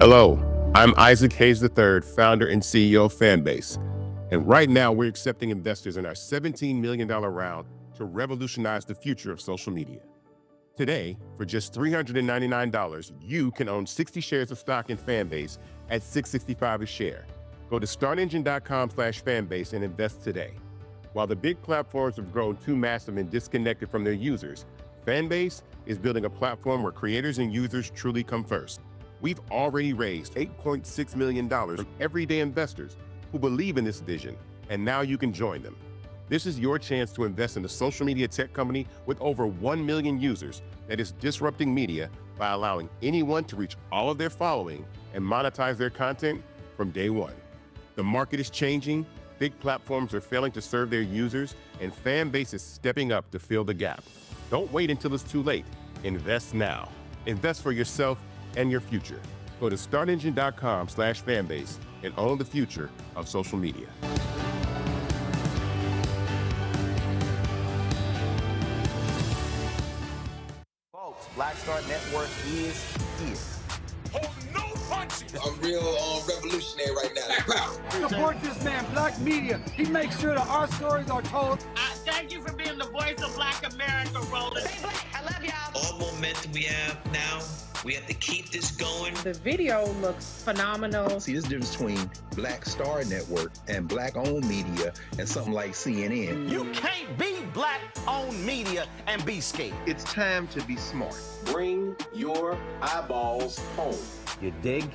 Hello, I'm Isaac Hayes III, founder and CEO of Fanbase. And right now, we're accepting investors in our $17 million round to revolutionize the future of social media. Today, for just $399, you can own 60 shares of stock in Fanbase at $665 a share. Go to startengine.com/fanbase and invest today. While the big platforms have grown too massive and disconnected from their users, Fanbase is building a platform where creators and users truly come first. We've already raised $8.6 million from everyday investors who believe in this vision, and now you can join them. This is your chance to invest in a social media tech company with over 1 million users that is disrupting media by allowing anyone to reach all of their following and monetize their content from day one. The market is changing, big platforms are failing to serve their users, and Fanbase is stepping up to fill the gap. Don't wait until it's too late. Invest now. Invest for yourself and your future. Go to startengine.com/fanbase and own the future of social media. Folks, Black Star Network is here. Hold no punches. I'm real revolutionary right now. Support this man, Black Media. He makes sure that our stories are told. Thank you for being the voice of Black America, Roland. Stay black. I love y'all. All momentum we have now, we have to keep this going. The video looks phenomenal. See, this difference between Black Star Network and Black-owned media and something like CNN. You can't be Black-owned media and be scared. It's time to be smart. Bring your eyeballs home. You dig?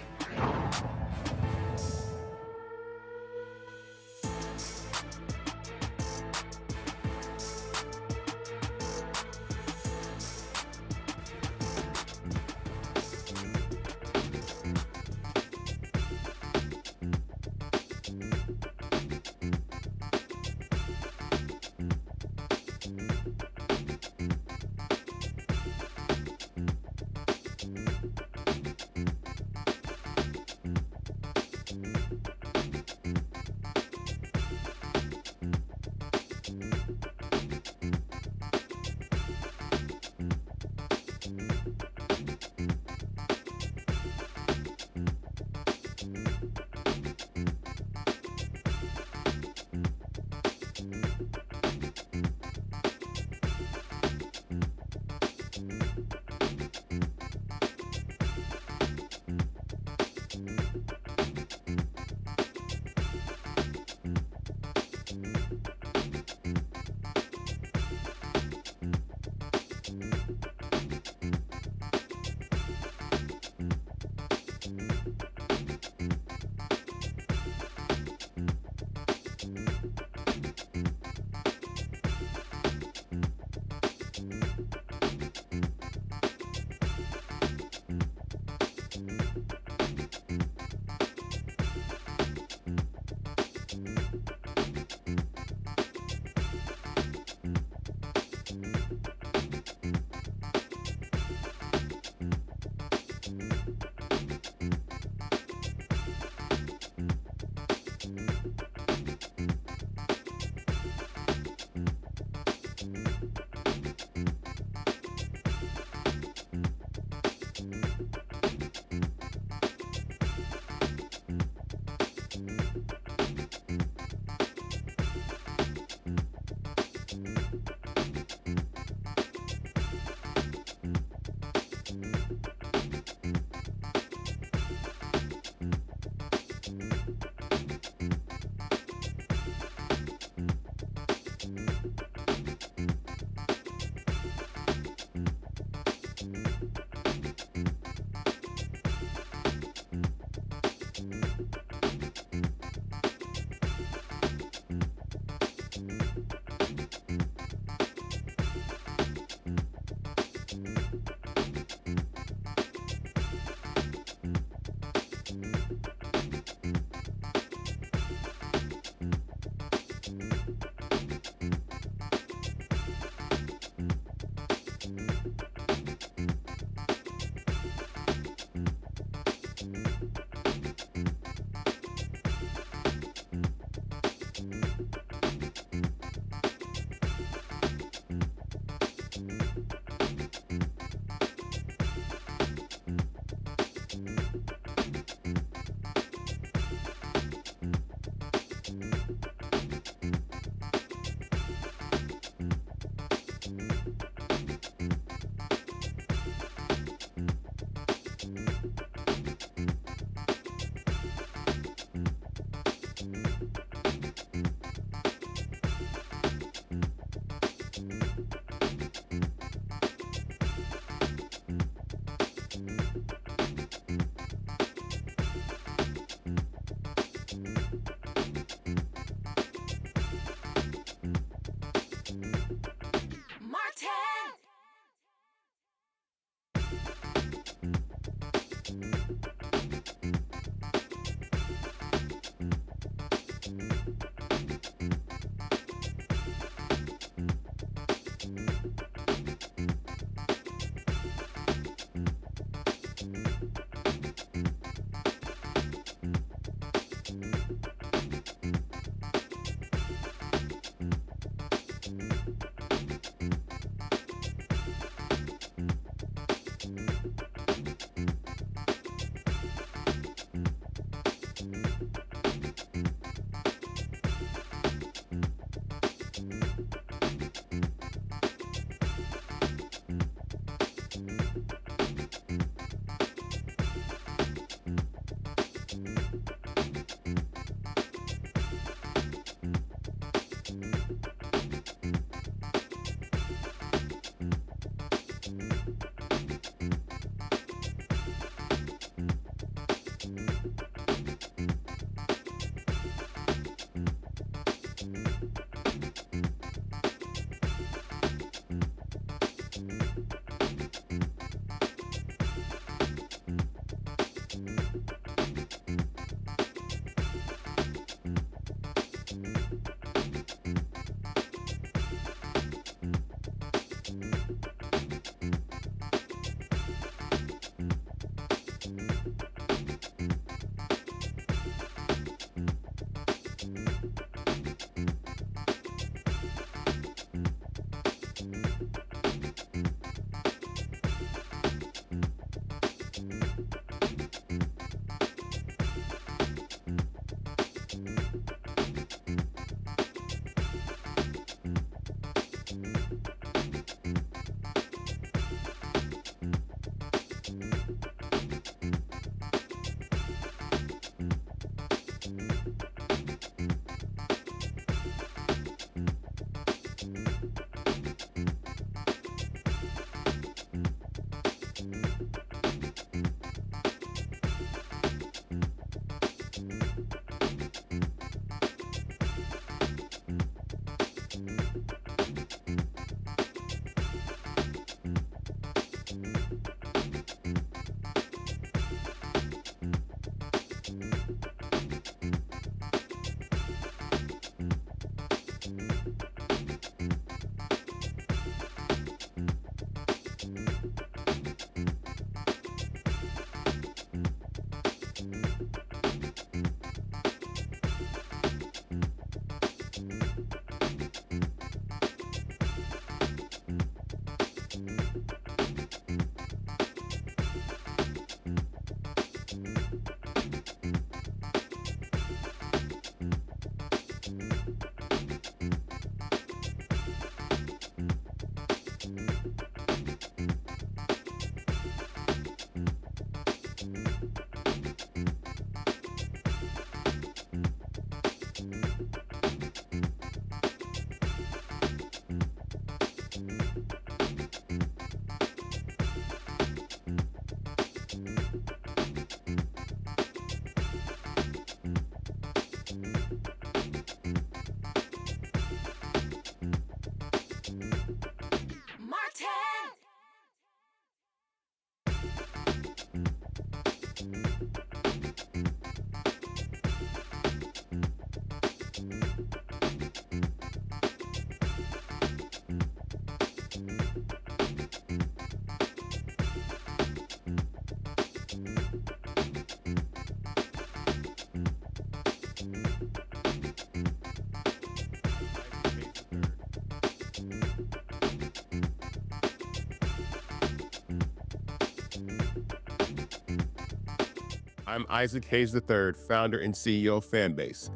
I'm Isaac Hayes III, founder and CEO of Fanbase.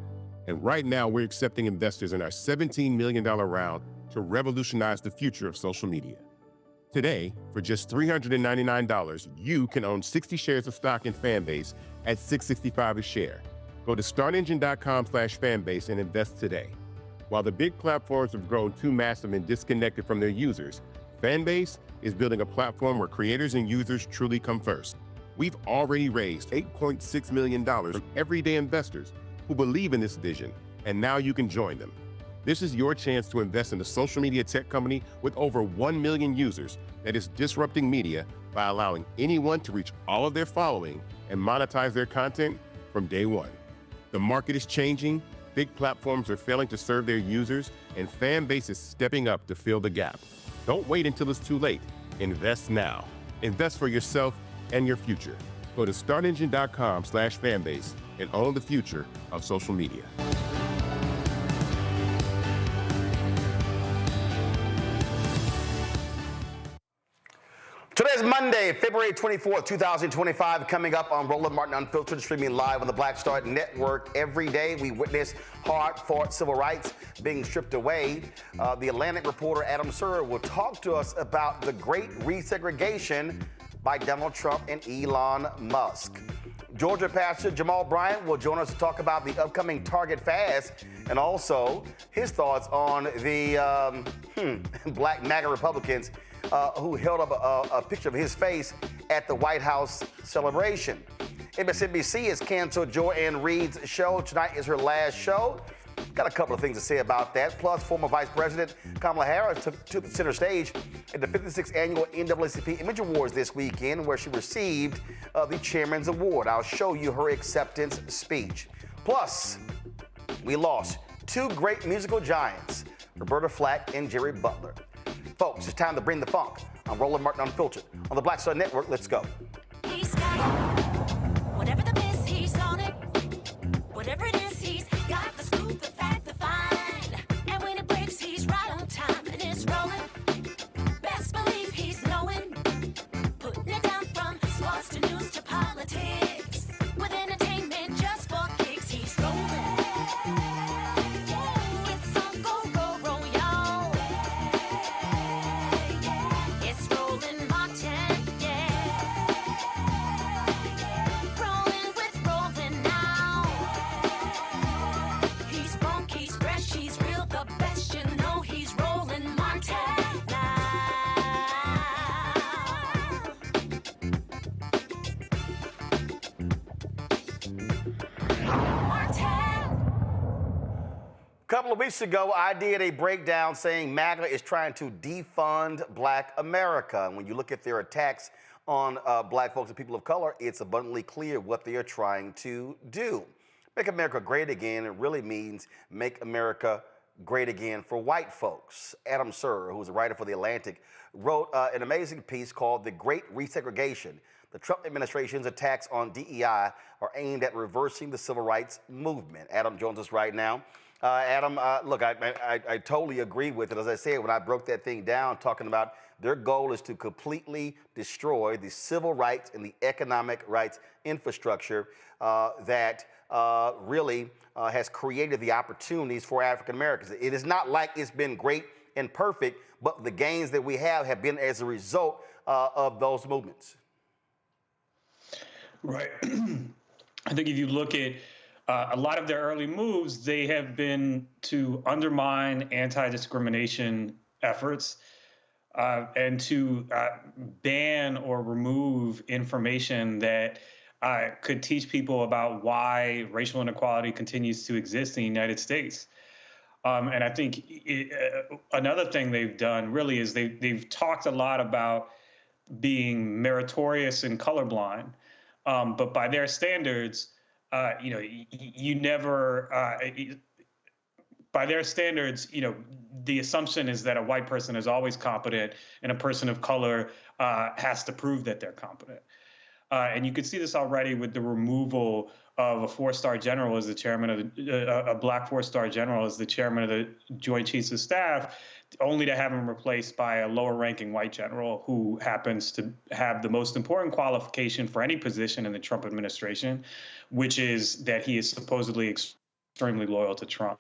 And right now, we're accepting investors in our $17 million round to revolutionize the future of social media. Today, for just $399, you can own 60 shares of stock in Fanbase at $665 a share. Go to startengine.com/fanbase and invest today. While the big platforms have grown too massive and disconnected from their users, Fanbase is building a platform where creators and users truly come first. We've already raised $8.6 million from everyday investors who believe in this vision, and now you can join them. This is your chance to invest in a social media tech company with over 1 million users that is disrupting media by allowing anyone to reach all of their following and monetize their content from day one. The market is changing, big platforms are failing to serve their users, and Fanbase is stepping up to fill the gap. Don't wait until it's too late. Invest now. Invest for yourself and your future. Go to startengine.com/fanbase and own the future of social media. Today's Monday, February 24th, 2025, coming up on Roland Martin Unfiltered, streaming live on the Black Star Network. Every day we witness hard-fought civil rights being stripped away. The Atlantic reporter Adam Serwer will talk to us about the Great Resegregation by Donald Trump and Elon Musk. Georgia Pastor Jamal Bryant will join us to talk about the upcoming Target fast and also his thoughts on the black MAGA Republicans who held up a picture of his face at the White House celebration. MSNBC has canceled Joy Reid's show. Tonight is her last show. Got a couple of things to say about that. Plus, former Vice President Kamala Harris took the center stage at the 56th annual NAACP Image Awards this weekend, where she received the Chairman's Award. I'll show you her acceptance speech. Plus, we lost two great musical giants, Roberta Flack and Jerry Butler. Folks, it's time to bring the funk. I'm Roland Martin Unfiltered on the Black Star Network. Let's go. He's got it. Whatever the miss, he's on it. Whatever it is, he's got the scoop, the fact, the find. And when it breaks, he's right on time and it's rolling. Best believe he's knowing. Putting it down from sports to news to politics. With entertainment just for kicks, he's rolling. It's on go, roll, roll, y'all. It's Roland Martin, yeah. Rolling with Roland now. He's funk, he's fresh, he's real, the best, you know he's Roland Martin now. A couple of weeks ago, I did a breakdown saying MAGA is trying to defund Black America. And when you look at their attacks on Black folks and people of color, it's abundantly clear what they are trying to do. Make America great again, it really means make America great again for white folks. Adam Serwer, who's a writer for The Atlantic, wrote an amazing piece called The Great Resegregation. The Trump administration's attacks on DEI are aimed at reversing the civil rights movement. Adam joins us right now. Adam, look, I totally agree with it. As I said, when I broke that thing down, talking about their goal is to completely destroy the civil rights and the economic rights infrastructure that really has created the opportunities for African Americans. It is not like it's been great and perfect, but the gains that we have been as a result of those movements. Right. I think if you look at a lot of their early moves, they have been to undermine anti-discrimination efforts and to ban or remove information that could teach people about why racial inequality continues to exist in the United States. And I think another thing they've done really is they've talked a lot about being meritorious and colorblind, but by their standards, you never, by their standards, the assumption is that a white person is always competent and a person of color has to prove that they're competent. And you could see this already with the removal of a four-star general as the chairman of a black four-star general as the chairman of the Joint Chiefs of Staff. only to have him replaced by a lower-ranking white general who happens to have the most important qualification for any position in the Trump administration, which is that he is supposedly extremely loyal to Trump.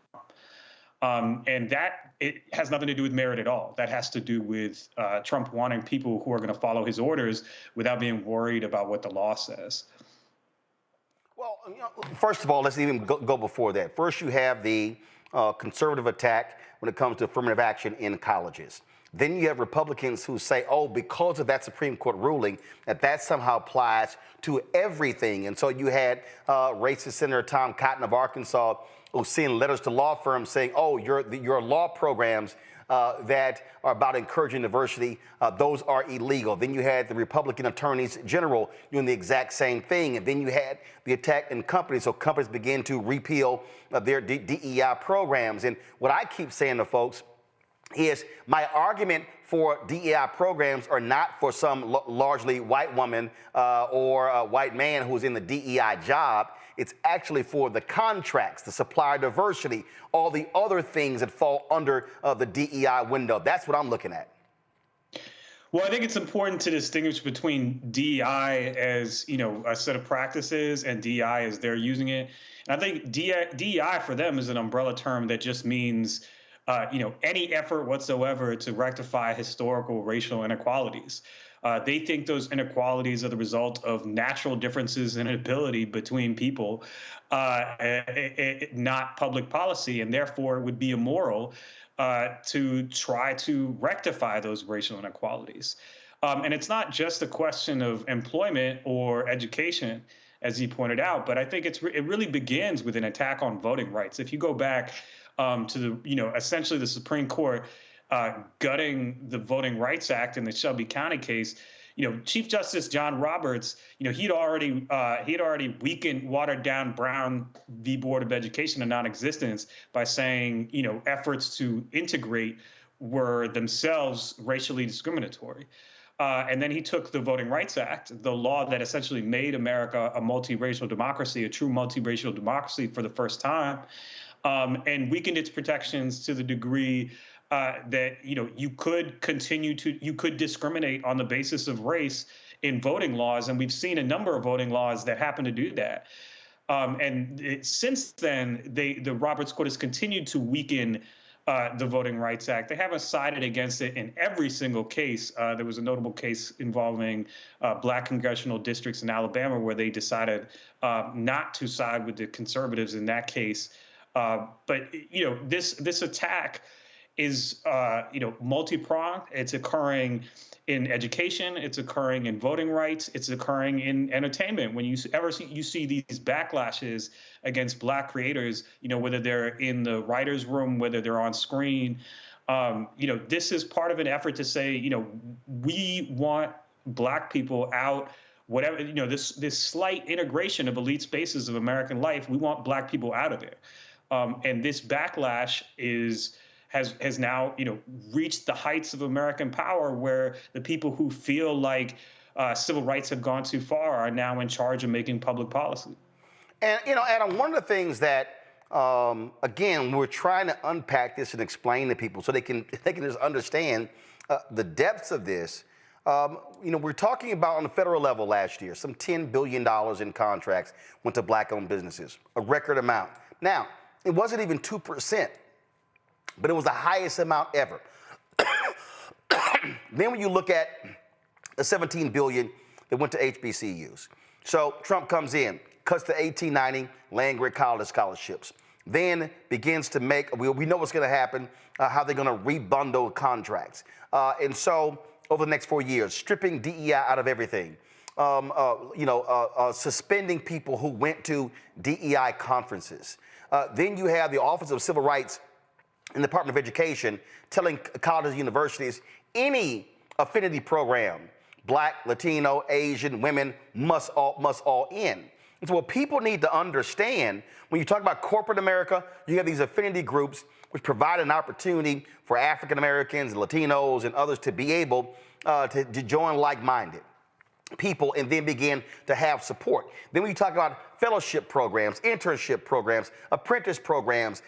And that it has nothing to do with merit at all. That has to do with Trump wanting people who are going to follow his orders without being worried about what the law says. Well, first of all, let's even go before that. First, you have the conservative attack when it comes to affirmative action in colleges. Then you have Republicans who say, oh, because of that Supreme Court ruling, that somehow applies to everything. And so you had racist Senator Tom Cotton of Arkansas who's sending letters to law firms saying, oh, your law programs that are about encouraging diversity, those are illegal. Then you had the Republican attorneys general doing the exact same thing. And then you had the attack in companies. So companies begin to repeal their DEI programs. And what I keep saying to folks is my argument for DEI programs are not for some largely white woman or a white man who's in the DEI job. It's actually for the contracts, the supplier diversity, all the other things that fall under the DEI window. That's what I'm looking at. Well, I think it's important to distinguish between DEI as, a set of practices and DEI as they're using it. And I think DEI for them is an umbrella term that just means any effort whatsoever to rectify historical racial inequalities. They think those inequalities are the result of natural differences in ability between people, not public policy, and therefore it would be immoral to try to rectify those racial inequalities. And it's not just a question of employment or education, as you pointed out, but I think it really begins with an attack on voting rights. If you go back to the, essentially the Supreme Court gutting the Voting Rights Act in the Shelby County case, Chief Justice John Roberts, he'd already weakened, watered down Brown v. Board of Education to non-existence by saying, efforts to integrate were themselves racially discriminatory. And then he took the Voting Rights Act, the law that essentially made America a multiracial democracy, a true multiracial democracy for the first time, and weakened its protections to the degree that you could discriminate on the basis of race in voting laws, and we've seen a number of voting laws that happen to do that. Since then, the Roberts Court has continued to weaken the Voting Rights Act. They haven't sided against it in every single case. There was a notable case involving black congressional districts in Alabama where they decided not to side with the conservatives in that case. But this attack is multi-pronged. It's occurring in education. It's occurring in voting rights. It's occurring in entertainment. When you see these backlashes against black creators, whether they're in the writer's room, whether they're on screen, this is part of an effort to say, we want black people out. Whatever, this slight integration of elite spaces of American life, we want black people out of there. And this backlash has now, reached the heights of American power, where the people who feel like civil rights have gone too far are now in charge of making public policy. And, Adam, one of the things that, again, we're trying to unpack this and explain to people so they can just understand the depths of this. We're talking about on the federal level last year, some $10 billion in contracts went to black-owned businesses, a record amount. Now, it wasn't even 2%. But it was the highest amount ever. Then when you look at the $17 billion that went to HBCUs. So Trump comes in, cuts to $18.90 land-grant college scholarships. Then begins to make, we know what's going to happen, how they're going to rebundle contracts. And so over the next 4 years, stripping DEI out of everything. Suspending people who went to DEI conferences. Then you have the Office of Civil Rights in the Department of Education telling colleges and universities any affinity program, black, Latino, Asian, women must all in. And so what people need to understand, when you talk about corporate America, you have these affinity groups which provide an opportunity for African Americans, Latinos, and others to be able to join like-minded. people and then begin to have support. Then when you talk about fellowship programs, internship programs, apprentice programs,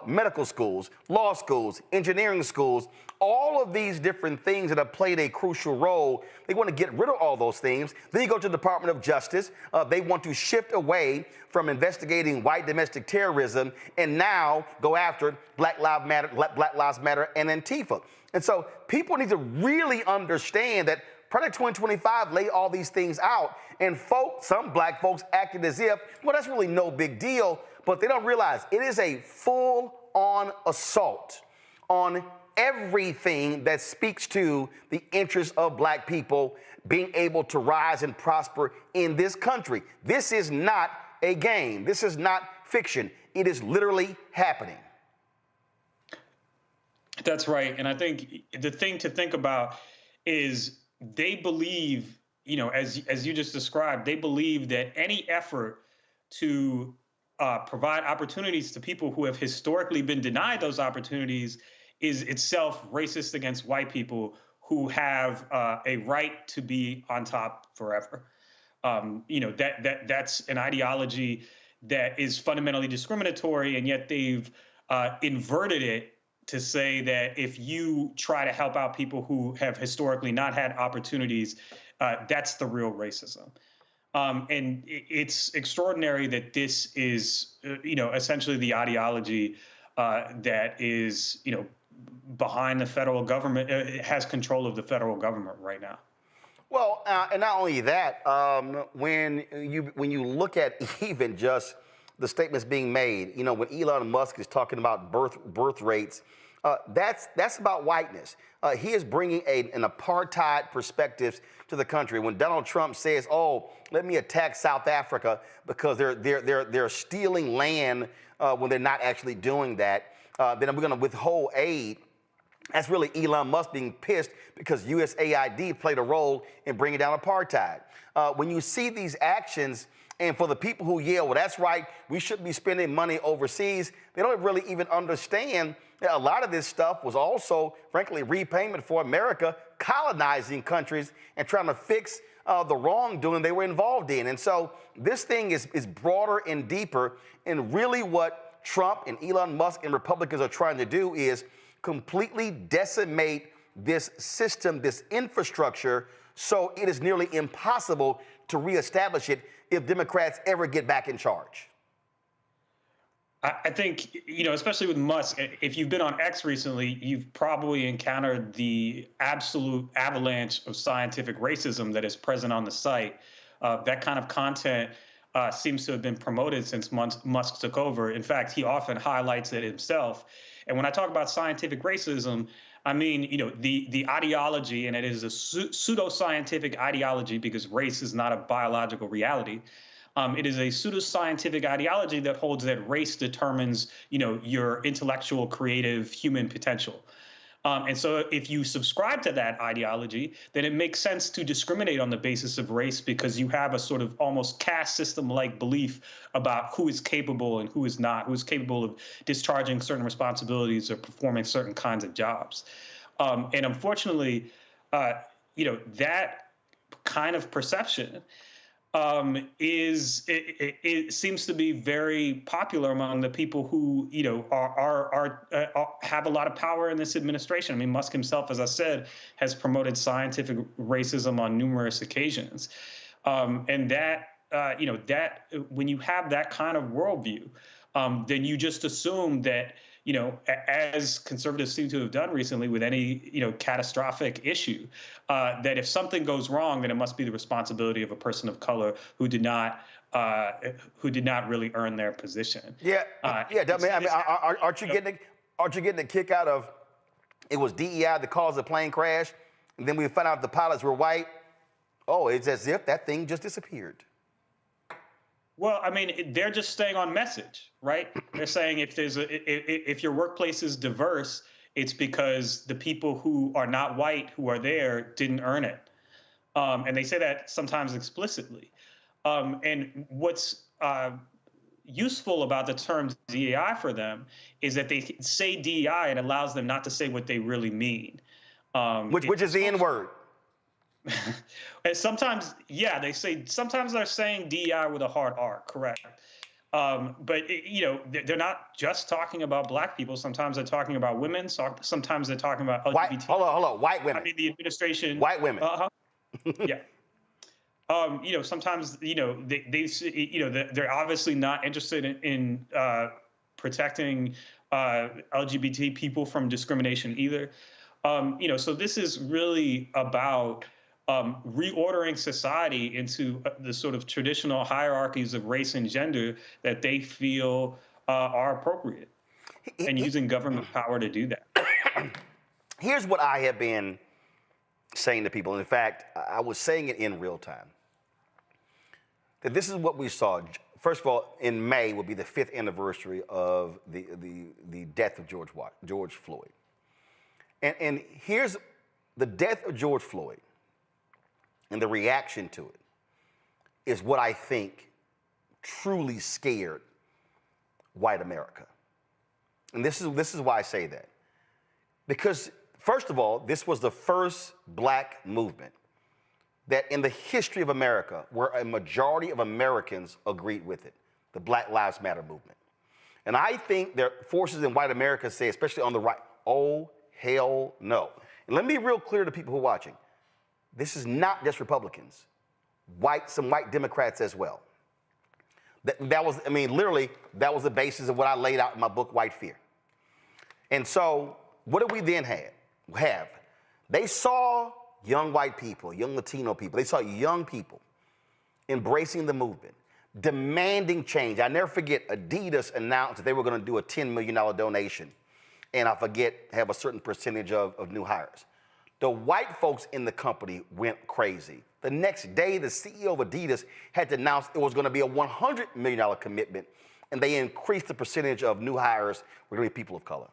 medical schools, law schools, engineering schools, all of these different things that have played a crucial role, they want to get rid of all those things. Then you go to the Department of Justice. They want to shift away from investigating white domestic terrorism and now go after Black Lives Matter and Antifa. And so people need to really understand that Project 2025 lay all these things out, and some black folks acted as if, well, that's really no big deal, but they don't realize it is a full-on assault on everything that speaks to the interests of black people being able to rise and prosper in this country. This is not a game. This is not fiction. It is literally happening. That's right. And I think the thing to think about is they believe, as you just described, they believe that any effort to provide opportunities to people who have historically been denied those opportunities is itself racist against white people who have a right to be on top forever. That's an ideology that is fundamentally discriminatory, and yet they've inverted it to say that if you try to help out people who have historically not had opportunities, that's the real racism. And it's extraordinary that this is, essentially the ideology that is, behind the federal government, has control of the federal government right now. Well, and not only that, when you look at even just the statements being made, when Elon Musk is talking about birth rates, that's about whiteness. He is bringing an apartheid perspective to the country. When Donald Trump says, "Oh, let me attack South Africa because they're stealing land," when they're not actually doing that, then we're going to withhold aid. That's really Elon Musk being pissed because USAID played a role in bringing down apartheid. When you see these actions, and for the people who yell, well, that's right, we shouldn't be spending money overseas, they don't really even understand that a lot of this stuff was also, frankly, repayment for America colonizing countries and trying to fix the wrongdoing they were involved in. And so this thing is broader and deeper, and really what Trump and Elon Musk and Republicans are trying to do is completely decimate this system, this infrastructure, so it is nearly impossible to reestablish it if Democrats ever get back in charge. I think, especially with Musk, if you've been on X recently, you've probably encountered the absolute avalanche of scientific racism that is present on the site. That kind of content seems to have been promoted since Musk took over. In fact, he often highlights it himself. And when I talk about scientific racism, I mean, the ideology, and it is a pseudoscientific ideology because race is not a biological reality. It is a pseudoscientific ideology that holds that race determines, your intellectual, creative, human potential. And so if you subscribe to that ideology, then it makes sense to discriminate on the basis of race because you have a sort of almost caste system-like belief about who is capable and who is not, who is capable of discharging certain responsibilities or performing certain kinds of jobs. And unfortunately, that kind of perception it seems to be very popular among the people who have a lot of power in this administration. I mean, Musk himself, as I said, has promoted scientific racism on numerous occasions, and that when you have that kind of worldview, then you just assume that as conservatives seem to have done recently with any, catastrophic issue, that if something goes wrong, then it must be the responsibility of a person of color who did not really earn their position. Yeah. Aren't you getting a kick out of it was DEI that caused the plane crash, and then we found out the pilots were white? Oh, it's as if that thing just disappeared. Well, I mean, they're just staying on message, right? They're saying if your workplace is diverse, it's because the people who are not white who are there didn't earn it. And they say that sometimes explicitly. And what's useful about the term DEI for them is that they say DEI and allows them not to say what they really mean. Which is the N-word. And sometimes, yeah, sometimes they're saying DEI with a hard R, correct. But they're not just talking about black people. Sometimes they're talking about women. Sometimes they're talking about LGBT. Hold on, white women. I mean, the administration. White women. Yeah. Sometimes they're obviously not interested in protecting LGBT people from discrimination either. So this is really about reordering society into the sort of traditional hierarchies of race and gender that they feel are appropriate, and using government power to do that. Here's what I have been saying to people. In fact, I was saying it in real time. That this is what we saw. First of all, in May will be the 5th anniversary of the death of George Floyd. And here's the death of George Floyd and the reaction to it is what I think truly scared white America. And this is why I say that. Because, first of all, this was the first black movement that in the history of America where a majority of Americans agreed with it, the Black Lives Matter movement. And I think there are forces in white America say, especially on the right, oh, hell no. And let me be real clear to people who are watching. This is not just Republicans, some white Democrats as well. That was the basis of what I laid out in my book, White Fear. And so what do we then have? They saw young white people, young Latino people, they saw young people embracing the movement, demanding change. I never forget, Adidas announced that they were going to do a $10 million donation, and have a certain percentage of new hires. The white folks in the company went crazy. The next day, the CEO of Adidas had to announce it was going to be a $100 million commitment, and they increased the percentage of new hires were going to be people of color.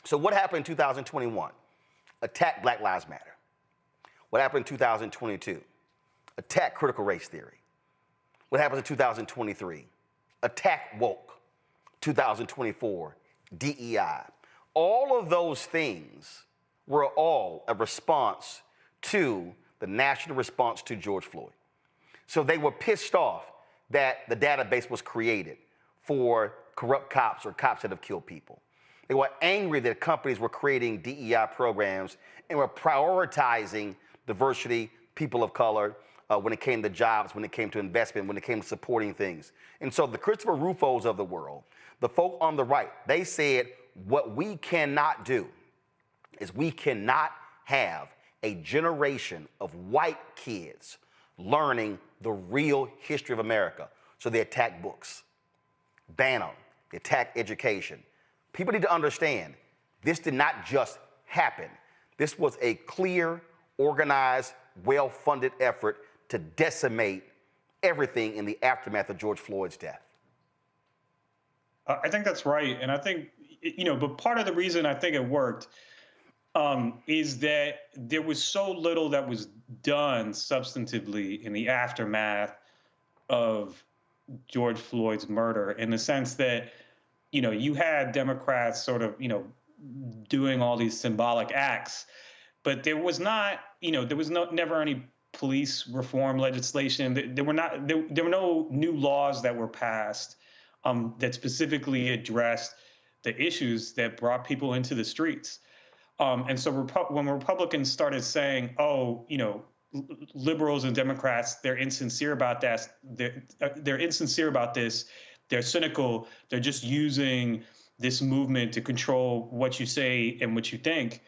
So what happened in 2021? Attack Black Lives Matter. What happened in 2022? Attack critical race theory. What happens in 2023? Attack woke. 2024, DEI. All of those things were all a response to the national response to George Floyd. So they were pissed off that the database was created for corrupt cops or cops that have killed people. They were angry that companies were creating DEI programs and were prioritizing diversity, people of color, when it came to jobs, when it came to investment, when it came to supporting things. And so the Christopher Rufos of the world, the folk on the right, they said, what we cannot do is we cannot have a generation of white kids learning the real history of America. So they attack books, ban them, they attack education. People need to understand this did not just happen. This was a clear, organized, well-funded effort to decimate everything in the aftermath of George Floyd's death. I think that's right. And I think, but part of the reason I think it worked is that there was so little that was done substantively in the aftermath of George Floyd's murder, in the sense that, you had Democrats sort of, doing all these symbolic acts, but there was not, never any police reform legislation. There were no new laws that were passed that specifically addressed the issues that brought people into the streets. And so when Republicans started saying, liberals and Democrats, they're insincere about that. They're insincere about this. They're cynical. They're just using this movement to control what you say and what you think.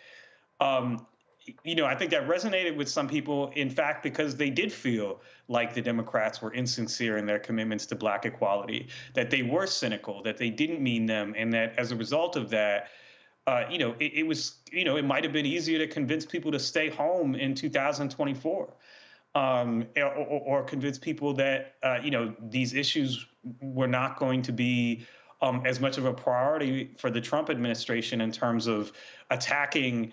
I think that resonated with some people, in fact, because they did feel like the Democrats were insincere in their commitments to Black equality, that they were cynical, that they didn't mean them, and that as a result of that, it might have been easier to convince people to stay home in 2024, or convince people that, these issues were not going to be as much of a priority for the Trump administration in terms of attacking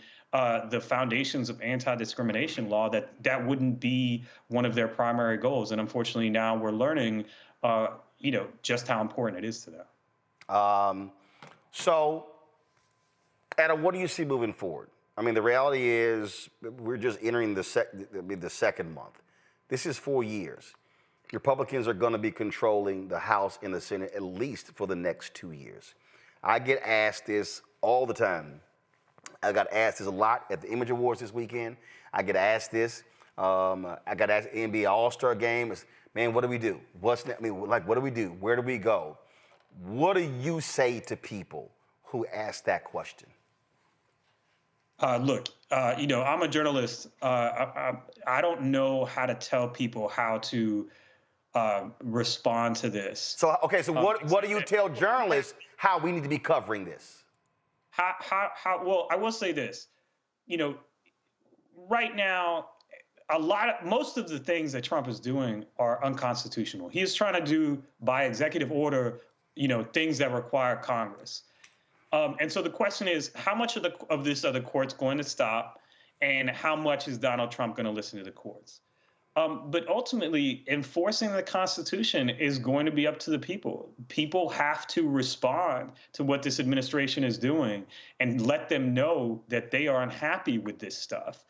the foundations of anti-discrimination law, that wouldn't be one of their primary goals. And unfortunately, now we're learning, just how important it is to them. So, Adam, what do you see moving forward? I mean, the reality is we're just entering the second month. This is 4 years. Republicans are going to be controlling the House and the Senate at least for the next 2 years. I get asked this all the time. I got asked this a lot at the Image Awards this weekend. I get asked this. I got asked NBA All-Star Game. It's, man, what do we do? What do we do? Where do we go? What do you say to people who ask that question? Look, I'm a journalist. I don't know how to tell people how to respond to this. So, okay, so what do you tell journalists how we need to be covering this? Well, I will say this, right now, most of the things that Trump is doing are unconstitutional. He is trying to do by executive order, things that require Congress. And so the question is, how much of this are the courts going to stop, and how much is Donald Trump going to listen to the courts? But ultimately, enforcing the Constitution is going to be up to the people. People have to respond to what this administration is doing and let them know that they are unhappy with this stuff.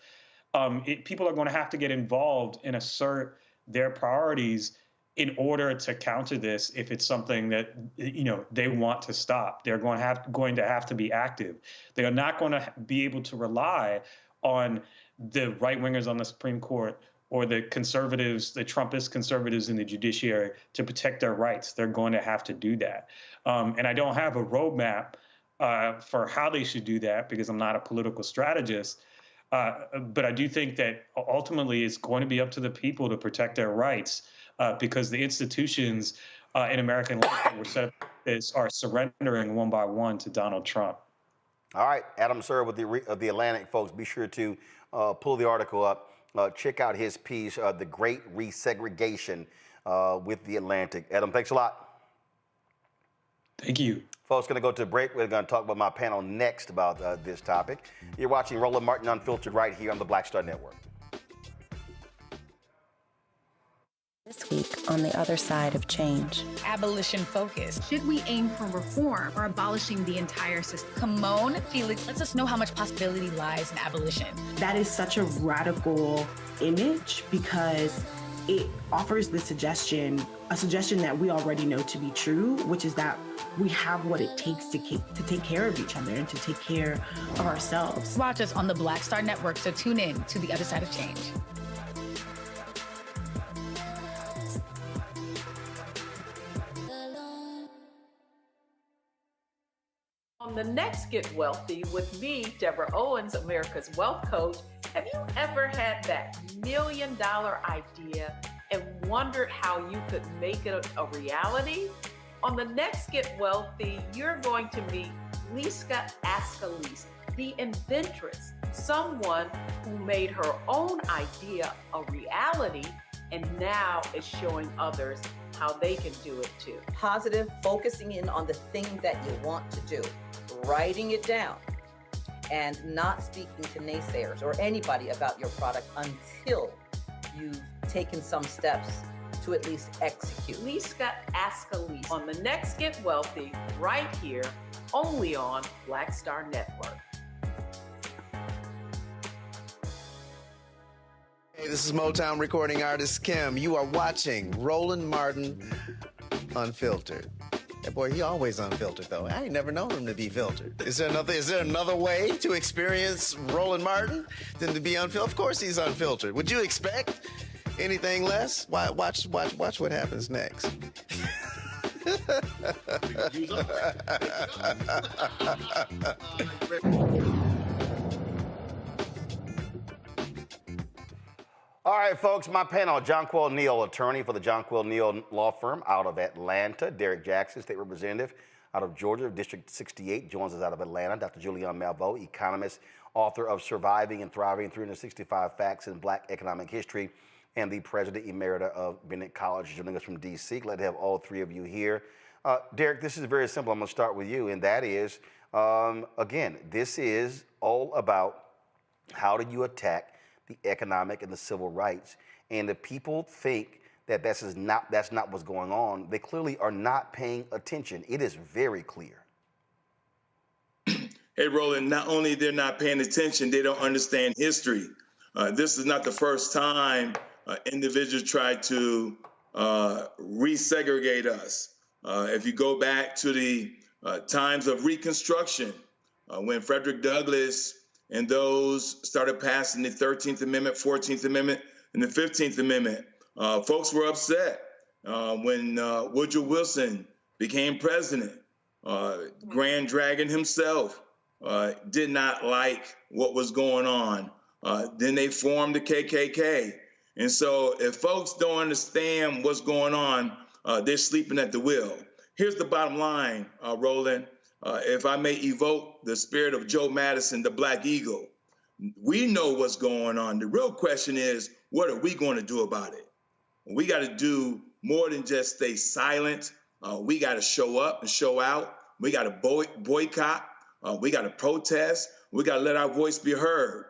People are going to have to get involved and assert their priorities in order to counter this. If it's something that they want to stop, they're going to have to be active. They are not going to be able to rely on the right-wingers on the Supreme Court or the conservatives, the Trumpist conservatives in the judiciary to protect their rights. They're going to have to do that. And I don't have a roadmap for how they should do that because I'm not a political strategist. But I do think that ultimately it's going to be up to the people to protect their rights because the institutions in American life that were set up are surrendering one by one to Donald Trump. All right, Adam Serwer with the Atlantic, folks. Be sure to pull the article up. Check out his piece, The Great Resegregation with the Atlantic. Adam, thanks a lot. Thank you. Folks, going to go to a break. We're going to talk about my panel next about this topic. You're watching Roland Martin Unfiltered right here on the Black Star Network. This week on the other side of change. Abolition focus. Should we aim for reform or abolishing the entire system? Kimon Felix lets us know how much possibility lies in abolition. That is such a radical image because it offers the suggestion that we already know to be true, which is that we have what it takes to take care of each other and to take care of ourselves. Watch us on the Black Star Network, so tune in to the other side of change. On the next Get Wealthy with me, Deborah Owens, America's Wealth Coach, have you ever had that $1 million idea and wondered how you could make it a reality? On the next Get Wealthy, you're going to meet Liska Askalise, the inventress, someone who made her own idea a reality and now is showing others how they can do it too. Positive, focusing in on the thing that you want to do, writing it down, and not speaking to naysayers or anybody about your product until you've taken some steps to at least execute. Liska Askalise on the next Get Wealthy, right here, only on Black Star Network. Hey, this is Motown recording artist Kim. You are watching Roland Martin Unfiltered. That boy, he always unfiltered though. I ain't never known him to be filtered. Is there another way to experience Roland Martin than to be unfiltered? Of course he's unfiltered. Would you expect anything less? Watch what happens next. All right, folks, my panel, Jonquil Neal, attorney for the Jonquil Neal Law Firm out of Atlanta. Derek Jackson, state representative out of Georgia, District 68, joins us out of Atlanta. Dr. Julianne Malveaux, economist, author of Surviving and Thriving, 365 Facts in Black Economic History, and the president emerita of Bennett College, joining us from D.C. Glad to have all three of you here. Derek, this is very simple. I'm going to start with you, and that is, again, this is all about how do you attack the economic and the civil rights. And if people think that that's not what's going on, they clearly are not paying attention. It is very clear. Hey, Roland, not only they're not paying attention, they don't understand history. This is not the first time individuals try to resegregate us. If you go back to the times of Reconstruction, when Frederick Douglass and those started passing the 13th Amendment, 14th Amendment, and the 15th Amendment, folks were upset when Woodrow Wilson became president. Grand Dragon himself did not like what was going on. Then they formed the KKK. And so if folks don't understand what's going on, they're sleeping at the wheel. Here's the bottom line, Roland. If I may evoke the spirit of Joe Madison, the Black Eagle, we know what's going on. The real question is, what are we going to do about it? We got to do more than just stay silent. We got to show up and show out. We got to boycott. We got to protest. We got to let our voice be heard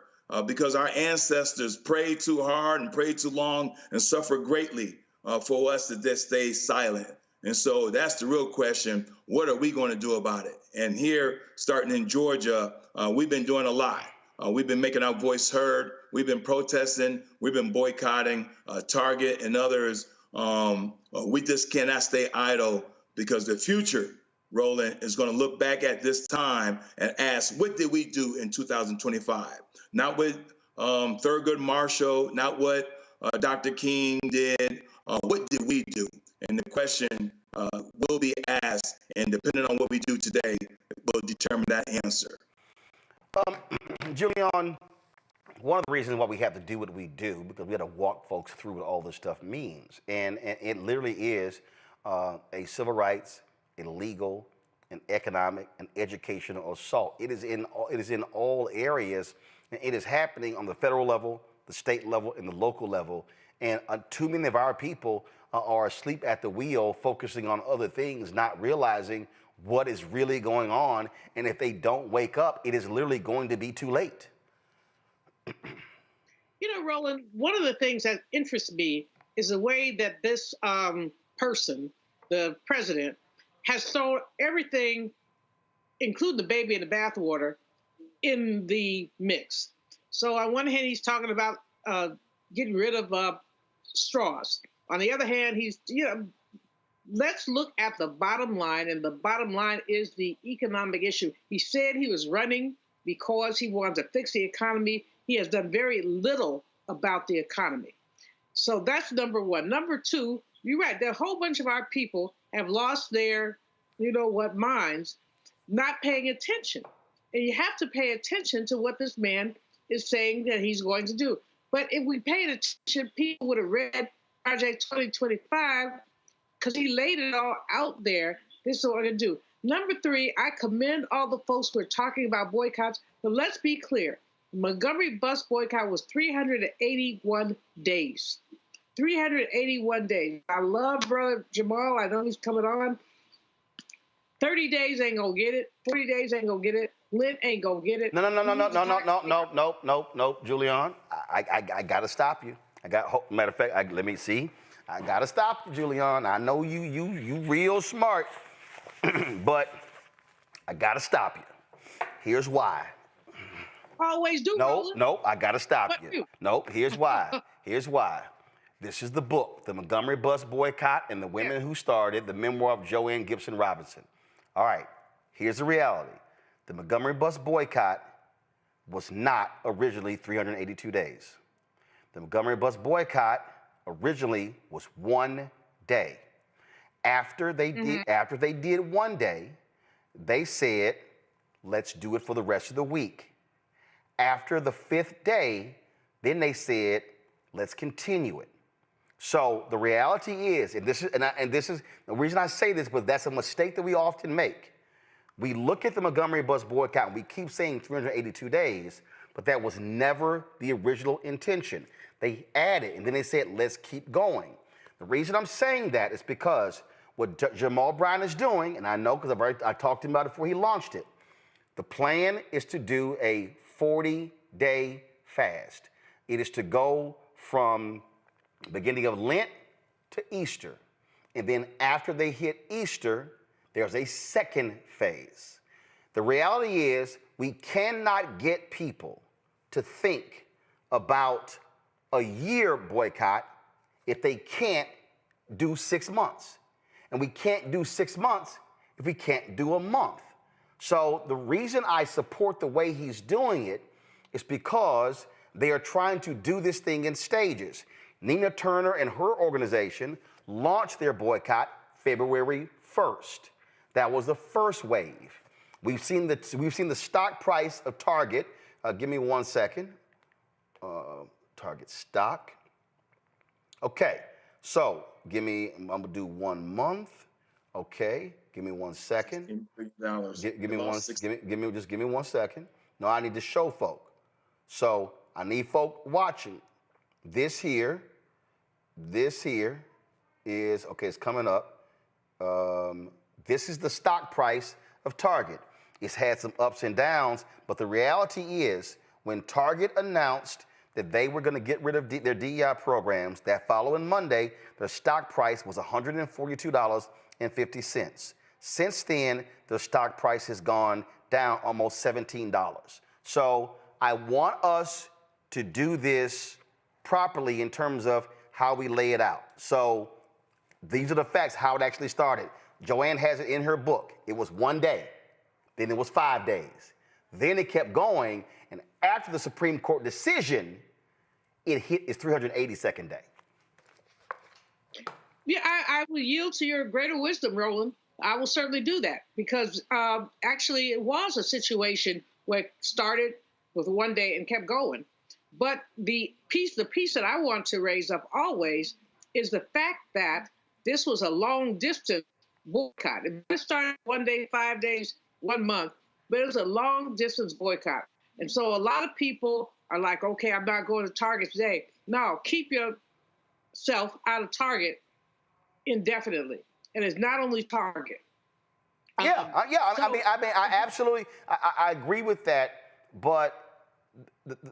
because our ancestors prayed too hard and prayed too long and suffered greatly for us to just stay silent. And so that's the real question. What are we going to do about it? And here, starting in Georgia, we've been doing a lot. We've been making our voice heard. We've been protesting. We've been boycotting Target and others. We just cannot stay idle because the future, Roland, is going to look back at this time and ask, what did we do in 2025? Not what Thurgood Marshall, not what Dr. King did. What did we do? And the question will be asked, and depending on what we do today, will determine that answer. Julian, one of the reasons why we have to do what we do, because we have to walk folks through what all this stuff means. And it literally is a civil rights, a legal, an economic, an educational assault. It is in all areas, and it is happening on the federal level, the state level, and the local level. And too many of our people are asleep at the wheel, focusing on other things, not realizing what is really going on. And if they don't wake up, it is literally going to be too late. You know, Roland, one of the things that interests me is the way that this person, the president, has thrown everything, including the baby in the bathwater, in the mix. So on one hand, he's talking about getting rid of straws. On the other hand, he's, let's look at the bottom line, and the bottom line is the economic issue. He said he was running because he wanted to fix the economy. He has done very little about the economy. So that's number one. Number two, you're right, there are a whole bunch of our people have lost their, minds, not paying attention. And you have to pay attention to what this man is saying that he's going to do. But if we paid attention, people would have read Project 2025, because he laid it all out there. This is what we're going to do. Number three, I commend all the folks who are talking about boycotts, but let's be clear. The Montgomery bus boycott was 381 days. 381 days. I love Brother Jamal. I know he's coming on. 30 days ain't going to get it. 40 days ain't going to get it. Lynn ain't going to get it. No, Julian. I got to stop you. Matter of fact, let me see. I got to stop you, Julian. I know you real smart, but I got to stop you. Here's why. Always do, Roland. No, I got to stop you. No, here's why. Here's why. This is the book, The Montgomery Bus Boycott and the Women Who Started, the memoir of Joanne Gibson Robinson. All right, here's the reality. The Montgomery Bus Boycott was not originally 382 days. The Montgomery Bus Boycott originally was 1 day. After they did 1 day, they said, let's do it for the rest of the week. After the 5th day, then they said, let's continue it. So the reality is, and this is the reason I say this, but that's a mistake that we often make. We look at the Montgomery Bus Boycott and we keep saying 382 days, but that was never the original intention. They added, and then they said, let's keep going. The reason I'm saying that is because what Jamal Bryant is doing, and I know because I talked to him about it before he launched it, the plan is to do a 40-day fast. It is to go from the beginning of Lent to Easter. And then after they hit Easter, there's a second phase. The reality is we cannot get people to think about a year boycott if they can't do 6 months. And we can't do 6 months if we can't do a month. So the reason I support the way he's doing it is because they are trying to do this thing in stages. Nina Turner and her organization launched their boycott February 1st. That was the first wave. We've seen the stock price of Target. Give me 1 second. Target stock. Okay, so I'm gonna do 1 month. Okay, give me 1 second. Give me 1 second. No, I need to show folk. So I need folk watching. This here is, okay, it's coming up. This is the stock price of Target. It's had some ups and downs, but the reality is when Target announced that they were going to get rid of their DEI programs, that following Monday, their stock price was $142.50. Since then, the stock price has gone down almost $17. So I want us to do this properly in terms of how we lay it out. So these are the facts, how it actually started. Joanne has it in her book. It was 1 day, then it was 5 days. Then it kept going, and after the Supreme Court decision, it hit its 382nd day. Yeah, I will yield to your greater wisdom, Roland. I will certainly do that because actually it was a situation where it started with 1 day and kept going. But the piece that I want to raise up always is the fact that this was a long distance boycott. It started 1 day, 5 days, 1 month, but it was a long distance boycott. And so a lot of people are like, okay, I'm not going to Target today. No, keep yourself out of Target indefinitely. And it's not only Target. I absolutely, I agree with that. But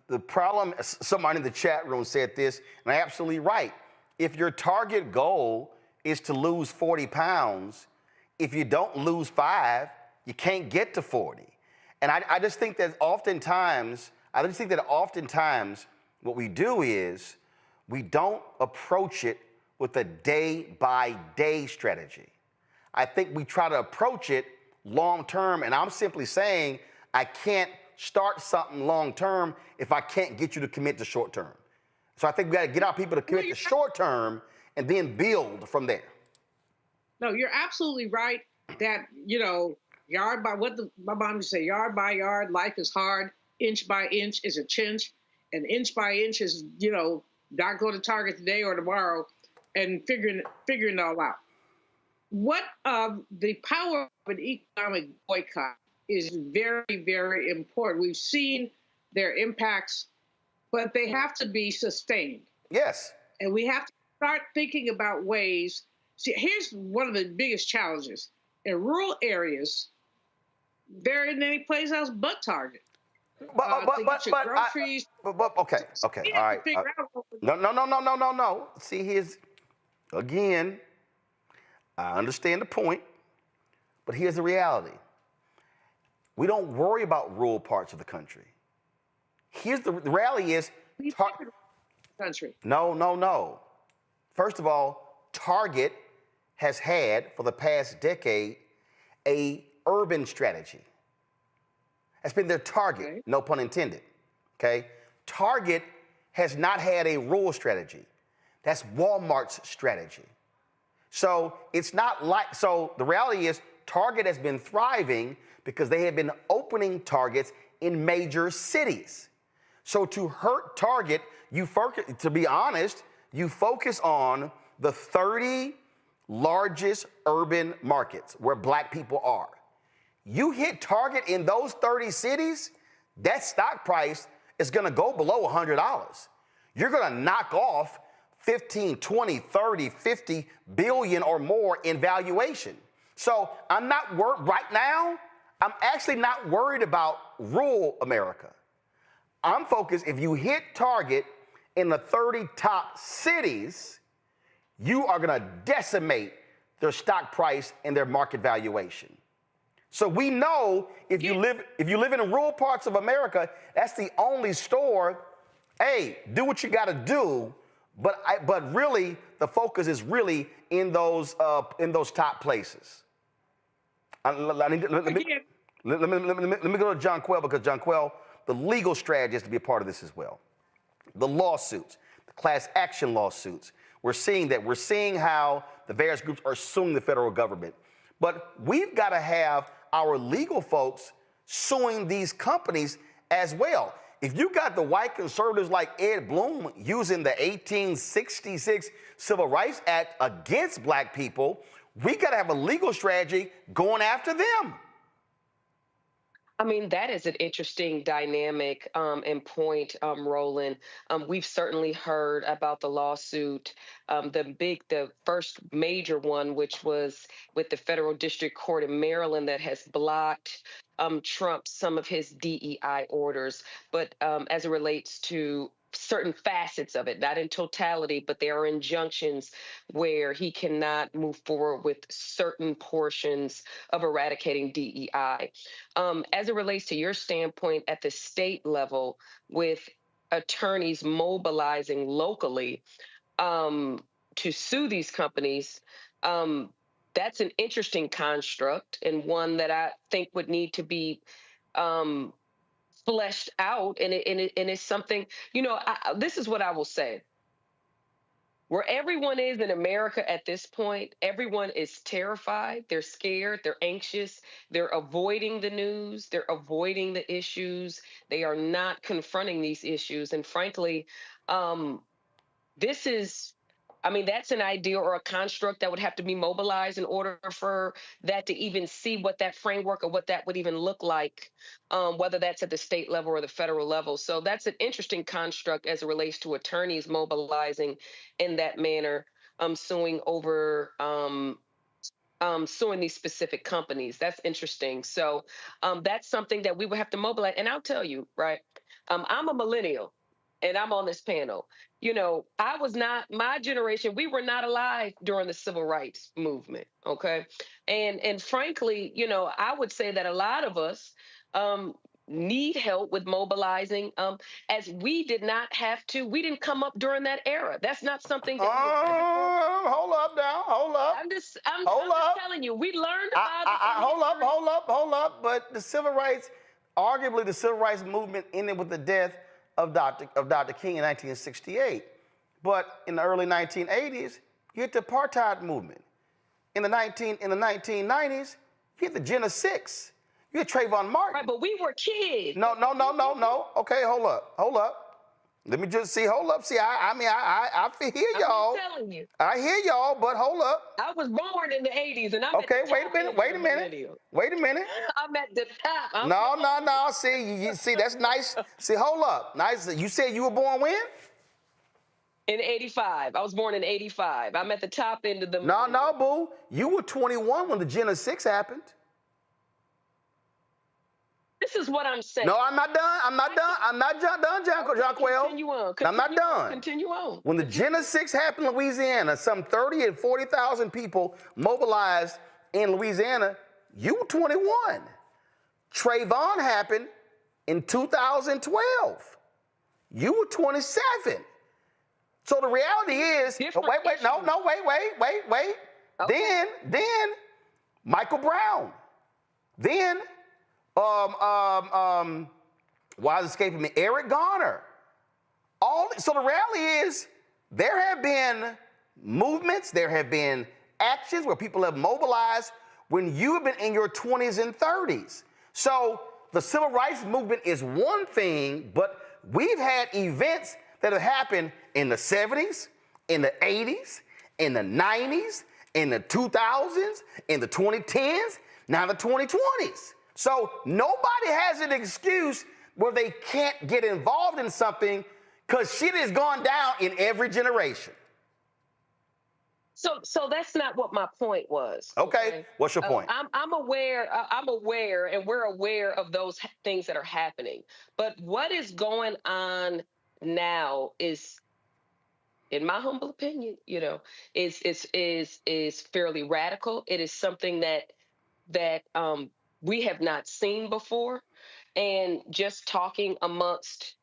the problem, somebody in the chat room said this, and I'm absolutely right. If your target goal is to lose 40 pounds, if you don't lose 5, you can't get to 40. And I just think that oftentimes what we do is we don't approach it with a day-by-day strategy. I think we try to approach it long-term, and I'm simply saying I can't start something long-term if I can't get you to commit to short-term. So I think we got to get our people to commit to short-term and then build from there. No, you're absolutely right that, yard by, my mom used to say, yard by yard, life is hard, inch by inch is a chinch, and inch by inch is, not go to Target today or tomorrow and figuring it all out. What the power of an economic boycott is very, very important. We've seen their impacts, but they have to be sustained. Yes. And we have to start thinking about ways. See, here's one of the biggest challenges. In rural areas, there isn't any place else but Target. Okay, all right. No. See, here's, again, I understand the point, but here's the reality. We don't worry about rural parts of the country. Here's the reality is, country. No. First of all, Target has had, for the past decade, a urban strategy. That's been their target, okay. No pun intended, okay? Target has not had a rural strategy. That's Walmart's strategy. So it's not like, so the reality is Target has been thriving because they have been opening Targets in major cities. So to hurt Target, to be honest, you focus on the 30 largest urban markets where black people are. You hit Target in those 30 cities, that stock price is gonna go below $100. You're gonna knock off 15, 20, 30, 50 billion or more in valuation. So I'm not worried right now. I'm actually not worried about rural America. I'm focused, if you hit Target in the 30 top cities, you are gonna decimate their stock price and their market valuation. So we know if you live in rural parts of America, that's the only store. Hey, do what you got to do, but really the focus is really in those top places. Let me go to John Quell, because John Quell, the legal strategy has to be a part of this as well. The lawsuits, the class action lawsuits. We're seeing how the various groups are suing the federal government. But we've got to have our legal folks suing these companies as well. If you got the white conservatives like Ed Blum using the 1866 Civil Rights Act against black people, we got to have a legal strategy going after them. I mean, that is an interesting dynamic and point, Roland. We've certainly heard about the lawsuit, the first major one, which was with the federal district court in Maryland that has blocked Trump some of his DEI orders. But as it relates to certain facets of it, not in totality, but there are injunctions where he cannot move forward with certain portions of eradicating DEI. As it relates to your standpoint at the state level, with attorneys mobilizing locally to sue these companies, that's an interesting construct, and one that I think would need to be fleshed out, and it's something, this is what I will say. Where everyone is in America at this point, everyone is terrified, they're scared, they're anxious, they're avoiding the news, they're avoiding the issues, they are not confronting these issues. And frankly, that's an idea or a construct that would have to be mobilized in order for that to even see what that framework or what that would even look like, whether that's at the state level or the federal level. So that's an interesting construct as it relates to attorneys mobilizing in that manner, suing these specific companies. That's interesting. So that's something that we would have to mobilize. And I'll tell you, right, I'm a millennial. And I'm on this panel. My generation, we were not alive during the civil rights movement, okay? And frankly, I would say that a lot of us need help with mobilizing, as we did not have to. We didn't come up during that era. That's not something that hold up now, hold up. I'm just telling you, we learned about it. Hold up. But arguably the civil rights movement ended with the death of Dr. King in 1968. But in the early 1980s, you had the apartheid movement. In the 1990s, you had the Gen 6. You had Trayvon Martin. Right, but we were kids. No. Okay, hold up. Let me just see. Hold up. See, I hear y'all. I'm telling you. I hear y'all, but hold up. I was born in the 80s, and I'm okay. Wait a minute. I'm at the top. No. See, that's nice. See, hold up. Nice. You said you were born when? In 85. I was born in 85. I'm at the top end of the. No, boo. You were 21 when the Gen 6 happened. This is what I'm saying. No, I'm not done. I'm not done, John Quell. Continue on. I'm not done. Continue on. When the Gen 6 happened in Louisiana, some 30 and 40,000 people mobilized in Louisiana. You were 21. Trayvon happened in 2012. You were 27. So the reality is, wait. Okay. Then Michael Brown. Then why is it escaping me? Eric Garner. So the reality is, there have been movements, there have been actions where people have mobilized when you have been in your 20s and 30s. So the civil rights movement is one thing, but we've had events that have happened in the 70s, in the 80s, in the 90s, in the 2000s, in the 2010s, now the 2020s. So nobody has an excuse where they can't get involved in something, because shit has gone down in every generation. So that's not what my point was. Okay. What's your point? I'm aware, and we're aware of those things that are happening. But what is going on now is, in my humble opinion, is fairly radical. It is something that we have not seen before. And just talking amongst,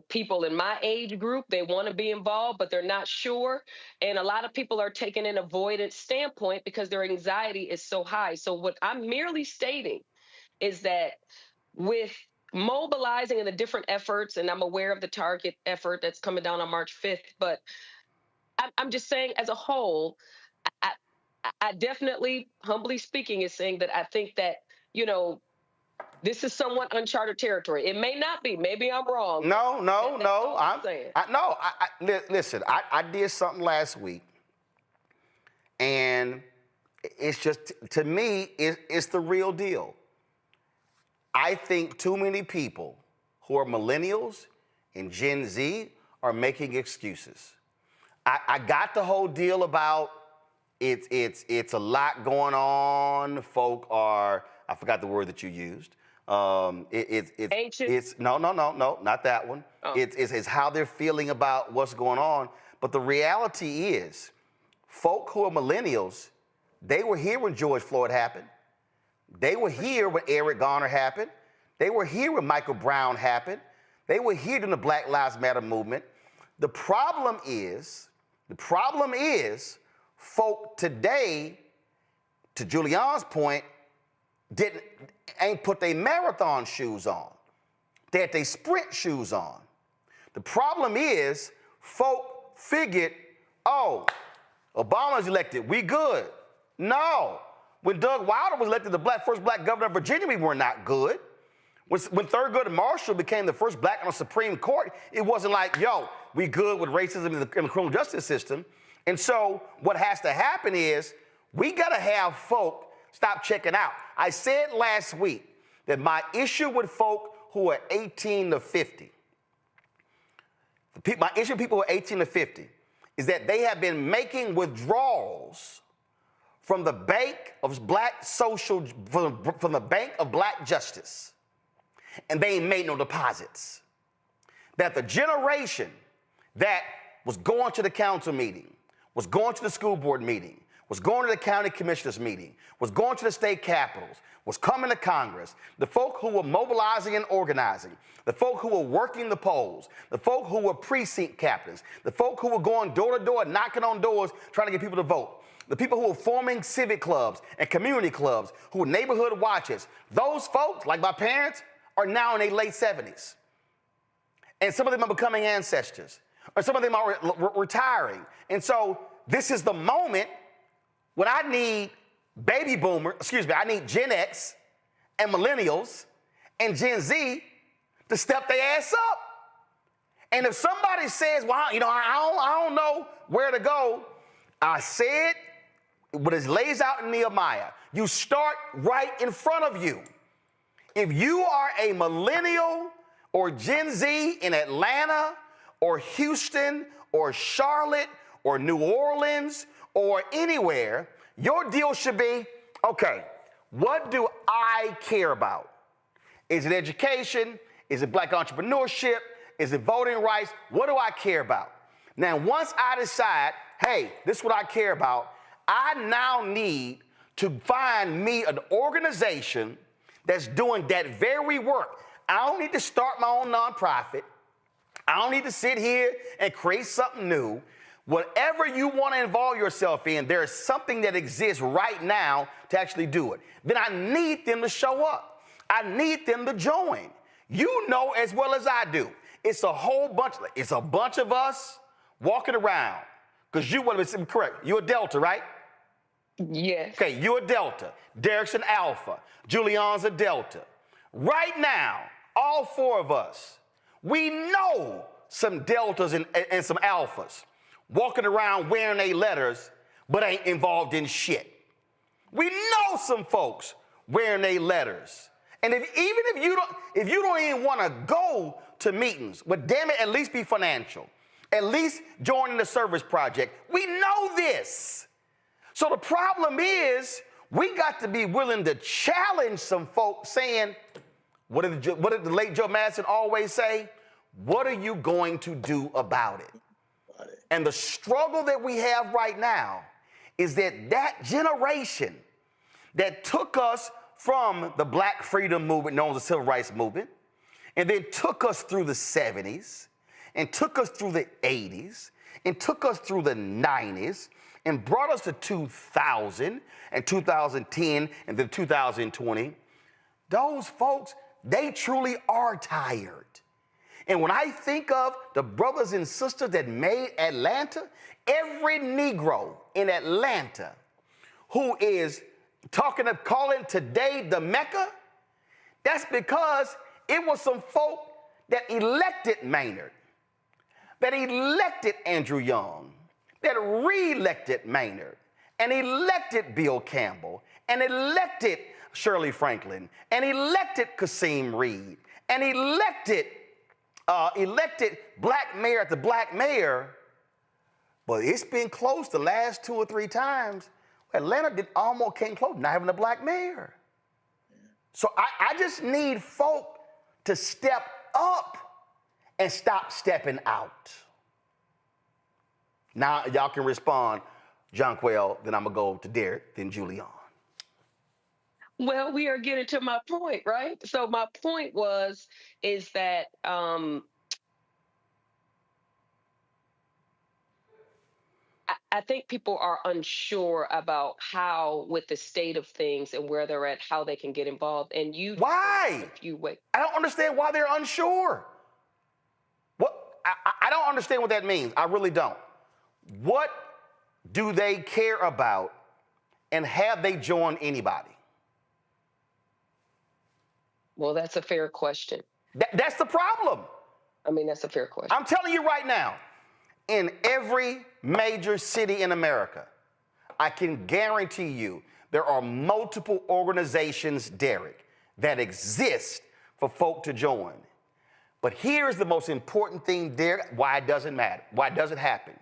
people in my age group, they want to be involved, but they're not sure. And a lot of people are taking an avoidance standpoint because their anxiety is so high. So what I'm merely stating is that with mobilizing and the different efforts, and I'm aware of the Target effort that's coming down on March 5th, but I'm just saying as a whole, I definitely, humbly speaking, is saying that I think that, this is somewhat uncharted territory. It may not be. Maybe I'm wrong. No. I'm saying. Listen, I did something last week, and it's just, to me, it's the real deal. I think too many people who are millennials and Gen Z are making excuses. I got the whole deal about it's a lot going on. Folk are, I forgot the word that you used. Anxious? No, not that one. Oh. It's how they're feeling about what's going on. But the reality is, folk who are millennials, they were here when George Floyd happened. They were here when Eric Garner happened. They were here when Michael Brown happened. They were here during the Black Lives Matter movement. The problem is, folk today, to Julian's point, ain't put their marathon shoes on. They had their sprint shoes on. The problem is, folk figured, oh, Obama's elected, we good. No. When Doug Wilder was elected the first black governor of Virginia, we were not good. When Thurgood Marshall became the first black on the Supreme Court, it wasn't like, yo, we good with racism in the criminal justice system. And so what has to happen is we got to have folk stop checking out. I said last week that my issue with folk who are 18 to 50, my issue with people who are 18 to 50 is that they have been making withdrawals from the bank of black social, from the bank of black justice, and they ain't made no deposits. That the generation that was going to the council meeting, was going to the school board meeting, was going to the county commissioners meeting, was going to the state capitals, was coming to Congress, the folk who were mobilizing and organizing, the folk who were working the polls, the folk who were precinct captains, the folk who were going door to door, knocking on doors, trying to get people to vote, the people who were forming civic clubs and community clubs, who were neighborhood watches, those folks, like my parents, are now in their late 70s. And some of them are becoming ancestors, or some of them are retiring. And so this is the moment when I need I need Gen X and millennials and Gen Z to step their ass up. And if somebody says, well, I don't know where to go, I said, what it lays out in Nehemiah, you start right in front of you. If you are a millennial or Gen Z in Atlanta or Houston or Charlotte or New Orleans or anywhere, your deal should be, okay, what do I care about? Is it education? Is it black entrepreneurship? Is it voting rights? What do I care about? Now, once I decide, hey, this is what I care about, I now need to find me an organization that's doing that very work. I don't need to start my own nonprofit. I don't need to sit here and create something new. Whatever you want to involve yourself in, there is something that exists right now to actually do it. Then I need them to show up. I need them to join. You know as well as I do, it's a bunch of us walking around. Because you want to be correct. You're a Delta, right? Yes. Okay, you're a Delta. Derek's an Alpha. Julian's a Delta. Right now, all four of us, we know some Deltas and some Alphas walking around wearing their letters, but ain't involved in shit. We know some folks wearing their letters. And even if you don't even want to go to meetings, but damn it, at least be financial. At least joining the service project. We know this. So the problem is, we got to be willing to challenge some folks saying, what did the late Joe Madison always say? What are you going to do about it? And the struggle that we have right now is that generation that took us from the Black freedom movement known as the Civil Rights Movement, and then took us through the 70s, and took us through the 80s, and took us through the 90s, and brought us to 2000 and 2010 and then 2020, those folks, they truly are tired. And when I think of the brothers and sisters that made Atlanta, every Negro in Atlanta who is calling today the Mecca, that's because it was some folk that elected Maynard, that elected Andrew Young, that re-elected Maynard, and elected Bill Campbell, and elected Shirley Franklin, and elected Kasim Reed, and elected black mayor after black mayor. But it's been close the last 2 or 3 times. Atlanta almost came close not having a black mayor. So I just need folk to step up and stop stepping out. Now y'all can respond, Jonquel, then I'm gonna go to Derek, then Julian. Well, we are getting to my point, right? So my point is that I think people are unsure about how, with the state of things and where they're at, how they can get involved. And why? I don't understand why they're unsure. What? I don't understand what that means. I really don't. What do they care about, and have they joined anybody? Well, that's a fair question. That's the problem. I mean, that's a fair question. I'm telling you right now, in every major city in America, I can guarantee you there are multiple organizations, Derek, that exist for folk to join. But here's the most important thing, Derek, why it doesn't matter, why it doesn't happen.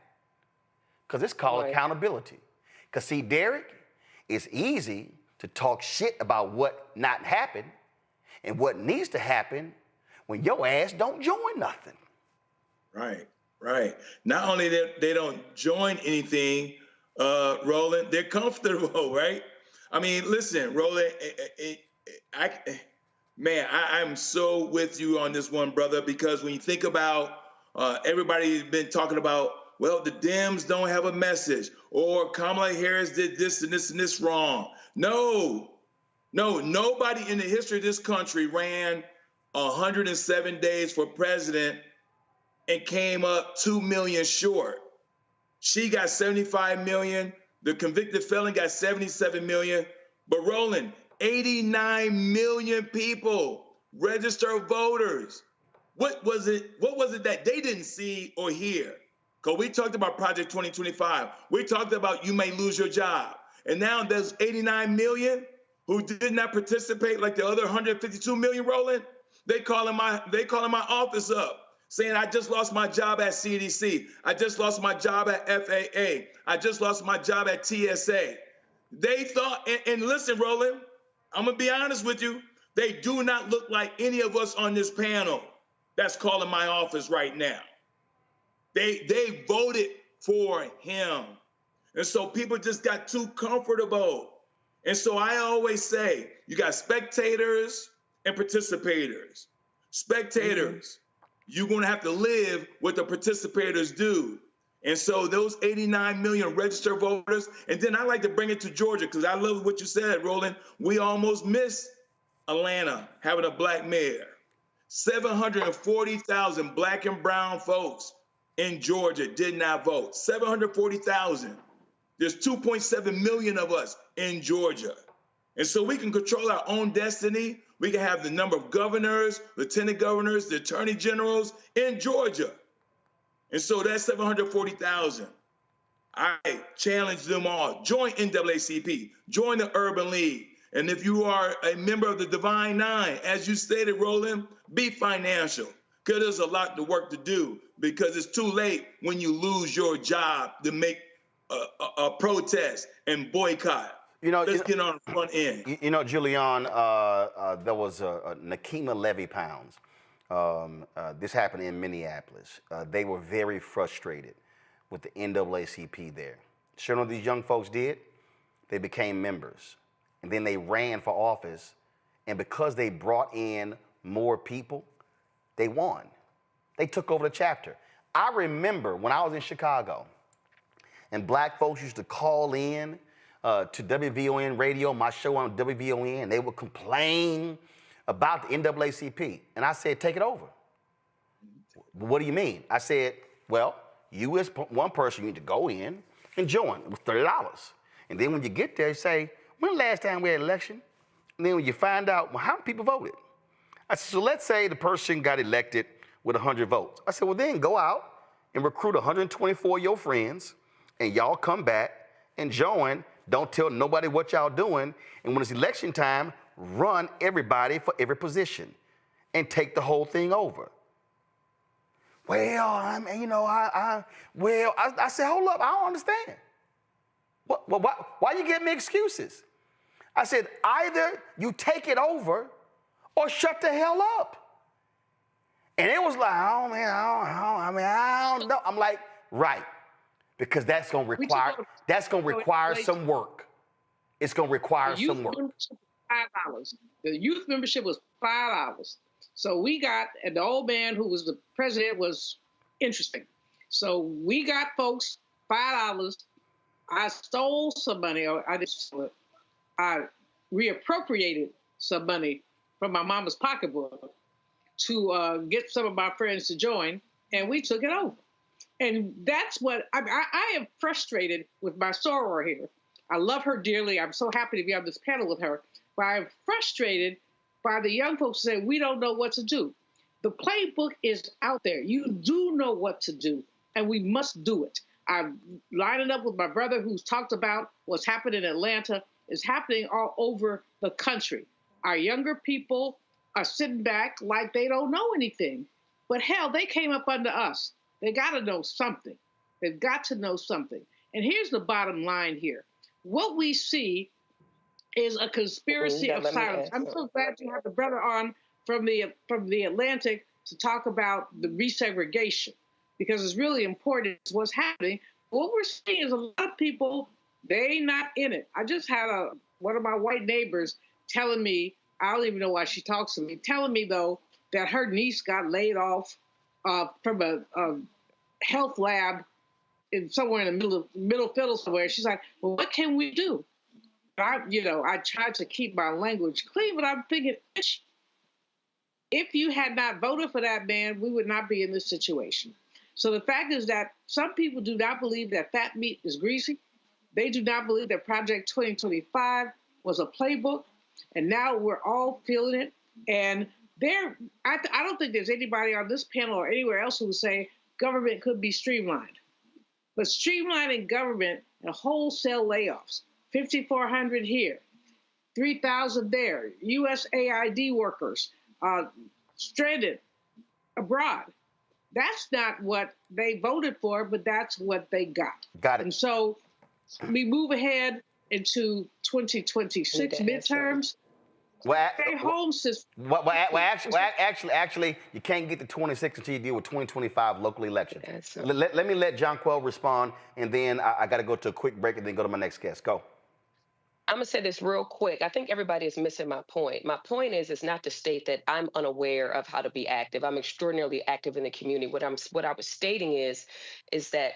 Because it's called accountability. Because see, Derek, it's easy to talk shit about what not happened and what needs to happen when your ass don't join nothing. Right. Right. Not only they don't join anything, Roland, they're comfortable, right? I mean, listen, Roland, I'm so with you on this one, brother, because when you think about everybody's been talking about, well, the Dems don't have a message, or Kamala Harris did this and this and this wrong. No, nobody in the history of this country ran 107 days for president and came up 2 million short. She got 75 million. The convicted felon got 77 million. But Roland, 89 million people, registered voters. What was it that they didn't see or hear? Because we talked about Project 2025. We talked about you may lose your job. And now there's 89 million who did not participate like the other 152 million, Roland. They calling my office up, saying, I just lost my job at CDC. I just lost my job at FAA. I just lost my job at TSA. They thought, and listen, Roland, I'm going to be honest with you. They do not look like any of us on this panel that's calling my office right now. They voted for him. And so people just got too comfortable. And so I always say, you got spectators and participators. Spectators, you're going to have to live what the participators do. And so those 89 million registered voters, and then I like to bring it to Georgia because I love what you said, Roland. We almost missed Atlanta having a black mayor. 740,000 black and brown folks in Georgia did not vote. 740,000. There's 2.7 million of us in Georgia. And so we can control our own destiny. We can have the number of governors, lieutenant governors, the attorney generals in Georgia. And so that's 740,000. I challenge them all. Join NAACP, join the Urban League. And if you are a member of the Divine Nine, as you stated, Roland, be financial. Because there's a lot of work to do, because it's too late when you lose your job to make a protest and boycott. Let's get on the front end. You know, Julian, there was Nakima Levy Pounds. This happened in Minneapolis. They were very frustrated with the NAACP there. Sure, what these young folks did? They became members. and then they ran for office. And because they brought in more people, they won. They took over the chapter. I remember when I was in Chicago, and black folks used to call in to WVON radio, my show on WVON, and they would complain about the NAACP. And I said, take it over. What do you mean? I said, well, you as one person, you need to go in and join with $30. And then when you get there, you say, when the last time we had an election? And then when you find out, well, how many people voted? I said, so let's say the person got elected with 100 votes. I said, well, then go out and recruit 124 of your friends, and y'all come back and join. Don't tell nobody what y'all doing. And when it's election time, run everybody for every position and take the whole thing over. Well, I said, hold up, I don't understand. Why you give me excuses? I said, either you take it over or shut the hell up. And it was like, I don't know. I'm like, right. Because that's gonna require some work. It's gonna require some work. $5. The youth membership was $5. So we got, and the old man who was the president was interesting. So we got folks $5. I stole some money, or I didn't steal it. I reappropriated some money from my mama's pocketbook to get some of my friends to join, and we took it over. And that's what I am frustrated with my soror here. I love her dearly. I'm so happy to be on this panel with her. But I'm frustrated by the young folks who say, we don't know what to do. The playbook is out there. You do know what to do, and we must do it. I'm lining up with my brother who's talked about what's happened in Atlanta. It's happening all over the country. Our younger people are sitting back like they don't know anything. But hell, they came up under us. They got to know something. They've got to know something. And here's the bottom line here. What we see is a conspiracy of silence. I'm so glad you have the brother on from the Atlantic to talk about the resegregation, because it's really important what's happening. What we're seeing is a lot of people, they not in it. I just had one of my white neighbors telling me, I don't even know why she talks to me, telling me, though, that her niece got laid off from a health lab somewhere in the middle fiddle somewhere. She's like, well, what can we do? I tried to keep my language clean, but I'm thinking, if you had not voted for that man, we would not be in this situation. So the fact is that some people do not believe that fat meat is greasy. They do not believe that Project 2025 was a playbook, and now we're all feeling it. And I don't think there's anybody on this panel or anywhere else who would say government could be streamlined. But streamlining government and wholesale layoffs, 5,400 here, 3,000 there, USAID workers stranded abroad. That's not what they voted for, but that's what they got. Got it. And so we move ahead into 2026 midterms. Stay home system. Actually, you can't get to 26 until you deal with 2025 local elections. Let me let Jonquel respond, and then I got to go to a quick break and then go to my next guest. Go. I'm going to say this real quick. I think everybody is missing my point. My point is not to state that I'm unaware of how to be active. I'm extraordinarily active in the community. What I was stating is that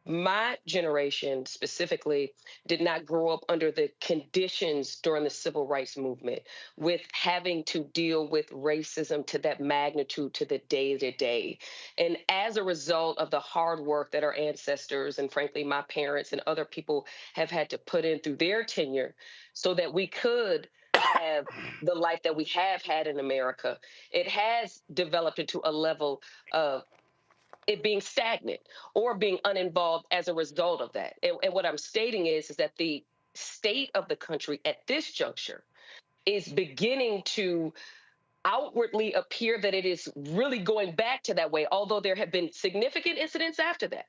my generation specifically did not grow up under the conditions during the civil rights movement with having to deal with racism to that magnitude to the day-to-day. And as a result of the hard work that our ancestors and frankly my parents and other people have had to put in through their tenure so that we could have the life that we have had in America, it has developed into a level of it being stagnant or being uninvolved as a result of that. And what I'm stating is that the state of the country at this juncture is beginning to outwardly appear that it is really going back to that way, although there have been significant incidents after that.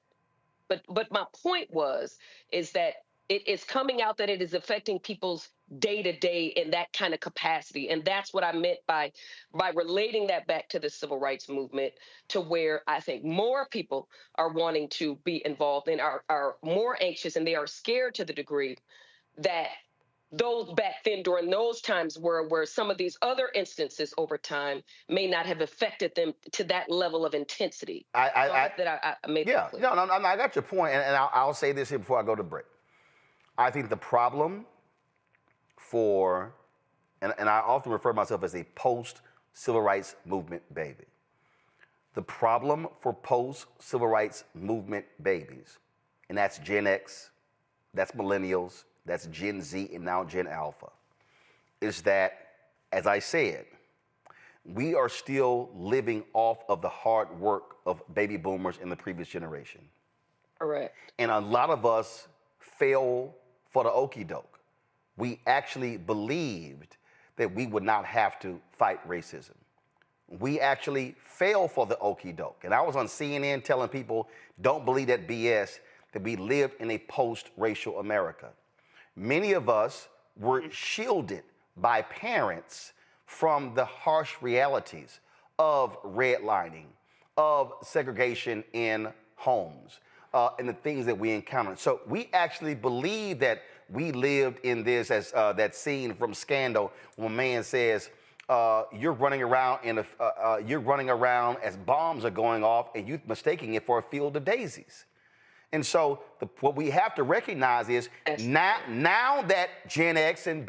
But my point is that it is coming out that it is affecting people's day-to-day in that kind of capacity. And that's what I meant by relating that back to the civil rights movement, to where I think more people are wanting to be involved and are more anxious, and they are scared to the degree that those back then during those times were where some of these other instances over time may not have affected them to that level of intensity. I made that clear. No, I got your point, and I'll say this here before I go to break. I think the problem for, and I often refer to myself as a post-civil rights movement baby. The problem for post-civil rights movement babies, and that's Gen X, that's millennials, that's Gen Z, and now Gen Alpha, is that, as I said, we are still living off of the hard work of baby boomers in the previous generation. Correct. And a lot of us fell for the okie doke. We actually believed that we would not have to fight racism. We actually fell for the okie doke. And I was on CNN telling people, don't believe that BS, that we lived in a post-racial America. Many of us were shielded by parents from the harsh realities of redlining, of segregation in homes, and the things that we encountered. So we actually believe that we lived in this, as that scene from Scandal, when a man says, you're running around as bombs are going off, and you're mistaking it for a field of daisies. And so what we have to recognize is now that Gen X and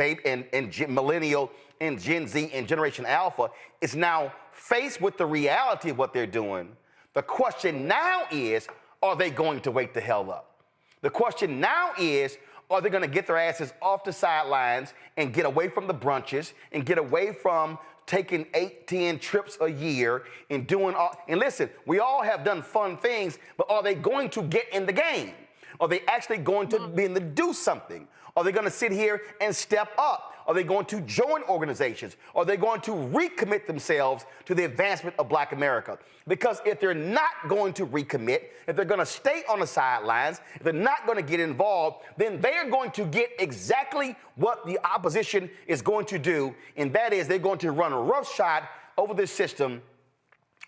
Millennial and Gen Z and Generation Alpha is now faced with the reality of what they're doing, the question now is, are they going to wake the hell up? The question now is, are they going to get their asses off the sidelines and get away from the brunches and get away from taking 8-10 trips a year and doing all, and listen, we all have done fun things, but are they going to get in the game? Are they actually going to be able to do something? Are they going to sit here and step up? Are they going to join organizations? Are they going to recommit themselves to the advancement of Black America? Because if they're not going to recommit, if they're going to stay on the sidelines, if they're not going to get involved, then they're going to get exactly what the opposition is going to do, and that is they're going to run roughshod over this system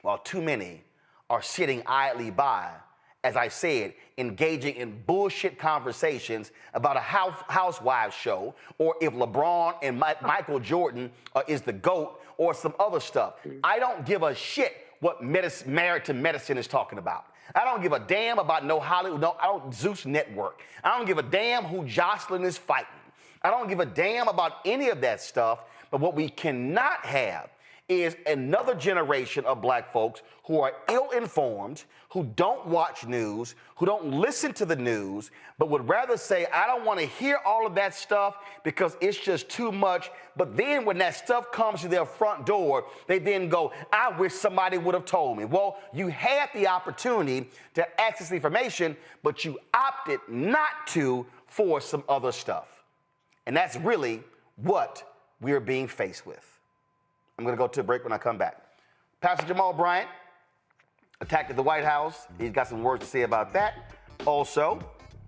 while too many are sitting idly by, as I said, engaging in bullshit conversations about a housewives show, or if LeBron and Michael Jordan is the GOAT, or some other stuff. I don't give a shit what Married to Medicine is talking about. I don't give a damn about no Hollywood, Zeus Network. I don't give a damn who Jocelyn is fighting. I don't give a damn about any of that stuff, but what we cannot have is another generation of Black folks who are ill-informed, who don't watch news, who don't listen to the news, but would rather say, I don't want to hear all of that stuff because it's just too much. But then when that stuff comes to their front door, they then go, I wish somebody would have told me. Well, you had the opportunity to access the information, but you opted not to for some other stuff. And that's really what we're being faced with. I'm going to go to a break when I come back. Pastor Jamal Bryant attacked at the White House. He's got some words to say about that. Also,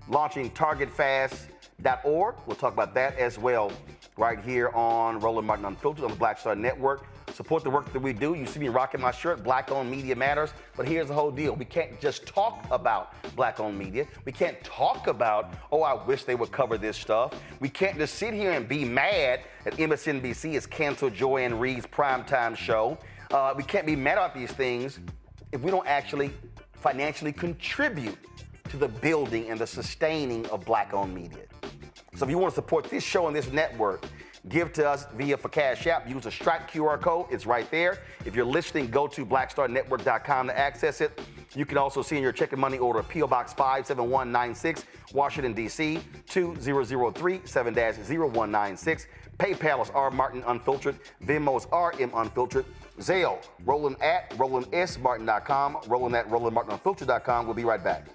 launching targetfast.org. We'll talk about that as well right here on Roland Martin Unfiltered on the Black Star Network. Support the work that we do. You see me rocking my shirt, Black-owned media matters. But here's the whole deal. We can't just talk about Black-owned media. We can't talk about, oh, I wish they would cover this stuff. We can't just sit here and be mad that MSNBC has canceled Joy Reid's primetime show. We can't be mad about these things if we don't actually financially contribute to the building and the sustaining of Black-owned media. So if you want to support this show and this network, give to us for Cash App. Use a Stripe QR code. It's right there. If you're listening, go to blackstarnetwork.com to access it. You can also see in your check and money order P.O. Box 57196, Washington, D.C. 20037 7-0196. PayPal is R Martin Unfiltered. Venmo is RM Unfiltered. Zelle, Roland at RolandSMartin.com. Roland at RolandMartinUnfiltered.com. We'll be right back.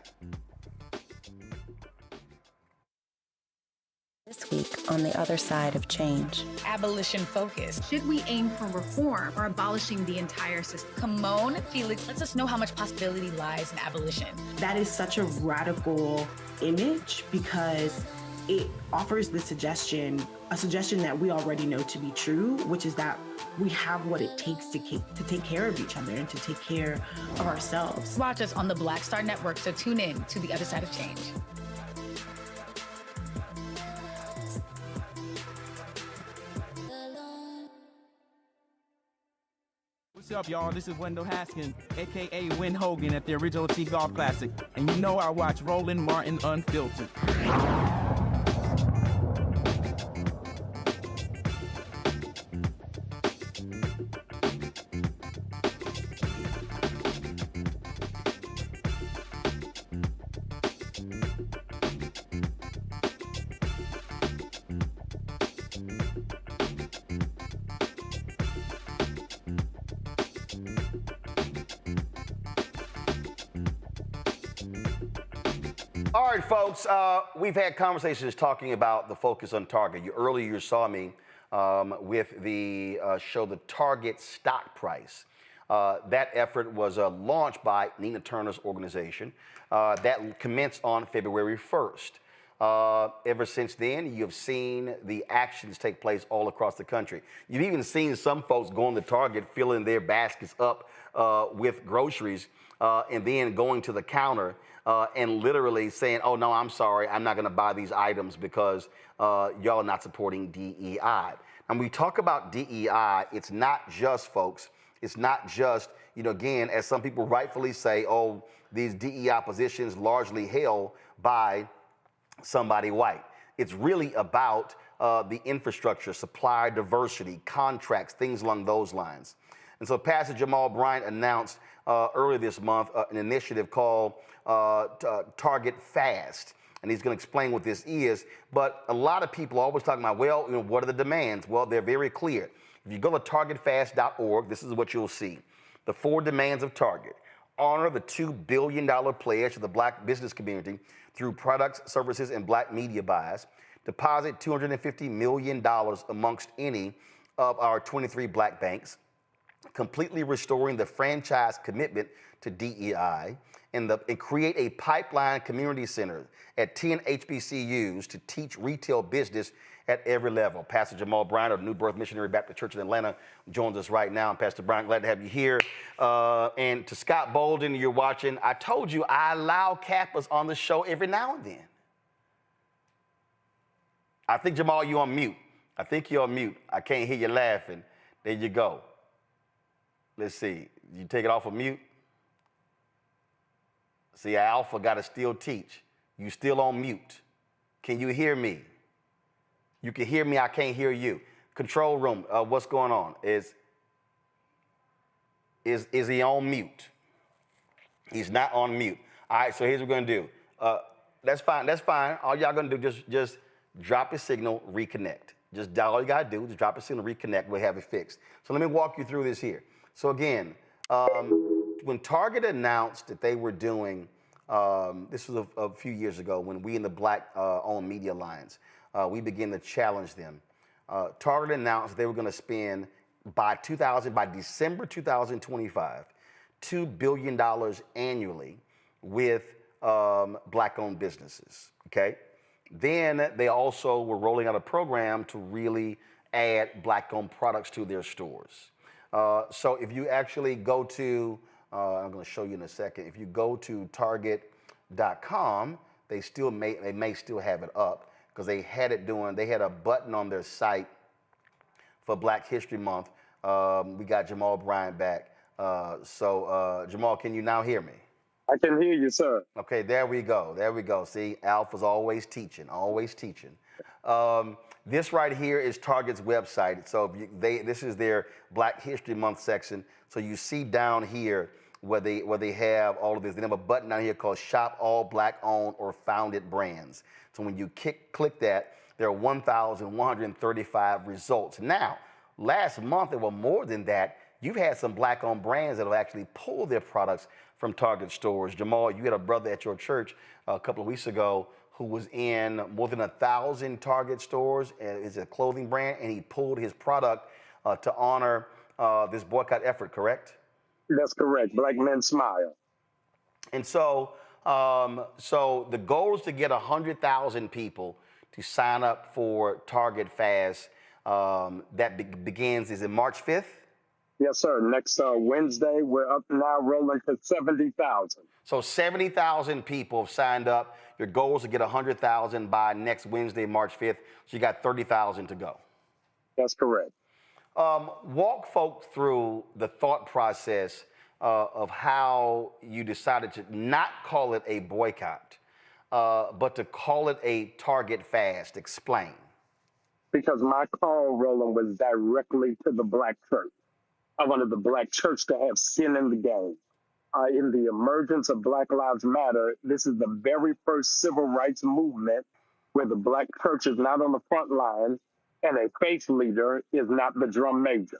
This week on the other side of change. Abolition focus. Should we aim for reform or abolishing the entire system? Come on, Felix, lets us know how much possibility lies in abolition. That is such a radical image because it offers the suggestion, a suggestion that we already know to be true, which is that we have what it takes to take care of each other and to take care of ourselves. Watch us on the Black Star Network, so tune in to the other side of change. What's up, y'all? This is Wendell Haskins, a.k.a. Win Hogan at the Original T Golf Classic. And you know I watch Roland Martin Unfiltered. All right, folks, we've had conversations talking about the focus on Target. Earlier you saw me with the show The Target Stock Price. That effort was launched by Nina Turner's organization. That commenced on February 1st. Ever since then, you've seen the actions take place all across the country. You've even seen some folks going to Target, filling their baskets up with groceries, and then going to the counter and literally saying, oh, no, I'm sorry, I'm not going to buy these items because y'all are not supporting DEI. And we talk about DEI, it's not just, folks, it's not just, again, as some people rightfully say, oh, these DEI positions largely held by somebody white. It's really about the infrastructure, supplier diversity, contracts, things along those lines. And so Pastor Jamal Bryant announced earlier this month an initiative called Target Fast. And he's going to explain what this is. But a lot of people are always talking about, well, what are the demands? Well, they're very clear. If you go to targetfast.org, this is what you'll see. The 4 demands of Target. Honor the $2 billion pledge to the black business community through products, services, and black media buys. Deposit $250 million amongst any of our 23 black banks. Completely restoring the franchise commitment to DEI, and create a pipeline community center at 10 HBCUs to teach retail business at every level. Pastor Jamal Bryant of New Birth Missionary Baptist Church in Atlanta joins us right now. And Pastor Bryant, glad to have you here. And to Scott Bolden, you're watching. I told you I allow Kappas on the show every now and then. I think, Jamal, you're on mute. I think you're on mute. I can't hear you laughing. There you go. Let's see. You take it off of mute? See, Alpha got to still teach. You still on mute. Can you hear me? You can hear me. I can't hear you. Control room, what's going on? Is he on mute? He's not on mute. All right, so here's what we're going to do. That's fine. That's fine. All y'all going to do, just drop a signal, reconnect. Just all you got to do is drop a signal, reconnect. We'll have it fixed. So let me walk you through this here. So again, when Target announced that they were doing, this was a few years ago when we in the Black-owned Media Alliance, we began to challenge them. Target announced they were going to spend by December 2025, $2 billion annually with Black-owned businesses, okay? Then they also were rolling out a program to really add Black-owned products to their stores. So if you actually go to, I'm going to show you in a second, if you go to target.com, they may still have it up because they had a button on their site for Black History Month. We got Jamal Bryant back. Jamal, can you now hear me? I can hear you, sir. Okay, there we go. There we go. See, Alpha's always teaching, always teaching. This right here is Target's website. So this is their Black History Month section. So you see down here where they have all of this. They have a button down here called Shop All Black-Owned or Founded Brands. So when you click that, there are 1,135 results. Now, last month there were more than that. You've had some Black-owned brands that have actually pulled their products from Target stores. Jamal, you had a brother at your church a couple of weeks ago who was in more than 1,000 Target stores. It's a clothing brand, and he pulled his product to honor this boycott effort, correct? That's correct. Black Men Smile. And so, so the goal is to get 100,000 people to sign up for Target Fast. That begins, is it March 5th? Yes, sir. Next Wednesday, we're up now rolling to 70,000. So 70,000 people have signed up. Your goal is to get 100,000 by next Wednesday, March 5th. So you got 30,000 to go. That's correct. Walk folks through the thought process of how you decided to not call it a boycott, but to call it a Target fast. Explain. Because my call, Roland, was directly to the Black church. I wanted the Black church to have skin in the game. In the emergence of Black Lives Matter, this is the very first civil rights movement where the Black church is not on the front line and a faith leader is not the drum major.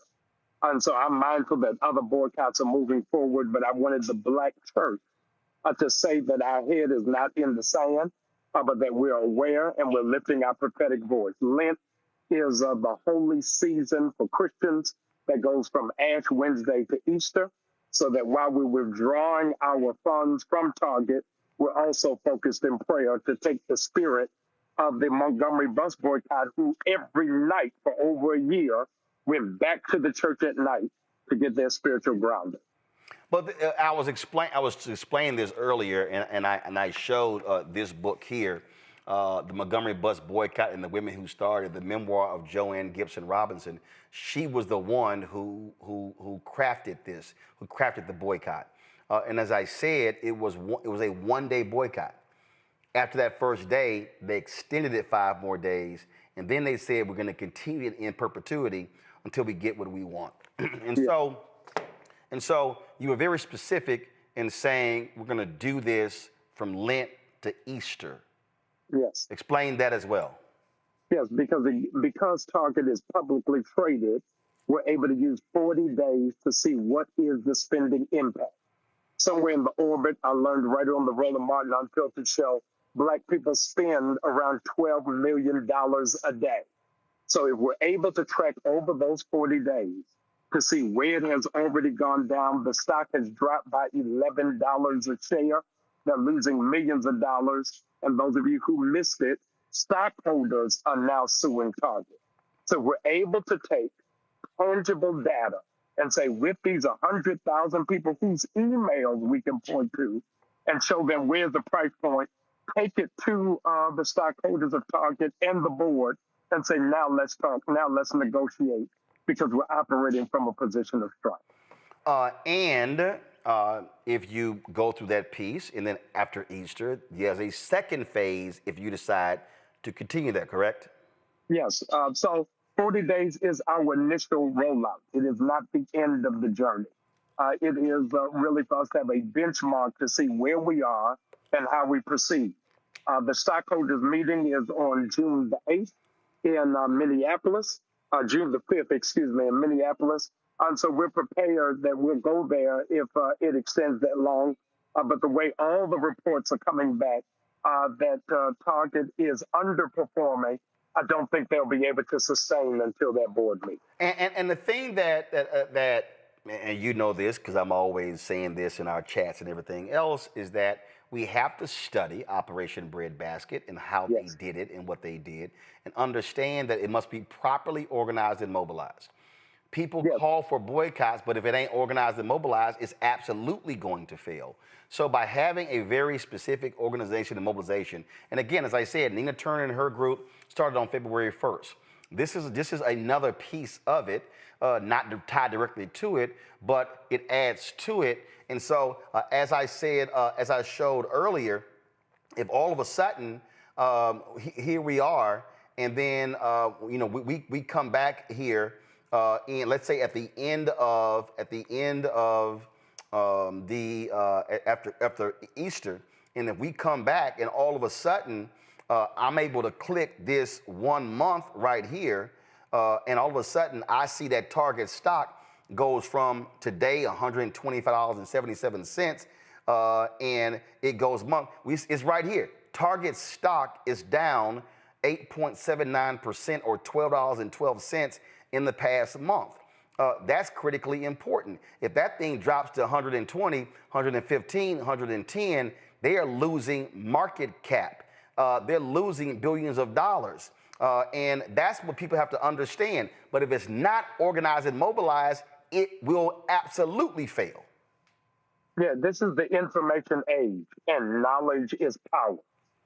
And so I'm mindful that other boycotts are moving forward, but I wanted the Black church to say that our head is not in the sand, but that we're aware and we're lifting our prophetic voice. Lent is the holy season for Christians that goes from Ash Wednesday to Easter, so that while we're withdrawing our funds from Target, we're also focused in prayer to take the spirit of the Montgomery bus boycott, who every night for over a year went back to the church at night to get their spiritual grounding. But I was explaining this earlier, and I showed this book here, the Montgomery bus boycott and the women who started, the memoir of Joanne Gibson Robinson. She was the one who crafted this, who crafted the boycott. And as I said, it was a one-day boycott. After that first day, they extended it 5 more days, and then they said we're going to continue it in perpetuity until we get what we want. And so you were very specific in saying we're going to do this from Lent to Easter. Yes. Explain that as well. Yes, because Target is publicly traded, we're able to use 40 days to see what is the spending impact. Somewhere in the orbit, I learned right on the Roland Martin Unfiltered show, Black people spend around $12 million a day. So if we're able to track over those 40 days to see where it has already gone down, the stock has dropped by $11 a share. They're losing millions of dollars. And those of you who missed it, stockholders are now suing Target. So we're able to take tangible data and say, with these 100,000 people whose emails we can point to and show them where's the price point, take it to the stockholders of Target and the board and say, now let's talk, now let's negotiate, because we're operating from a position of strength. And if you go through that piece, and then after Easter, there's a second phase if you decide to continue that, correct? Yes. So 40 days is our initial rollout. It is not the end of the journey. It is really for us to have a benchmark to see where we are and how we proceed. The stockholders meeting is on June the 8th in Minneapolis, June the 5th, in Minneapolis. And so we're prepared that we'll go there if it extends that long. But the way all the reports are coming back, that Target is underperforming, I don't think they'll be able to sustain until that board meeting. And the thing that and you know this because I'm always saying this in our chats and everything else, is that we have to study Operation Breadbasket and how they did it and what they did, and understand that it must be properly organized and mobilized. People call for boycotts, but if it ain't organized and mobilized, it's absolutely going to fail. So by having a very specific organization and mobilization, and again, as I said, Nina Turner and her group started on February 1st. This is another piece of it, not tied directly to it, but it adds to it. And so, as I said, as I showed earlier, if all of a sudden here we are, and then we come back here. And let's say at the end of after Easter, and if we come back and all of a sudden I'm able to click this 1 month right here, and all of a sudden I see that Target stock goes from today $125.77, and it goes month. It's right here. Target stock is down 8.79% or $12.12 in the past month. That's critically important. If that thing drops to 120, 115, 110, they are losing market cap. They're losing billions of dollars. And that's what people have to understand. But if it's not organized and mobilized, it will absolutely fail. Yeah, this is the information age, and knowledge is power.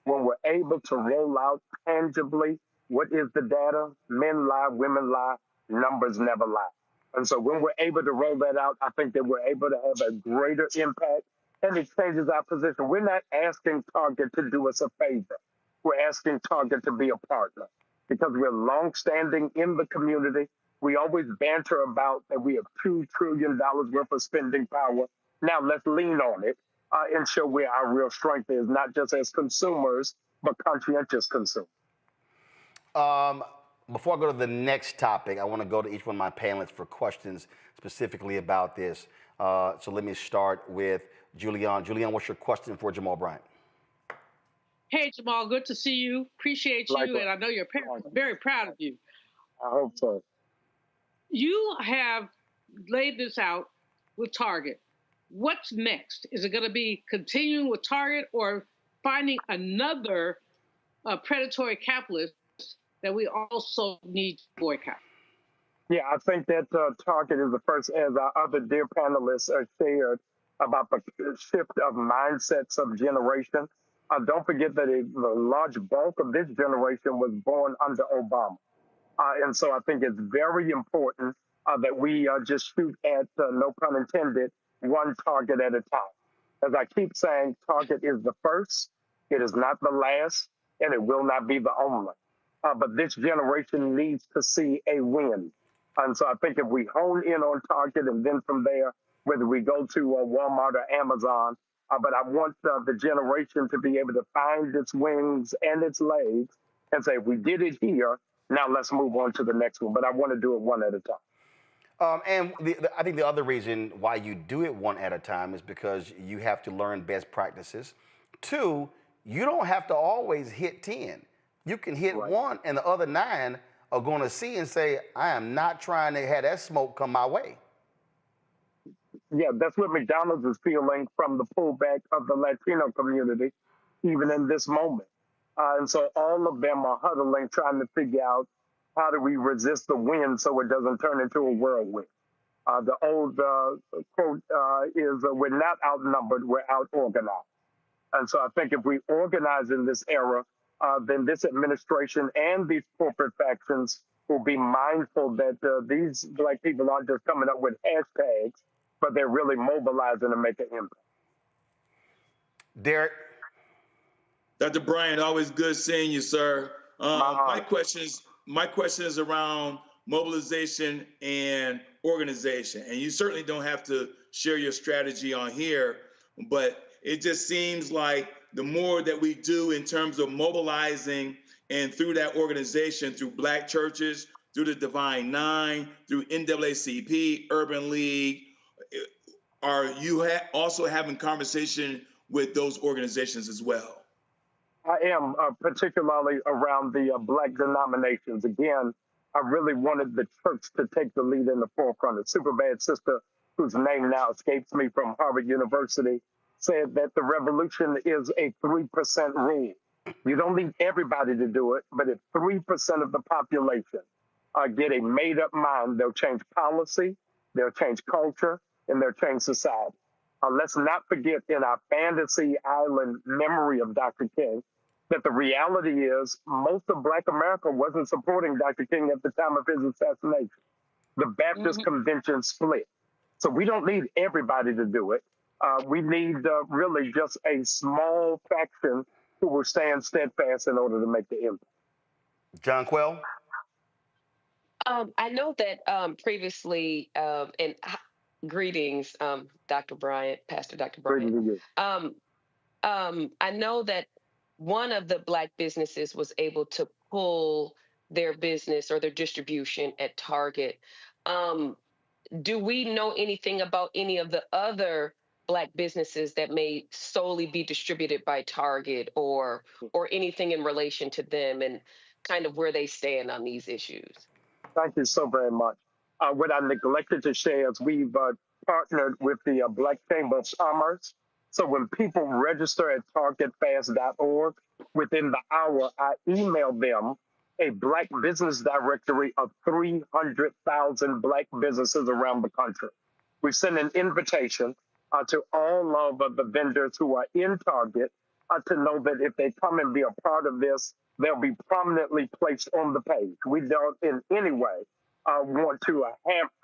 When we're able to roll out tangibly what is the data, men lie, women lie, numbers never lie. And so when we're able to roll that out, I think that we're able to have a greater impact, and it changes our position. We're not asking Target to do us a favor. We're asking Target to be a partner because we're longstanding in the community. We always banter about that we have $2 trillion worth of spending power. Now let's lean on it and show where our real strength is, not just as consumers, but conscientious consumers. Before I go to the next topic, I want to go to each one of my panelists for questions specifically about this. So let me start with Julianne. Julianne, what's your question for Jamal Bryant? Hey, Jamal, good to see you. Appreciate you, and I know your parents are very proud of you. I hope so. You have laid this out with Target. What's next? Is it going to be continuing with Target or finding another predatory capitalist that we also need to boycott? Yeah, I think that Target is the first, as our other dear panelists shared, about the shift of mindsets of generation. Don't forget that the large bulk of this generation was born under Obama. And so I think it's very important that we just shoot at, no pun intended, one target at a time. As I keep saying, Target is the first, it is not the last, and it will not be the only. But this generation needs to see a win. And so I think if we hone in on Target and then from there, whether we go to Walmart or Amazon, but I want the generation to be able to find its wings and its legs and say, we did it here, now let's move on to the next one. But I want to do it one at a time. And I think the other reason why you do it one at a time is because you have to learn best practices. Two, you don't have to always hit 10. You can hit one and the other 9 are going to see and say, I am not trying to have that smoke come my way. Yeah, that's what McDonald's is feeling from the pullback of the Latino community, even in this moment. And so all of them are huddling, trying to figure out how do we resist the wind so it doesn't turn into a whirlwind. The old quote is, we're not outnumbered, we're out-organized. And so I think if we organize in this era, then this administration and these corporate factions will be mindful that these Black people aren't just coming up with hashtags, but they're really mobilizing to make an impact. Derek? Dr. Bryant, always good seeing you, sir. My question is around mobilization and organization. And you certainly don't have to share your strategy on here, but it just seems like the more that we do in terms of mobilizing and through that organization, through Black churches, through the Divine Nine, through NAACP, Urban League, are you also having conversation with those organizations as well? I am, particularly around the Black denominations. Again, I really wanted the church to take the lead in the forefront. A super bad sister, whose name now escapes me, from Harvard University, said that the revolution is a 3% rule. You don't need everybody to do it, but if 3% of the population get a made-up mind, they'll change policy, they'll change culture, and they'll change society. Let's not forget in our fantasy island memory of Dr. King that the reality is most of Black America wasn't supporting Dr. King at the time of his assassination. The Baptist Convention split. So we don't need everybody to do it. We need really just a small faction who will stand steadfast in order to make the impact. John Quell? I know that previously, and greetings, Dr. Bryant, Pastor Dr. Bryant. I know that one of the Black businesses was able to pull their business or their distribution at Target. Do we know anything about any of the other Black businesses that may solely be distributed by Target or anything in relation to them and kind of where they stand on these issues? Thank you so very much. What I neglected to share is we've partnered with the Black Chamber of Commerce. So when people register at targetfast.org, within the hour, I email them a Black business directory of 300,000 Black businesses around the country. We send an invitation to all of the vendors who are in Target to know that if they come and be a part of this, they'll be prominently placed on the page. We don't in any way want to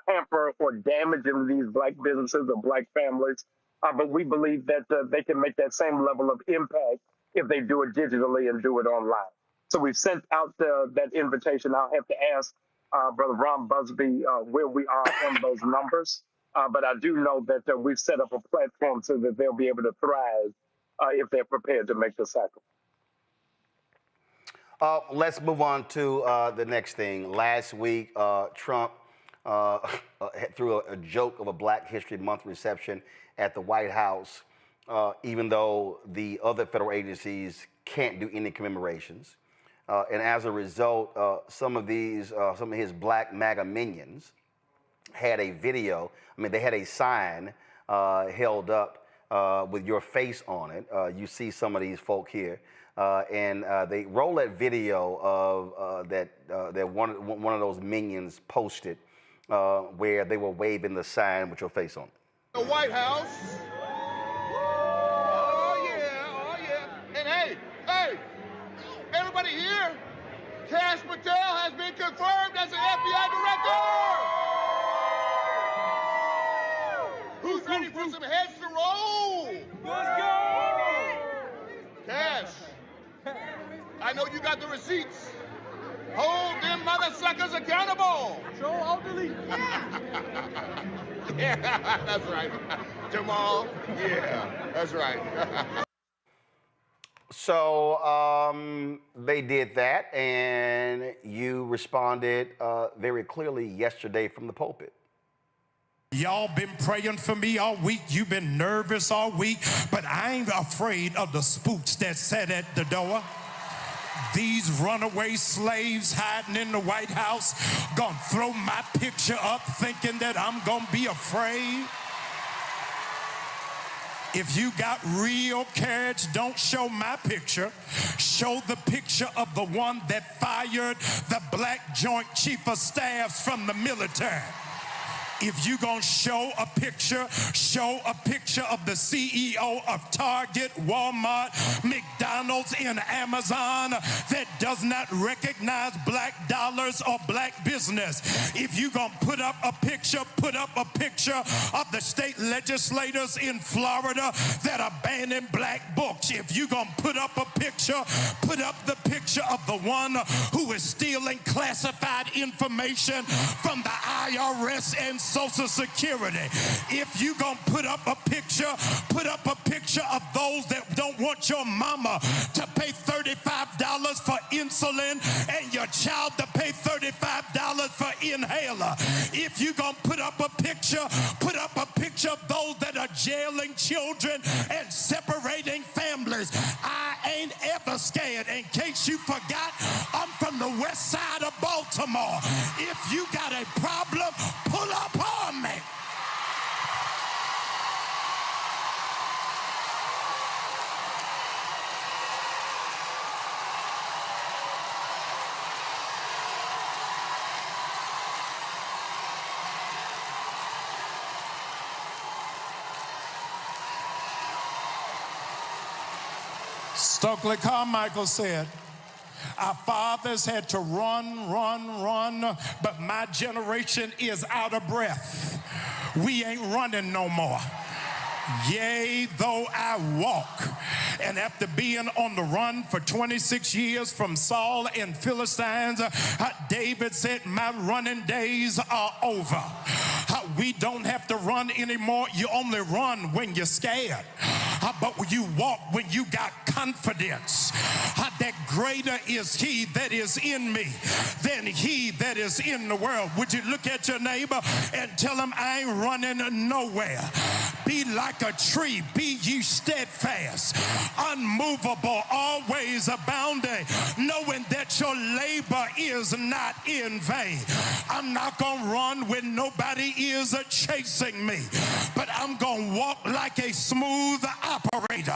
hamper or damage into these black businesses or black families. But we believe that they can make that same level of impact if they do it digitally and do it online. So we've sent out that invitation. I'll have to ask Brother Ron Busby where we are on those numbers. But I do know that we've set up a platform so that they'll be able to thrive if they're prepared to make the sacrifice. Let's move on to the next thing. Last week, Trump threw a joke of a Black History Month reception at the White House, even though the other federal agencies can't do any commemorations. And as a result, some of his black MAGA minions had a video. I mean, they had a sign held up with your face on it. You see some of these folk here. And they roll that video of that one of those minions posted where they were waving the sign with your face on it. The White House. Oh yeah. And hey, everybody here, Kash Patel has been confirmed as an FBI director. Who's ready for some heads to roll? Let's go. Kash, I know you got the receipts. Hold them mother suckers accountable. Show elderly. Yeah, that's right. Jamal, yeah, that's right. So they did that, and you responded very clearly yesterday from the pulpit. Y'all been praying for me all week. You've been nervous all week, but I ain't afraid of the spooks that sat at the door. These runaway slaves hiding in the White House gonna throw my picture up thinking that I'm gonna be afraid. If you got real courage, don't show my picture. Show the picture of the one that fired the Black Joint Chief of Staffs from the military. If you gonna show a picture of the CEO of Target, Walmart, McDonald's, and Amazon that does not recognize black dollars or black business. If you gonna put up a picture of the state legislators in Florida that are banning black books. If you gonna put up the picture of the one who is stealing classified information from the IRS and Social Security. If you gonna put up a picture of those that don't want your mama to pay $35 for insulin and your child to pay $35 for inhaler. If you gonna put up a picture of those that are jailing children and separating families. I ain't ever scared. In case you forgot, I'm from the west side of Baltimore. If you got a problem, pull up on me. Stokely Carmichael said, our fathers had to run, but my generation is out of breath. We ain't running no more. Yea, though I walk. And after being on the run for 26 years from Saul and Philistines, David said, my running days are over. We don't have to run anymore. You only run when you're scared. But when you walk, when you got confidence, that greater is he that is in me than he that is in the world. Would you look at your neighbor and tell him, I ain't running nowhere. Be like a tree, be ye steadfast, unmovable, always abounding, knowing that your labor is not in vain. I'm not gonna run when nobody is chasing me, but I'm gonna walk like a smooth operator.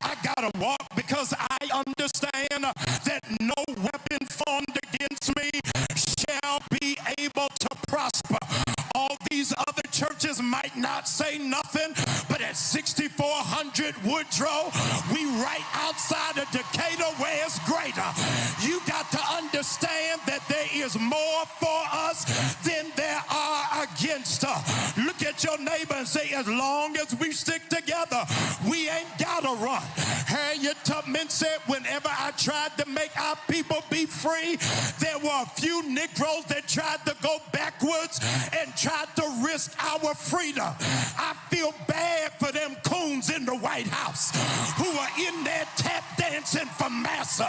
I gotta walk because I understand that no weapon formed against me shall be able to prosper. All these other churches might not say nothing, but at 6400 Woodrow, we right outside of Decatur where it's greater. You got to understand that there is more for us at your neighbor and say, as long as we stick together, we ain't gotta run. Harriet Tubman said, whenever I tried to make our people be free, there were a few Negroes that tried to go backwards and tried to risk our freedom. I feel bad for them coons in the White House who are in there tap dancing for massa,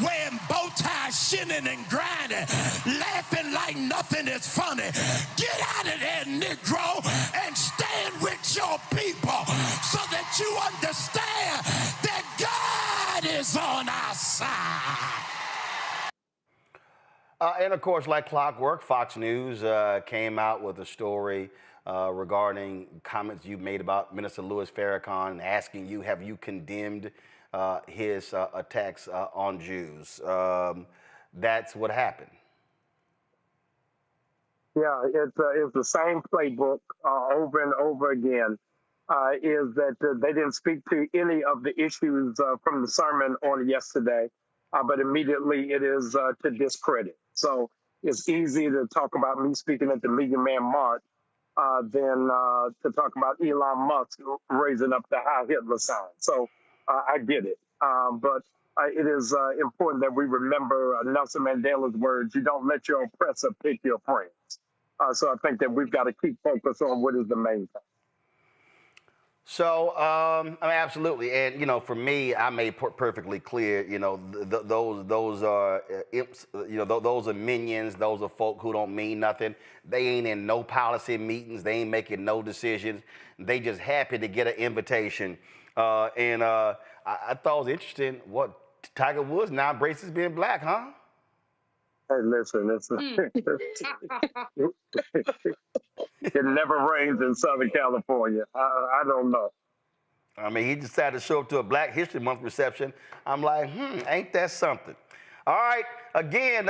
wearing bow ties, shinning and grinding, laughing like nothing is funny. Get out of there, Negro, and stand with your people so that you understand that God is on our side. And of course, like clockwork, Fox News came out with a story regarding comments you made about Minister Louis Farrakhan and asking you, have you condemned his attacks on Jews? That's what happened. Yeah, it's the same playbook over and over again. Is that they didn't speak to any of the issues from the sermon on yesterday, but immediately it is to discredit. So it's easy to talk about me speaking at the Million Man March than to talk about Elon Musk raising up the Heil Hitler sign. So I get it. But it is important that we remember Nelson Mandela's words, you don't let your oppressor pick your friends. So I think that we've got to keep focused on what is the main thing. So, I mean, absolutely. And, you know, for me, I made perfectly clear, you know, those are imps, you know, those are minions. Those are folk who don't mean nothing. They ain't in no policy meetings. They ain't making no decisions. They just happy to get an invitation. I thought it was interesting what Tiger Woods now embraces being black, huh? Hey, listen, it never rains in Southern California. I don't know. I mean, he decided to show up to a Black History Month reception. I'm like, ain't that something? All right, again,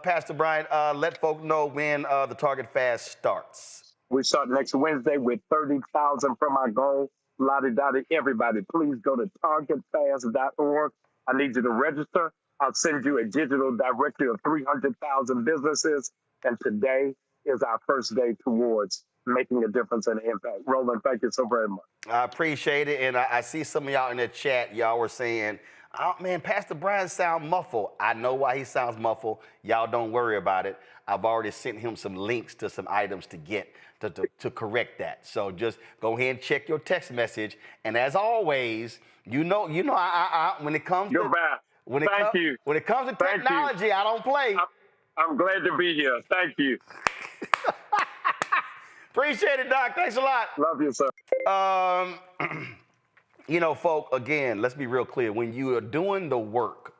Pastor Bryant, let folk know when the Target Fast starts. We start next Wednesday with 30,000 from our goal. Lottie-dottie, everybody, please go to targetfast.org. I need you to register. I'll send you a digital directory of 300,000 businesses. And today is our first day towards making a difference and impact. Roland, thank you so very much. I appreciate it. And I see some of y'all in the chat, y'all were saying, oh, man, Pastor Bryant sound muffled. I know why he sounds muffled. Y'all don't worry about it. I've already sent him some links to some items to get to correct that. So just go ahead and check your text message. And as always, you know, I when it comes You're to back. When it comes to technology, I don't play. I'm glad to be here. Thank you. Appreciate it, Doc. Thanks a lot. Love you, sir. You know, folk, again, let's be real clear. When you are doing the work,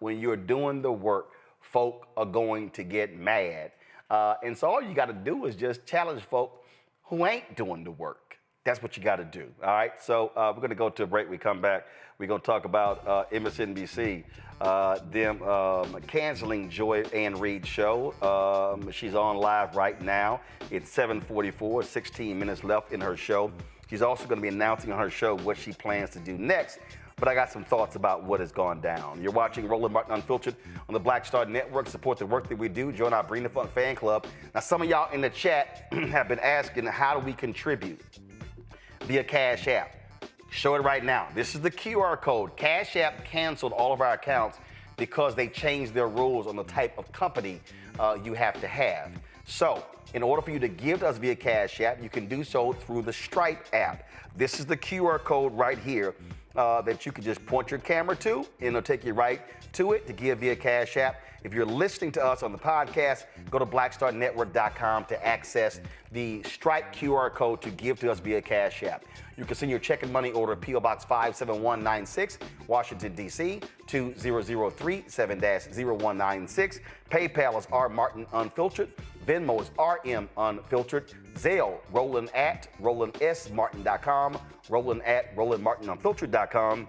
folk are going to get mad. And so all you got to do is just challenge folk who ain't doing the work. That's what you got to do. All right. So we're going to go to a break. We come back. We're going to talk about MSNBC, them canceling Joy Reid's show. She's on live right now. It's 7:44, 16 minutes left in her show. She's also going to be announcing on her show what she plans to do next. But I got some thoughts about what has gone down. You're watching Roland Martin Unfiltered on the Black Star Network. Support the work that we do. Join our Bring the Funk fan club. Now, some of y'all in the chat have been asking, how do we contribute? Via Cash App. Show it right now. This is the QR code. Cash App canceled all of our accounts because they changed their rules on the type of company you have to have. So, in order for you to give to us via Cash App, you can do so through the Stripe app. This is the QR code right here that you can just point your camera to, and it'll take you right to it to give via Cash App. If you're listening to us on the podcast, go to blackstarnetwork.com to access the Stripe QR code to give to us via Cash App. You can send your check and money order P.O. Box 57196, Washington, D.C., 20037 7-0196. PayPal is R Martin Unfiltered. Venmo is RM Unfiltered. Zelle, Roland at RolandSMartin.com. Roland at RolandMartinUnfiltered.com.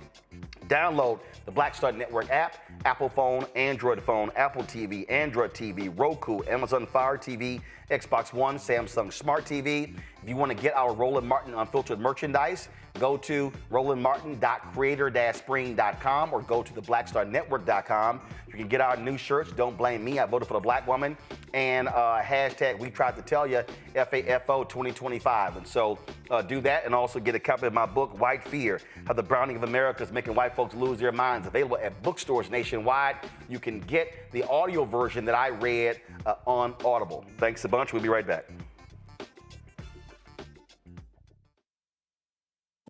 Download the Black Star Network app, Apple phone, Android phone, Apple TV, Android TV, Roku, Amazon Fire TV, Xbox One, Samsung Smart TV. If you want to get our Roland Martin Unfiltered merchandise, go to rolandmartin.creator-spring.com or go to theblackstarnetwork.com. You can get our new shirts, Don't Blame Me, I Voted for the Black Woman, and hashtag We Tried to Tell You, FAFO 2025. And so do that, and also get a copy of my book, White Fear, How the Browning of America is Making White Folks Lose Their Minds, available at bookstores nationwide. You can get the audio version that I read on Audible. Thanks a bunch. We'll be right back.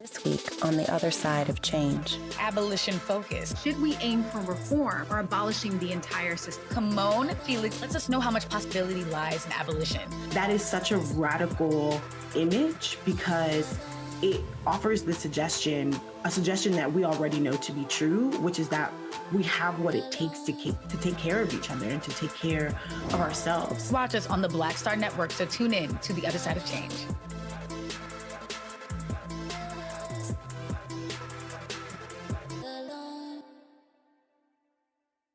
This week on the other side of change. Abolition focused. Should we aim for reform or abolishing the entire system? Kimon Felix lets us know how much possibility lies in abolition. That is such a radical image because it offers the suggestion, a suggestion that we already know to be true, which is that we have what it takes to take care of each other and to take care of ourselves. Watch us on the Black Star Network, so tune in to the other side of change.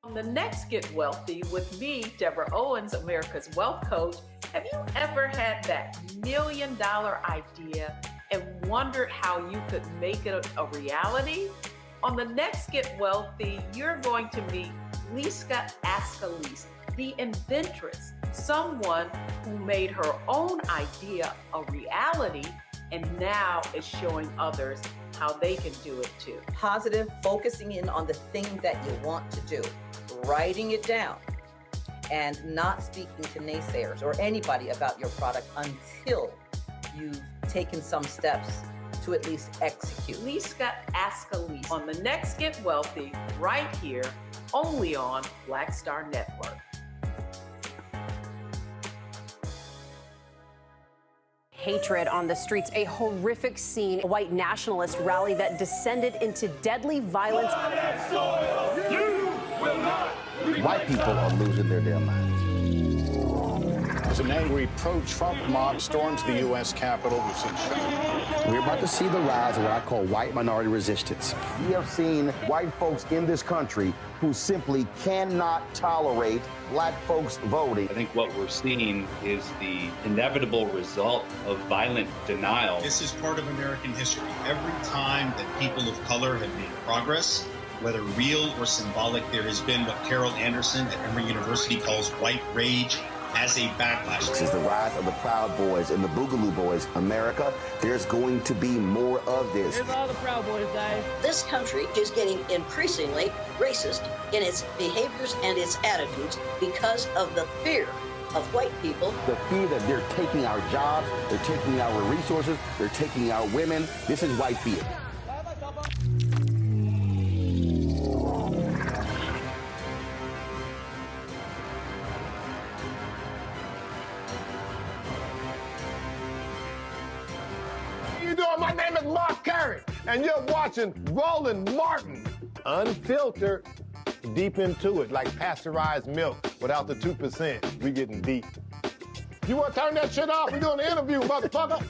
On the next Get Wealthy with me, Deborah Owens, America's Wealth Coach, have you ever had that $1 million idea and wondered how you could make it a reality? On the next Get Wealthy, you're going to meet Liska Askalise, the inventress, someone who made her own idea a reality and now is showing others how they can do it too. Positive, focusing in on the thing that you want to do, writing it down, and not speaking to naysayers or anybody about your product until you've taken some steps to at least execute. Liska Askalise on the next Get Wealthy, right here, only on Black Star Network. Hatred on the streets, a horrific scene, a white nationalist rally that descended into deadly violence. White people are losing their damn minds. As an angry pro-Trump mob storms the U.S. Capitol, we're about to see the rise of what I call white minority resistance. We have seen white folks in this country who simply cannot tolerate black folks voting. I think what we're seeing is the inevitable result of violent denial. This is part of American history. Every time that people of color have made progress, whether real or symbolic, there has been what Carol Anderson at Emory University calls white rage as a backlash. This is the rise of the Proud Boys and the Boogaloo Boys. America, there's going to be more of this. Here's all the Proud Boys, guys. This country is getting increasingly racist in its behaviors and its attitudes because of the fear of white people. The fear that they're taking our jobs, they're taking our resources, they're taking our women. This is white fear. My name is Mark Carey, and you're watching Roland Martin Unfiltered. Deep into it, like pasteurized milk without the 2%. We getting deep. You want to turn that shit off? We're doing an interview, motherfucker.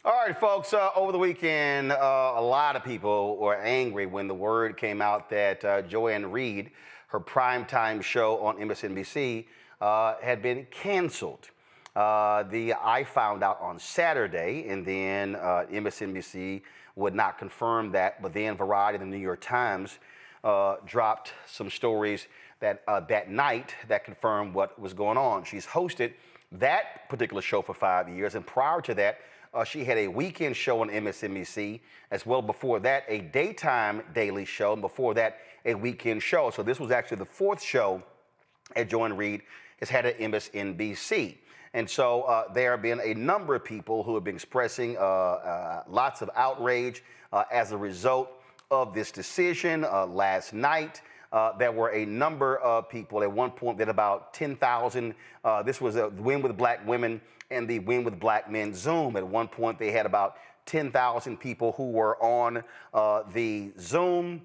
All right, folks, over the weekend, a lot of people were angry when the word came out that Joy Reid, her primetime show on MSNBC, had been canceled. I found out on Saturday, and then MSNBC would not confirm that, but then Variety and the New York Times dropped some stories that that night that confirmed what was going on. She's hosted that particular show for 5 years, and prior to that, she had a weekend show on MSNBC, as well before that, a daytime daily show, and before that, a weekend show. So this was actually the fourth show at Joy Reid has had at MSNBC. And so there have been a number of people who have been expressing lots of outrage as a result of this decision. Last night, there were a number of people. At one point, that about 10,000, this was a Win with Black Women and the Win with Black Men Zoom. At one point, they had about 10,000 people who were on the Zoom,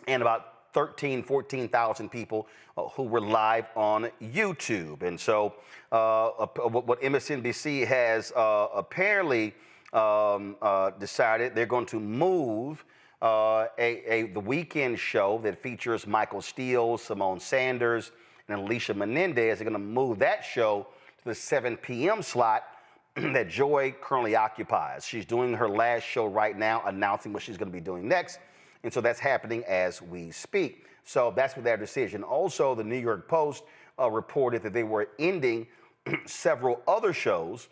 and about 14,000 people who were live on YouTube. And so what MSNBC has apparently decided, they're going to move the weekend show that features Michael Steele, Simone Sanders, and Alicia Menendez. They're going to move that show to the 7 p.m. slot that Joy currently occupies. She's doing her last show right now, announcing what she's going to be doing next. And so that's happening as we speak. So that's with their decision. Also, the New York Post reported that they were ending several other shows,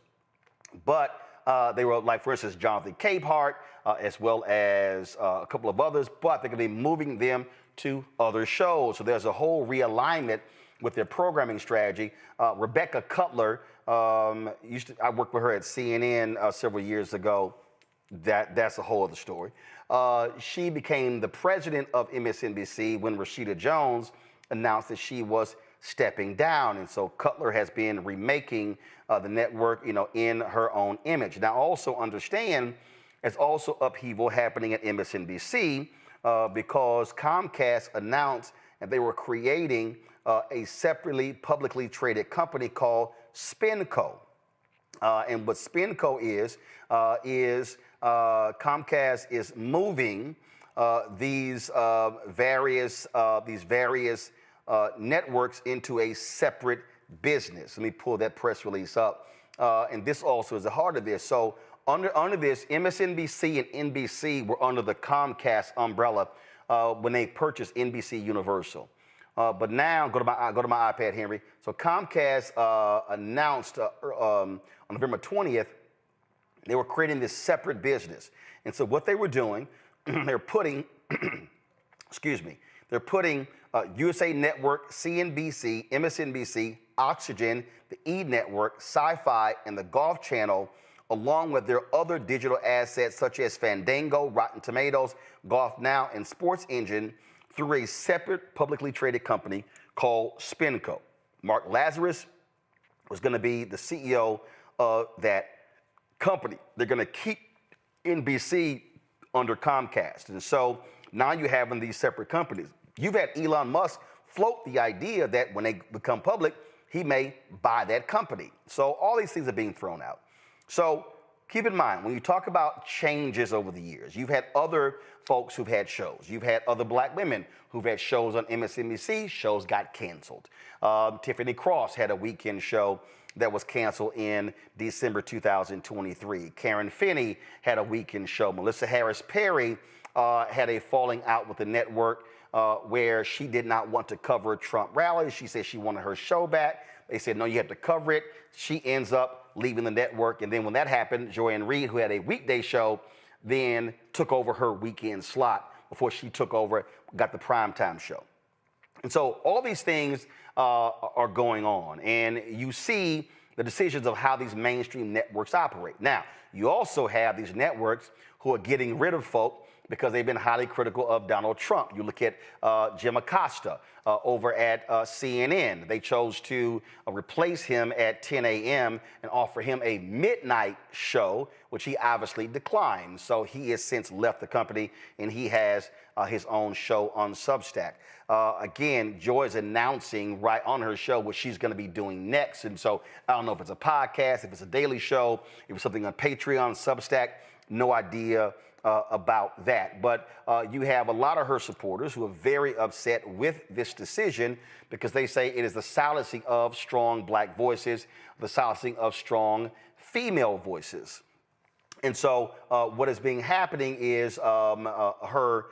but they were, like, for instance, Jonathan Capehart, as well as a couple of others, but they're going to be moving them to other shows. So there's a whole realignment with their programming strategy. Rebecca Cutler, I worked with her at CNN several years ago. That's a whole other story. She became the president of MSNBC when Rashida Jones announced that she was stepping down. And so Cutler has been remaking the network, in her own image. Now, also understand there's also upheaval happening at MSNBC because Comcast announced that they were creating a separately publicly traded company called SpinCo. And what SpinCo is Comcast is moving these various networks into a separate business. Let me pull that press release up. And this also is the heart of this. So under this, MSNBC and NBC were under the Comcast umbrella when they purchased NBC Universal. But now, go to my iPad, Henry. So Comcast announced on November 20th, they were creating this separate business. And so what they were doing, they're putting, they're putting USA Network, CNBC, MSNBC, Oxygen, the E! Network, Sci-Fi, and the Golf Channel, along with their other digital assets such as Fandango, Rotten Tomatoes, Golf Now, and Sports Engine, through a separate publicly traded company called SpinCo. Mark Lazarus was going to be the CEO of that company. They're going to keep NBC under Comcast. And so now you're having these separate companies. You've had Elon Musk float the idea that when they become public, he may buy that company. So all these things are being thrown out. So keep in mind, when you talk about changes over the years, you've had other folks who've had shows. You've had other black women who've had shows on MSNBC. Shows got canceled. Tiffany Cross had a weekend show that was canceled in December 2023. Karen Finney had a weekend show. Melissa Harris Perry had a falling out with the network where she did not want to cover Trump rallies. She said she wanted her show back. They said, no, you have to cover it. She ends up leaving the network. And then when that happened, Joy Reid, who had a weekday show, then took over her weekend slot before she took over, got the primetime show. And so all these things are going on. And you see the decisions of how these mainstream networks operate. Now, you also have these networks who are getting rid of folk because they've been highly critical of Donald Trump. You look at Jim Acosta over at CNN. They chose to replace him at 10 a.m. and offer him a midnight show, which he obviously declined. So he has since left the company, and he has his own show on Substack. Again, Joy is announcing right on her show what she's going to be doing next. And so I don't know if it's a podcast, if it's a daily show, if it's something on Patreon, Substack, no idea about that. But you have a lot of her supporters who are very upset with this decision because they say it is the silencing of strong black voices, the silencing of strong female voices. And so what is being happening is her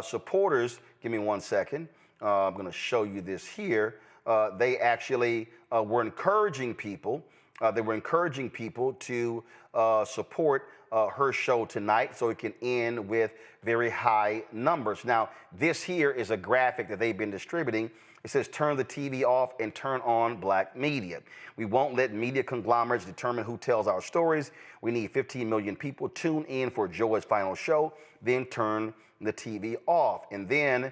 supporters, give me 1 second, I'm going to show you this here. They actually were encouraging people. They were encouraging people to support her show tonight so it can end with very high numbers. Now, this here is a graphic that they've been distributing. It says, turn the TV off and turn on black media. We won't let media conglomerates determine who tells our stories. We need 15 million people tune in for Joy's final show, then turn the TV off. And then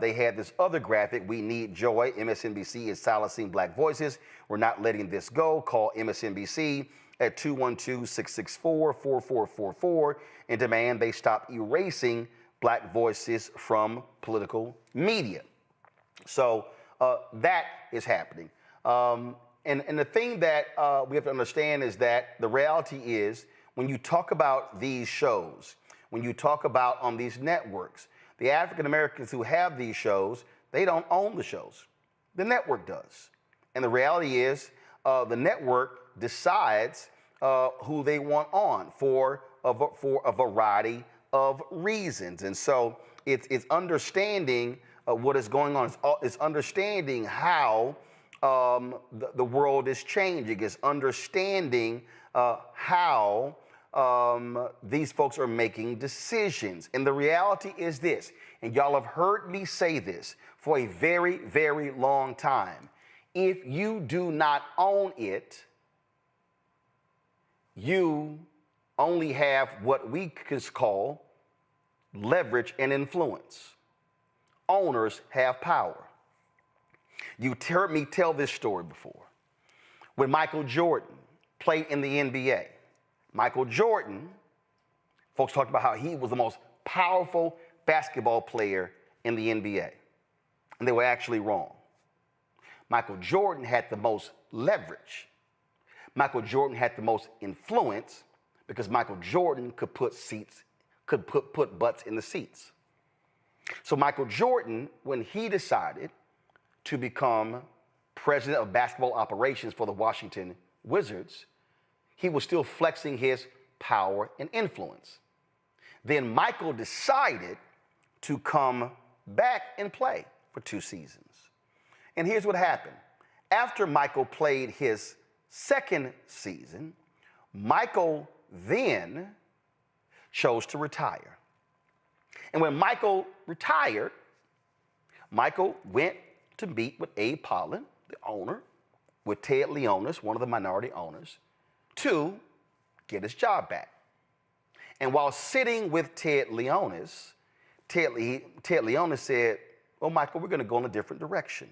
they had this other graphic. We need Joy. MSNBC is silencing black voices. We're not letting this go. Call MSNBC at 212-664-4444 and demand they stop erasing black voices from political media. So that is happening. And the thing that we have to understand is that the reality is when you talk about these shows, when you talk about on these networks. The African Americans who have these shows, they don't own the shows. The network does. And the reality is the network decides who they want on for a variety of reasons. And so it's understanding what is going on. It's understanding how the world is changing. It's understanding how these folks are making decisions. And the reality is this, and y'all have heard me say this for a very, very long time. If you do not own it, you only have what we could call leverage and influence. Owners have power. You heard me tell this story before. When Michael Jordan played in the NBA, Michael Jordan, folks talked about how he was the most powerful basketball player in the NBA. And they were actually wrong. Michael Jordan had the most leverage. Michael Jordan had the most influence because Michael Jordan could put butts in the seats. So Michael Jordan, when he decided to become president of basketball operations for the Washington Wizards, he was still flexing his power and influence. Then Michael decided to come back and play for 2 seasons. And here's what happened. After Michael played his second season, Michael then chose to retire. And when Michael retired, Michael went to meet with Abe Pollin, the owner, with Ted Leonis, one of the minority owners, to get his job back. And while sitting with Ted Leonis, Ted Leonis said, well, Michael, we're going to go in a different direction.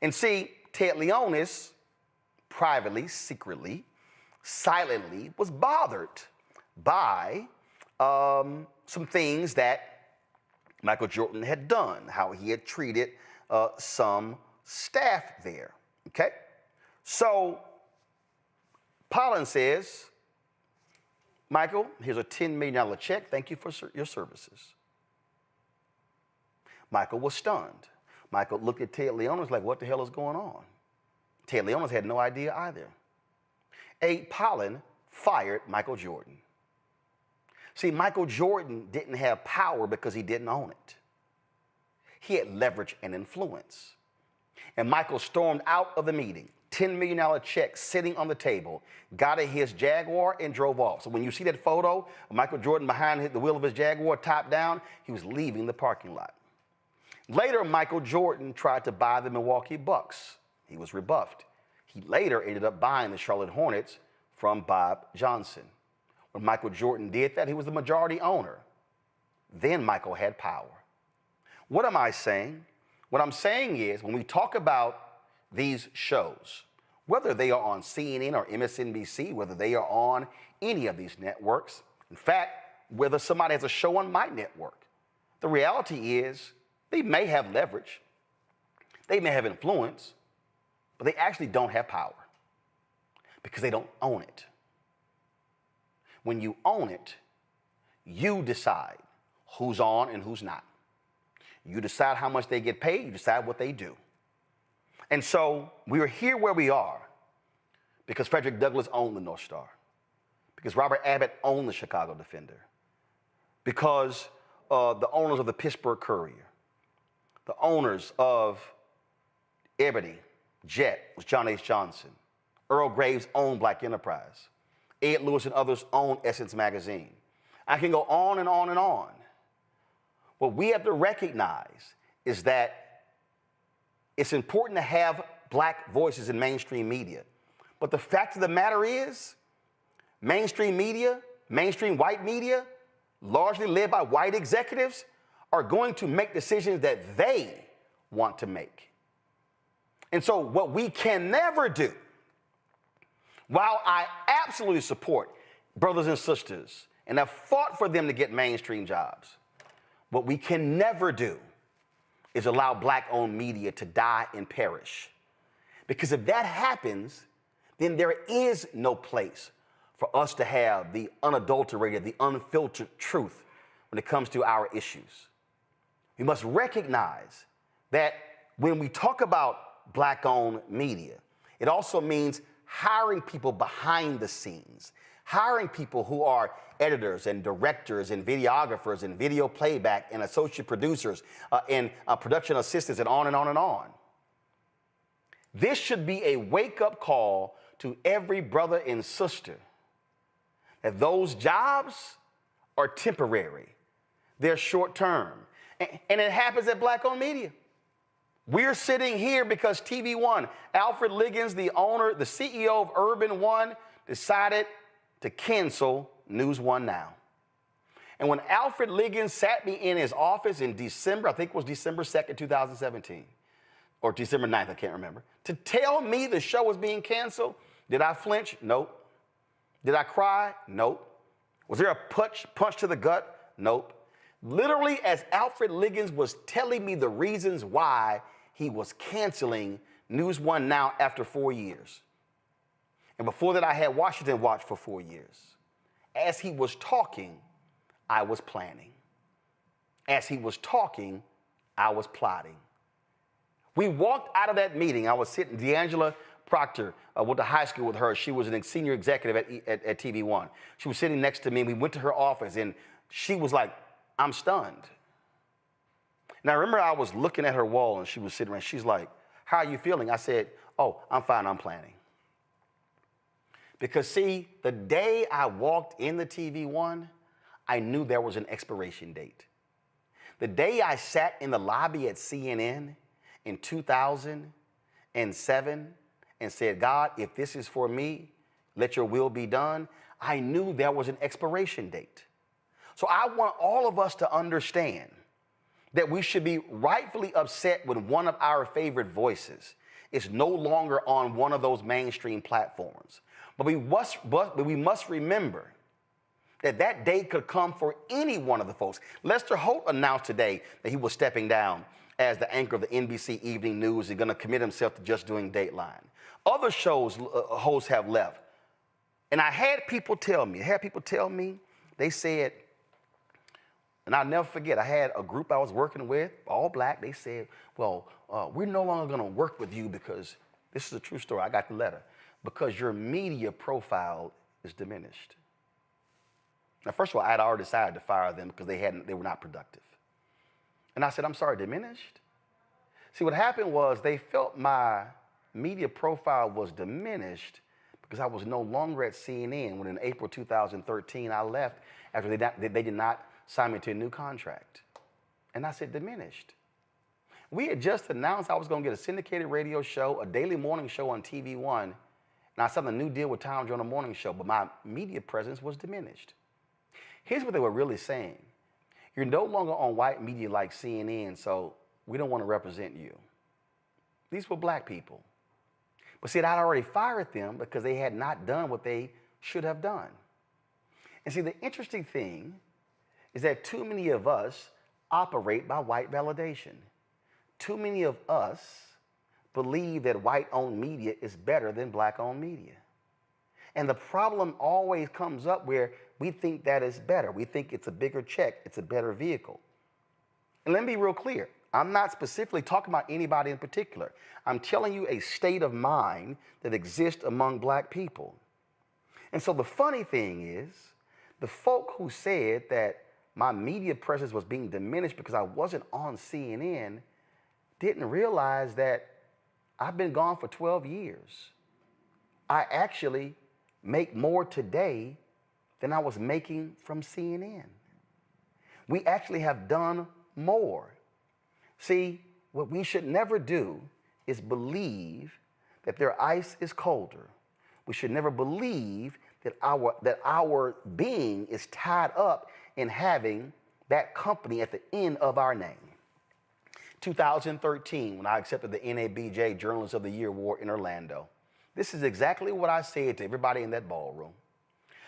And see, Ted Leonis, privately, secretly, silently, was bothered by some things that Michael Jordan had done, how he had treated some staff there, okay? So Pollin says, Michael, here's a $10 million check. Thank you for your services. Michael was stunned. Michael looked at Ted Leonis like, what the hell is going on? Ted Leonis had no idea either. Abe Pollin fired Michael Jordan. See, Michael Jordan didn't have power because he didn't own it. He had leverage and influence. And Michael stormed out of the meeting, $10 million check sitting on the table, got in his Jaguar and drove off. So when you see that photo of Michael Jordan behind the wheel of his Jaguar, top down, he was leaving the parking lot. Later, Michael Jordan tried to buy the Milwaukee Bucks. He was rebuffed. He later ended up buying the Charlotte Hornets from Bob Johnson. When Michael Jordan did that, he was the majority owner. Then Michael had power. What am I saying? What I'm saying is when we talk about these shows, whether they are on CNN or MSNBC, whether they are on any of these networks, in fact, whether somebody has a show on my network, the reality is they may have leverage, they may have influence, but they actually don't have power because they don't own it. When you own it, you decide who's on and who's not. You decide how much they get paid, you decide what they do. And so we are here where we are because Frederick Douglass owned the North Star, because Robert Abbott owned the Chicago Defender, because the owners of the Pittsburgh Courier, the owners of Ebony, Jet was John H. Johnson. Earl Graves owned Black Enterprise. Ed Lewis and others owned Essence Magazine. I can go on and on and on. What we have to recognize is that it's important to have black voices in mainstream media. But the fact of the matter is, mainstream media, mainstream white media, largely led by white executives, are going to make decisions that they want to make. And so what we can never do, while I absolutely support brothers and sisters and have fought for them to get mainstream jobs, what we can never do is allow black-owned media to die and perish. Because if that happens, then there is no place for us to have the unadulterated, the unfiltered truth when it comes to our issues. We must recognize that when we talk about Black-owned media, it also means hiring people behind the scenes, hiring people who are editors and directors and videographers and video playback and associate producers and production assistants and on and on and on. This should be a wake-up call to every brother and sister that those jobs are temporary. They're short-term. And it happens at Black-owned media. We're sitting here because TV One, Alfred Liggins, the owner, the CEO of Urban One, decided to cancel News One Now. And when Alfred Liggins sat me in his office in December, I think it was December 2nd, 2017, or December 9th, I can't remember, to tell me the show was being canceled, did I flinch? Nope. Did I cry? Nope. Was there a punch to the gut? Nope. Literally, as Alfred Liggins was telling me the reasons why he was canceling News One Now after 4 years. And before that, I had Washington Watch for 4 years. As he was talking, I was planning. As he was talking, I was plotting. We walked out of that meeting. I was sitting, D'Angela Proctor, went to high school with her. She was a senior executive at TV One. She was sitting next to me, and we went to her office, and she was like, I'm stunned. And I remember I was looking at her wall, and she was sitting around. She's like, how are you feeling? I said, oh, I'm fine, I'm planning. Because see, the day I walked in the TV One, I knew there was an expiration date. The day I sat in the lobby at CNN in 2007 and said, God, if this is for me, let your will be done, I knew there was an expiration date. So I want all of us to understand that we should be rightfully upset when one of our favorite voices is no longer on one of those mainstream platforms. But we must remember that that day could come for any one of the folks. Lester Holt announced today that he was stepping down as the anchor of the NBC Evening News and going to commit himself to just doing Dateline. Other shows hosts have left. And I had people tell me, they said, and I'll never forget, I had a group I was working with, all Black, they said, well, we're no longer going to work with you because, this is a true story, I got the letter, because your media profile is diminished. Now, first of all, I had already decided to fire them because they were not productive. And I said, I'm sorry, diminished? See, what happened was they felt my media profile was diminished because I was no longer at CNN when in April 2013 I left after they did not sign me to a new contract. And I said, diminished. We had just announced I was going to get a syndicated radio show, a daily morning show on TV One, and I signed a new deal with Tom Joyner Morning Show, but my media presence was diminished. Here's what they were really saying. You're no longer on white media like CNN, so we don't want to represent you. These were Black people. But see, I'd already fired them because they had not done what they should have done. And see, the interesting thing is that too many of us operate by white validation. Too many of us believe that white-owned media is better than Black-owned media. And the problem always comes up where we think that is better. We think it's a bigger check, it's a better vehicle. And let me be real clear. I'm not specifically talking about anybody in particular. I'm telling you a state of mind that exists among Black people. And so the funny thing is, the folk who said that my media presence was being diminished because I wasn't on CNN didn't realize that I've been gone for 12 years. I actually make more today than I was making from CNN. We actually have done more. See, what we should never do is believe that their ice is colder. We should never believe that our being is tied up in having that company at the end of our name. 2013, when I accepted the NABJ Journalist of the Year Award in Orlando, this is exactly what I said to everybody in that ballroom.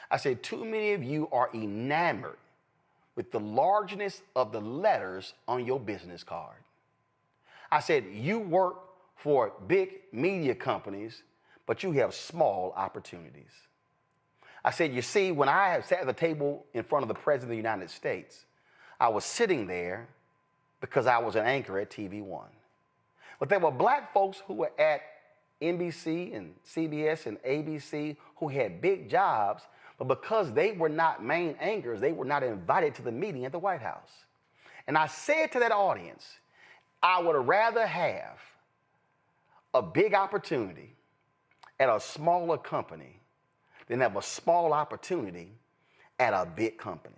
I said, too many of you are enamored with the largeness of the letters on your business card. I said, you work for big media companies, but you have small opportunities. I said, you see, when I sat at the table in front of the President of the United States, I was sitting there because I was an anchor at TV One. But there were black folks who were at NBC and CBS and ABC who had big jobs, but because they were not main anchors, they were not invited to the meeting at the White House. And I said to that audience, I would rather have a big opportunity at a smaller company than have a small opportunity at a big company.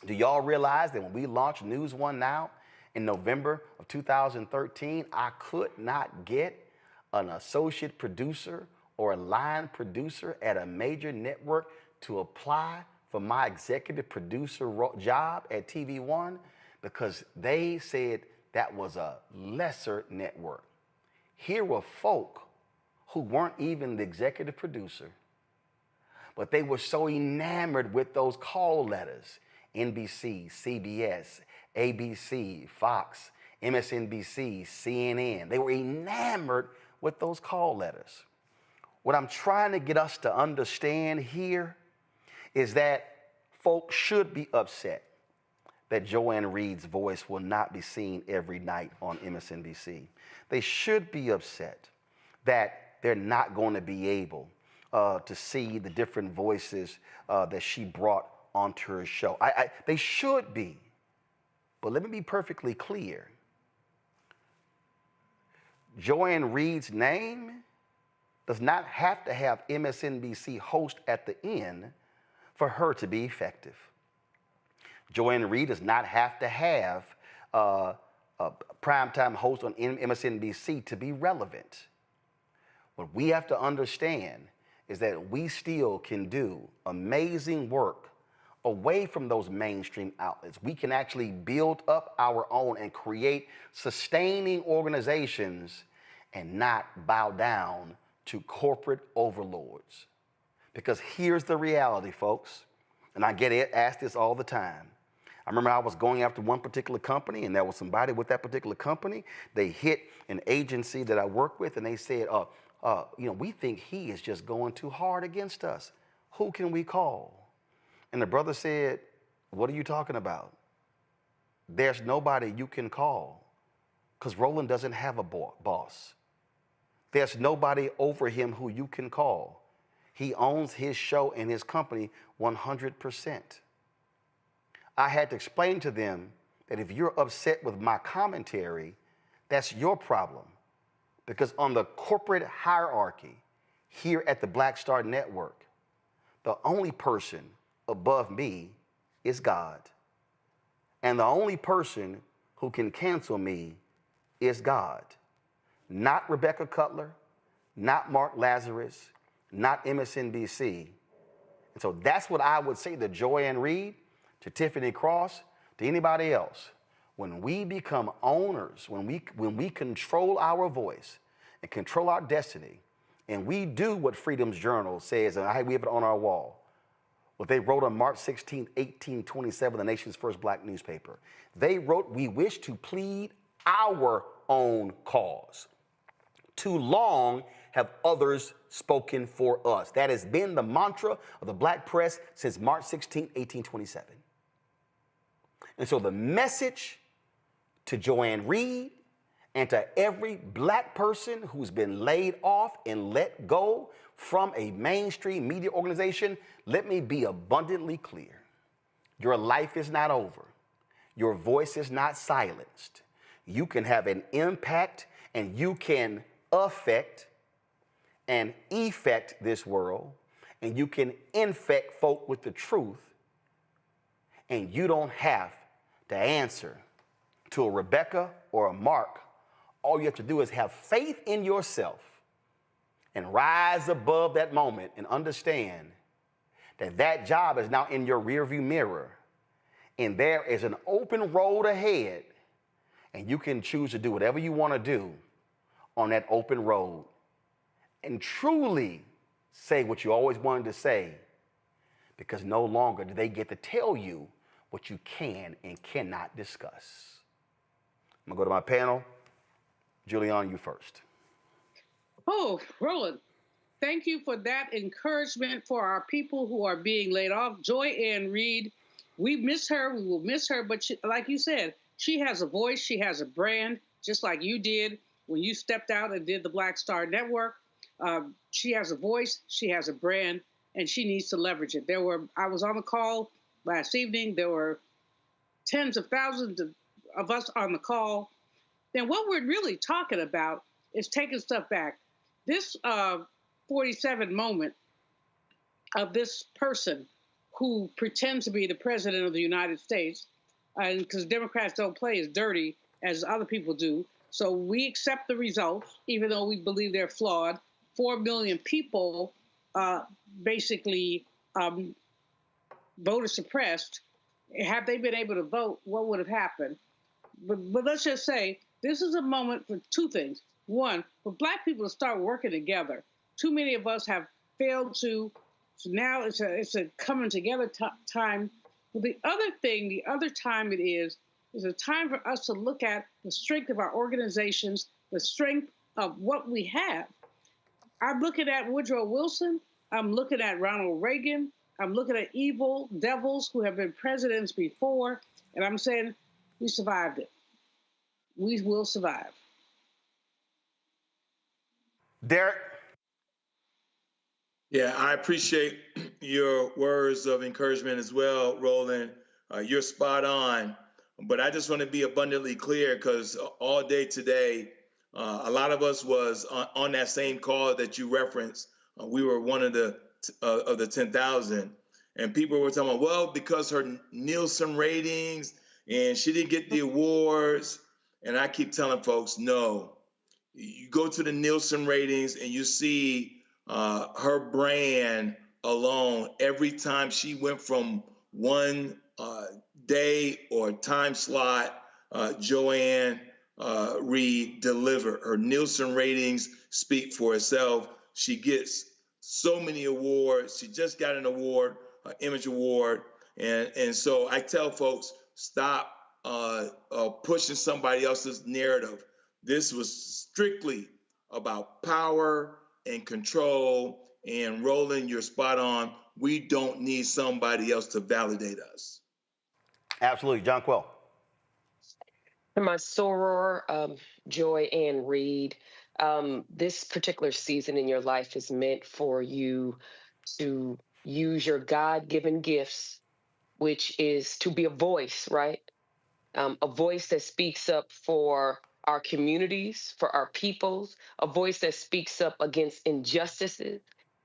Do y'all realize that when we launched News One Now in November of 2013, I could not get an associate producer or a line producer at a major network to apply for my executive producer job at TV One because they said that was a lesser network. Here were folk who weren't even the executive producer, but they were so enamored with those call letters, NBC, CBS, ABC, Fox, MSNBC, CNN. They were enamored with those call letters. What I'm trying to get us to understand here is that folks should be upset that Joy Reid's voice will not be seen every night on MSNBC. They should be upset that they're not going to be able to see the different voices that she brought onto her show. They should be. But let me be perfectly clear. Joy Reid's name does not have to have MSNBC host at the end for her to be effective. Joy Reid does not have to have a primetime host on MSNBC to be relevant. What we have to understand is that we still can do amazing work away from those mainstream outlets. We can actually build up our own and create sustaining organizations and not bow down to corporate overlords. Because here's the reality, folks, and I get asked this all the time. I remember I was going after one particular company, and there was somebody with that particular company. They hit an agency that I work with, and they said, we think he is just going too hard against us. Who can we call? And the brother said, what are you talking about? There's nobody you can call because Roland doesn't have a boss. There's nobody over him who you can call. He owns his show and his company 100%. I had to explain to them that if you're upset with my commentary, that's your problem. Because on the corporate hierarchy here at the Black Star Network, the only person above me is God. And the only person who can cancel me is God. Not Rebecca Cutler, not Mark Lazarus, not MSNBC. And so that's what I would say to Joy Reid, to Tiffany Cross, to anybody else. When we become owners, when we control our voice and control our destiny, and we do what Freedom's Journal says, and we have it on our wall, what they wrote on March 16, 1827, the nation's first black newspaper. They wrote, we wish to plead our own cause. Too long have others spoken for us. That has been the mantra of the black press since March 16, 1827. And so the message to Joy Reid and to every black person who's been laid off and let go from a mainstream media organization, let me be abundantly clear. Your life is not over. Your voice is not silenced. You can have an impact and you can affect and effect this world, and you can infect folk with the truth, and you don't have to answer to a Rebecca or a Mark. All you have to do is have faith in yourself and rise above that moment and understand that that job is now in your rearview mirror, and there is an open road ahead, and you can choose to do whatever you want to do on that open road and truly say what you always wanted to say, because no longer do they get to tell you what you can and cannot discuss. I'm gonna go to my panel. Julianne, you first. Oh, Roland, Thank you for that encouragement for our people who are being laid off. Joy Reid, we miss her. We will miss her. But she, like you said, she has a voice. She has a brand, just like you did when you stepped out and did the Black Star Network. She has a voice. She has a brand, and she needs to leverage it. I was on the call last evening. There were tens of thousands of us on the call. Then what we're really talking about is taking stuff back. This 47 moment of this person who pretends to be the president of the United States, and because Democrats don't play as dirty as other people do, so we accept the results, even though we believe they're flawed. 4 million people basically voter suppressed. Had they been able to vote, what would have happened? But let's just say this is a moment for two things. One, for Black people to start working together. Too many of us have failed to. So now it's a coming together time. But the other thing, the other time it is a time for us to look at the strength of our organizations, the strength of what we have. I'm looking at Woodrow Wilson. I'm looking at Ronald Reagan. I'm looking at evil devils who have been presidents before, and I'm saying we survived it. We will survive. Derek? Yeah, I appreciate your words of encouragement as well, Roland. You're spot on. But I just want to be abundantly clear because all day today, a lot of us was on that same call that you referenced. We were one of the 10,000. And people were talking about, well, because her Nielsen ratings and she didn't get the awards. And I keep telling folks, no. You go to the Nielsen ratings and you see her brand alone. Every time she went from one day or time slot, Joy Reid delivered. Her Nielsen ratings speak for itself. She gets so many awards. She just got an award, Image Award. And so I tell folks, stop pushing somebody else's narrative. This was strictly about power and control. And Roland, you're spot on. We don't need somebody else to validate us. Absolutely. John Quill. And my soror, Joy Reid, this particular season in your life is meant for you to use your God-given gifts, which is to be a voice, right? A voice that speaks up for our communities, for our peoples, a voice that speaks up against injustices,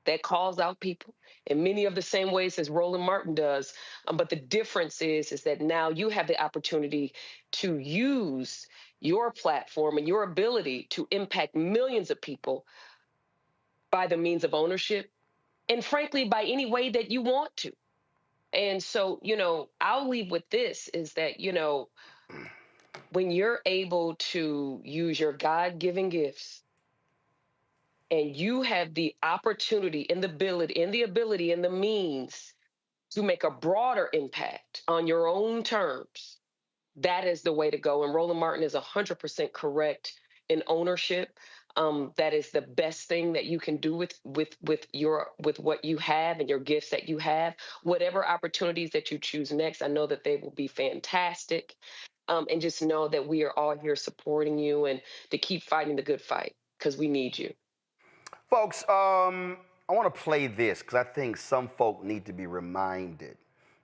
that calls out people in many of the same ways as Roland Martin does. But the difference is that now you have the opportunity to use your platform and your ability to impact millions of people by the means of ownership and frankly, by any way that you want to. And so, I'll leave with this is that, when you're able to use your God-given gifts and you have the opportunity and the ability and the means to make a broader impact on your own terms, that is the way to go. And Roland Martin is 100% correct in ownership. That is the best thing that you can do with what you have and your gifts that you have. Whatever opportunities that you choose next, I know that they will be fantastic. And just know that we are all here supporting you and to keep fighting the good fight because we need you. Folks, I want to play this because I think some folk need to be reminded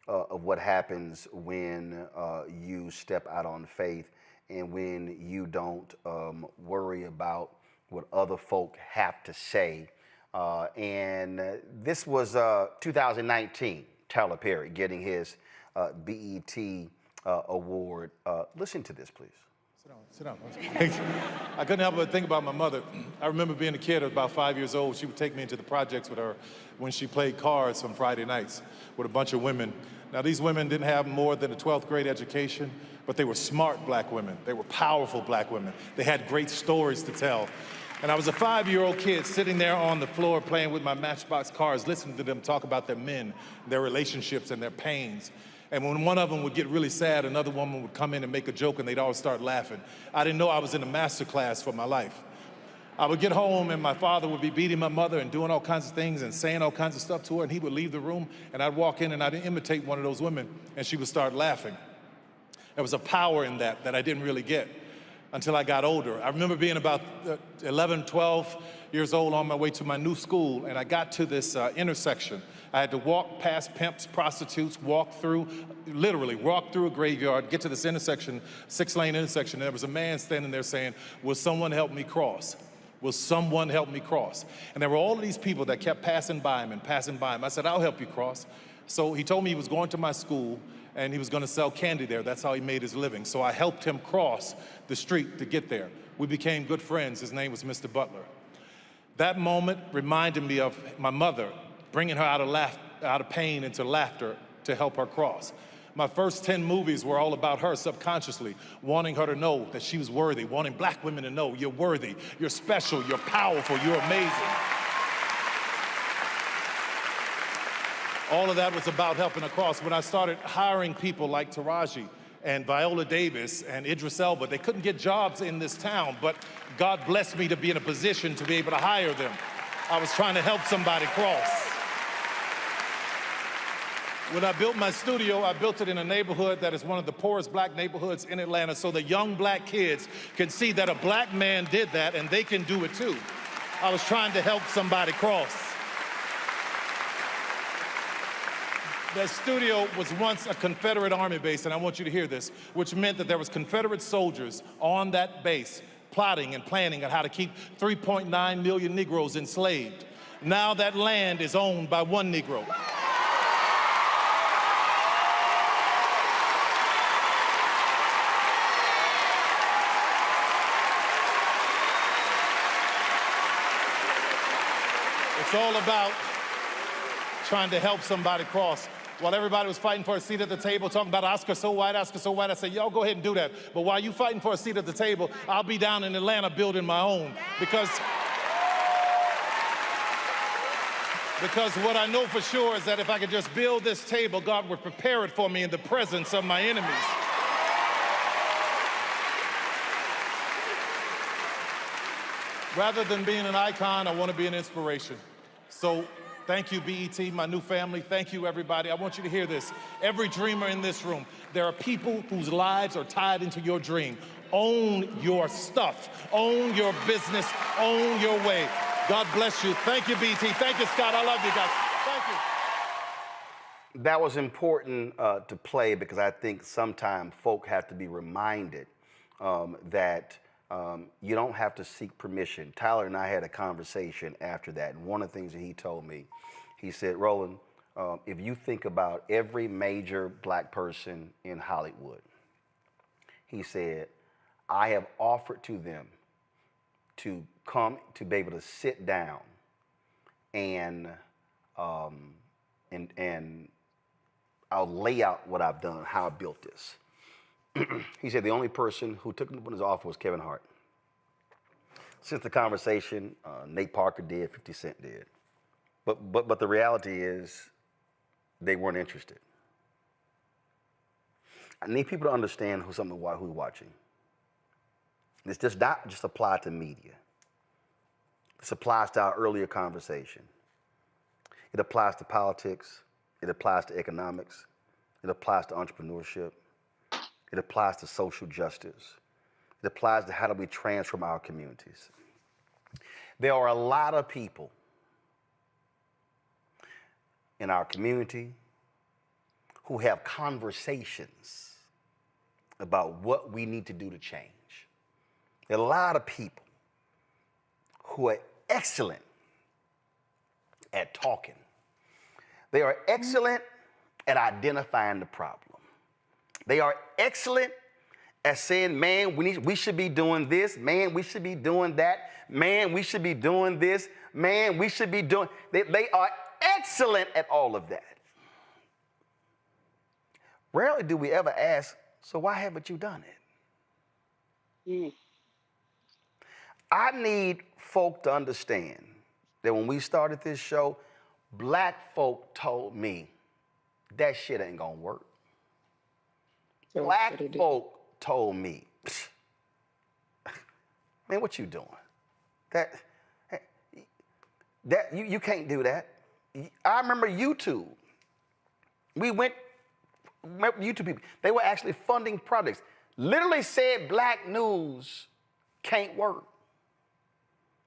of what happens when you step out on faith and when you don't worry about what other folk have to say. And this was 2019, Tyler Perry getting his BET award. Listen to this, please. Sit down. I couldn't help but think about my mother. I remember being a kid, I was about 5 years old. She would take me into the projects with her when she played cards on Friday nights with a bunch of women. Now, these women didn't have more than a 12th grade education, but they were smart black women. They were powerful black women. They had great stories to tell. And I was a 5-year-old kid sitting there on the floor playing with my Matchbox cards, listening to them talk about their men, their relationships, and their pains. And when one of them would get really sad, another woman would come in and make a joke, and they'd all start laughing. I didn't know I was in a master class for my life. I would get home and my father would be beating my mother and doing all kinds of things and saying all kinds of stuff to her, and he would leave the room and I'd walk in and I'd imitate one of those women and she would start laughing. There was a power in that I didn't really get until I got older. I remember being about 11, 12 years old on my way to my new school, and I got to this intersection. I had to walk past pimps, prostitutes, literally walk through a graveyard, get to this intersection, 6-lane intersection, and there was a man standing there saying, "Will someone help me cross? Will someone help me cross?" And there were all of these people that kept passing by him and passing by him. I said, "I'll help you cross." So he told me he was going to my school and he was going to sell candy there. That's how he made his living. So I helped him cross the street to get there. We became good friends. His name was Mr. Butler. That moment reminded me of my mother, bringing her out of pain into laughter to help her cross. My first 10 movies were all about her subconsciously, wanting her to know that she was worthy, wanting black women to know you're worthy, you're special, you're powerful, you're amazing. All of that was about helping her cross. When I started hiring people like Taraji and Viola Davis and Idris Elba, they couldn't get jobs in this town, but God blessed me to be in a position to be able to hire them. I was trying to help somebody cross. When I built my studio, I built it in a neighborhood that is one of the poorest black neighborhoods in Atlanta, so the young black kids can see that a black man did that and they can do it too. I was trying to help somebody cross. That studio was once a Confederate Army base, and I want you to hear this, which meant that there was Confederate soldiers on that base plotting and planning on how to keep 3.9 million Negroes enslaved. Now that land is owned by one Negro. It's all about trying to help somebody cross. While everybody was fighting for a seat at the table, talking about Oscar so white, I said, y'all go ahead and do that. But while you fighting for a seat at the table, I'll be down in Atlanta building my own. Because what I know for sure is that if I could just build this table, God would prepare it for me in the presence of my enemies. Rather than being an icon, I want to be an inspiration. So thank you, BET, my new family. Thank you, everybody. I want you to hear this. Every dreamer in this room, there are people whose lives are tied into your dream. Own your stuff. Own your business. Own your way. God bless you. Thank you, BET. Thank you, Scott. I love you guys. Thank you. That was important to play because I think sometimes folk have to be reminded that you don't have to seek permission. Tyler and I had a conversation after that, and one of the things that he told me, he said, Roland, if you think about every major black person in Hollywood, he said, I have offered to them to come to be able to sit down and I'll lay out what I've done, how I built this. He said the only person who took him up on his offer was Kevin Hart. Since the conversation, Nate Parker did, 50 Cent did. But the reality is they weren't interested. I need people to understand who's watching. This does not just apply to media. This applies to our earlier conversation. It applies to politics. It applies to economics. It applies to entrepreneurship. It applies to social justice. It applies to how do we transform our communities. There are a lot of people in our community who have conversations about what we need to do to change. There are a lot of people who are excellent at talking. They are excellent at identifying the problem. They are excellent at saying, man, we should be doing this. Man, we should be doing that. Man, we should be doing this. Man, we should be doing... They are excellent at all of that. Rarely do we ever ask, so why haven't you done it? I need folk to understand that when we started this show, black folk told me that shit ain't gonna work. Black folk told me, man, what you doing? You can't do that. I remember YouTube. Remember YouTube people, they were actually funding projects. Literally said black news can't work.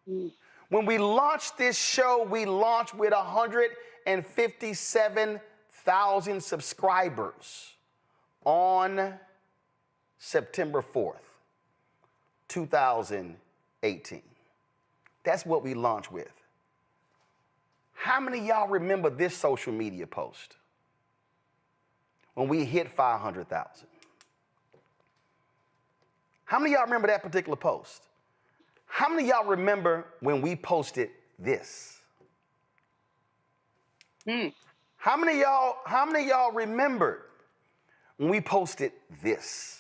When we launched this show, we launched with 157,000 subscribers on September 4th, 2018. That's what we launched with. How many of y'all remember this social media post when we hit 500,000? How many of y'all remember that particular post? How many of y'all remember when we posted this? How many of y'all remembered when we posted this?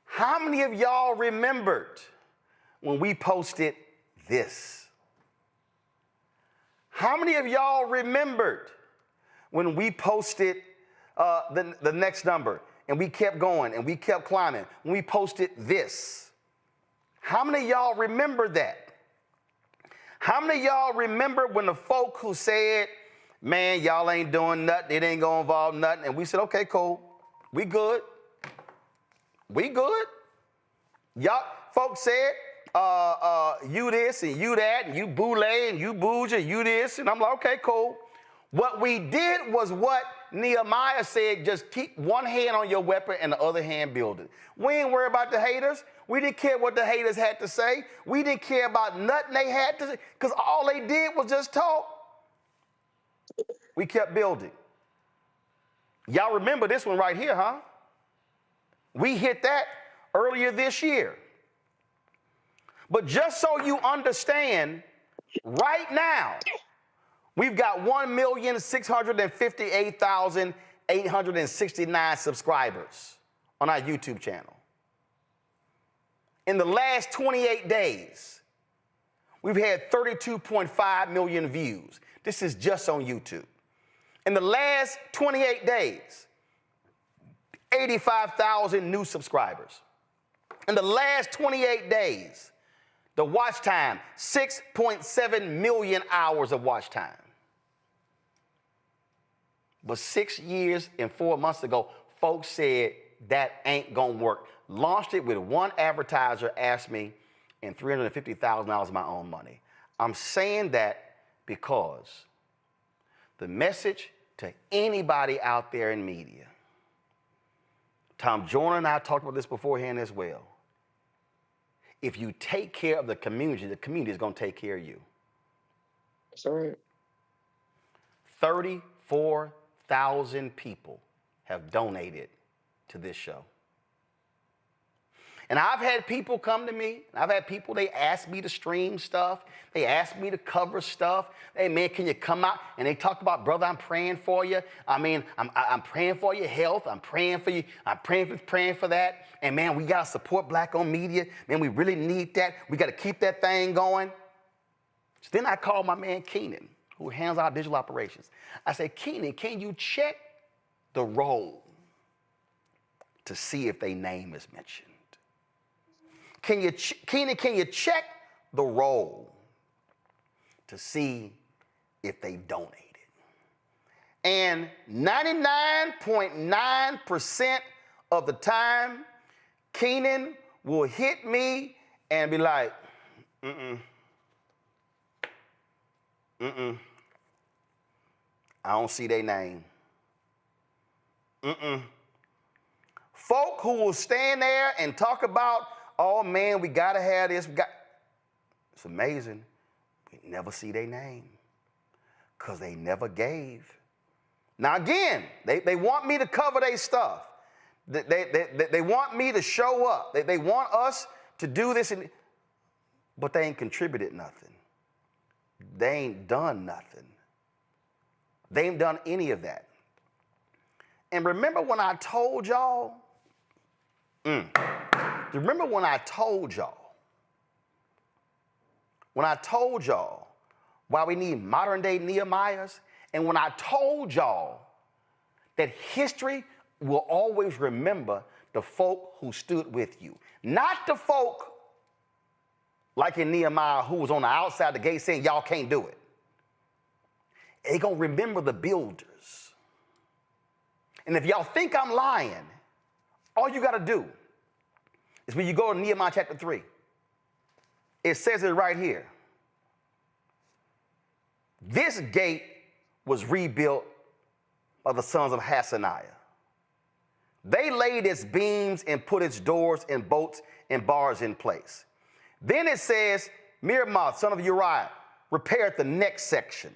How many of y'all remembered when we posted this? How many of y'all remembered when we posted the next number and we kept going and we kept climbing? When we posted this? How many of y'all remember that? How many of y'all remember when the folk who said, man, y'all ain't doing nothing, it ain't gonna involve nothing, and we said, okay, cool, we good. We good. Y'all, folks said, you this and you that, and you boule and you bougie, and you this, and I'm like, okay, cool. What we did was what Nehemiah said, just keep one hand on your weapon and the other hand building. We ain't worried about the haters. We didn't care what the haters had to say. We didn't care about nothing they had to say, because all they did was just talk. We kept building. Y'all remember this one right here, huh? We hit that earlier this year. But just so you understand, right now, we've got 1,658,869 subscribers on our YouTube channel. In the last 28 days, we've had 32.5 million views. This is just on YouTube. In the last 28 days, 85,000 new subscribers. In the last 28 days, the watch time, 6.7 million hours of watch time. But 6 years and 4 months ago, folks said that ain't gonna work. Launched it with one advertiser, asked me, and $350,000 of my own money. I'm saying that because the message to anybody out there in media, Tom Joyner and I talked about this beforehand as well. If you take care of the community is going to take care of you. That's all right. 34,000 people have donated to this show. And I've had people come to me. I've had people, they ask me to stream stuff. They ask me to cover stuff. Hey, man, can you come out? And they talk about, brother, I'm praying for you. I mean, I'm praying for your health. I'm praying for you. I'm praying for that. And, man, we got to support black-owned media. Man, we really need that. We got to keep that thing going. So then I called my man Keenan, who handles our digital operations. I said, Keenan, can you check the roll to see if their name is mentioned? Keenan, can you check the roll to see if they donated? And 99.9% of the time, Keenan will hit me and be like, I don't see their name. Folk who will stand there and talk about, oh man, we gotta have this. It's amazing. We never see their name because they never gave. Now again, they want me to cover their stuff. They want me to show up. They want us to do this, but they ain't contributed nothing. They ain't done nothing. They ain't done any of that. And remember when I told y'all, remember when I told y'all why we need modern day Nehemiahs? And when I told y'all that history will always remember the folk who stood with you, not the folk like in Nehemiah, who was on the outside the gate saying, y'all can't do it. They're going to remember the builders. And if y'all think I'm lying, all you got to do is when you go to Nehemiah chapter 3, it says it right here. This gate was rebuilt by the sons of Hassaniah. They laid its beams and put its doors and bolts and bars in place. Then it says, Miramoth, son of Uriah, repaired the next section.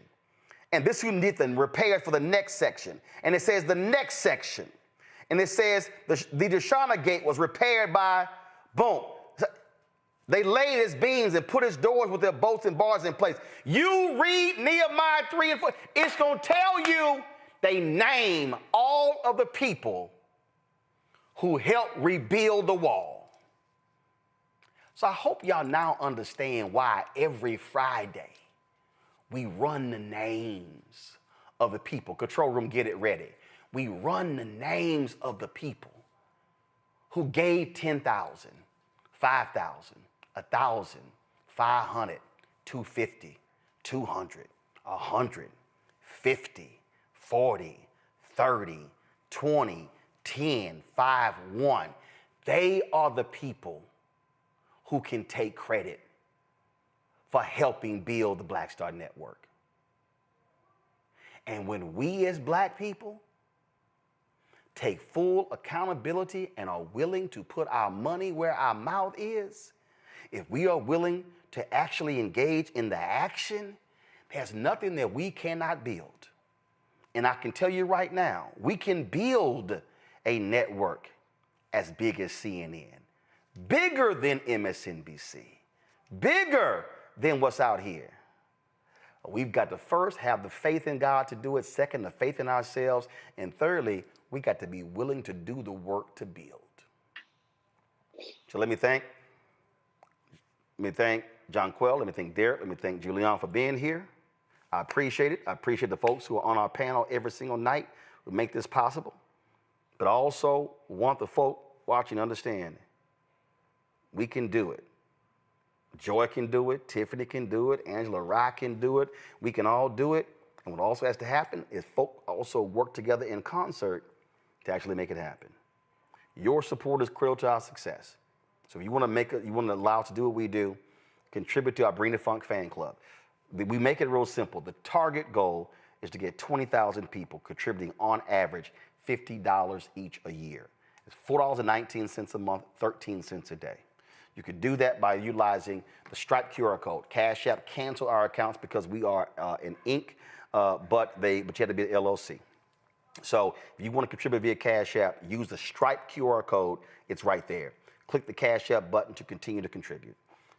And this who did the repaired for the next section. And it says the next section. And it says the Dishana gate was repaired by, boom. They laid its beams and put its doors with their bolts and bars in place. You read Nehemiah 3 and 4, it's going to tell you they name all of the people who helped rebuild the wall. So I hope y'all now understand why every Friday we run the names of the people. Control room, get it ready. We run the names of the people who gave 10,000, 5,000, 1,000, 500, 250, 200, 100, 50, 40, 30, 20, 10, 5, 1. They are the people who can take credit for helping build the Black Star Network. And when we as Black people take full accountability and are willing to put our money where our mouth is, if we are willing to actually engage in the action, there's nothing that we cannot build. And I can tell you right now, we can build a network as big as CNN, bigger than MSNBC, bigger than what's out here. We've got to first have the faith in God to do it. Second, the faith in ourselves. And thirdly, we got to be willing to do the work to build. So let me thank John Quell. Let me thank Derek. Let me thank Julian for being here. I appreciate it. I appreciate the folks who are on our panel every single night who make this possible. But I also want the folk watching to understand we can do it. Joy can do it. Tiffany can do it. Angela Rye can do it. We can all do it. And what also has to happen is folk also work together in concert to actually make it happen. Your support is critical to our success. So if you want to allow us to do what we do, contribute to our Bring the Funk fan club. We make it real simple. The target goal is to get 20,000 people contributing on average $50 each a year. It's $4.19 a month, 13 cents a day. You can do that by utilizing the Stripe QR code. Cash App cancel our accounts because we are an Inc., but you have to be an LLC. So if you want to contribute via Cash App, use the Stripe QR code. It's right there. Click the Cash App button to continue to contribute.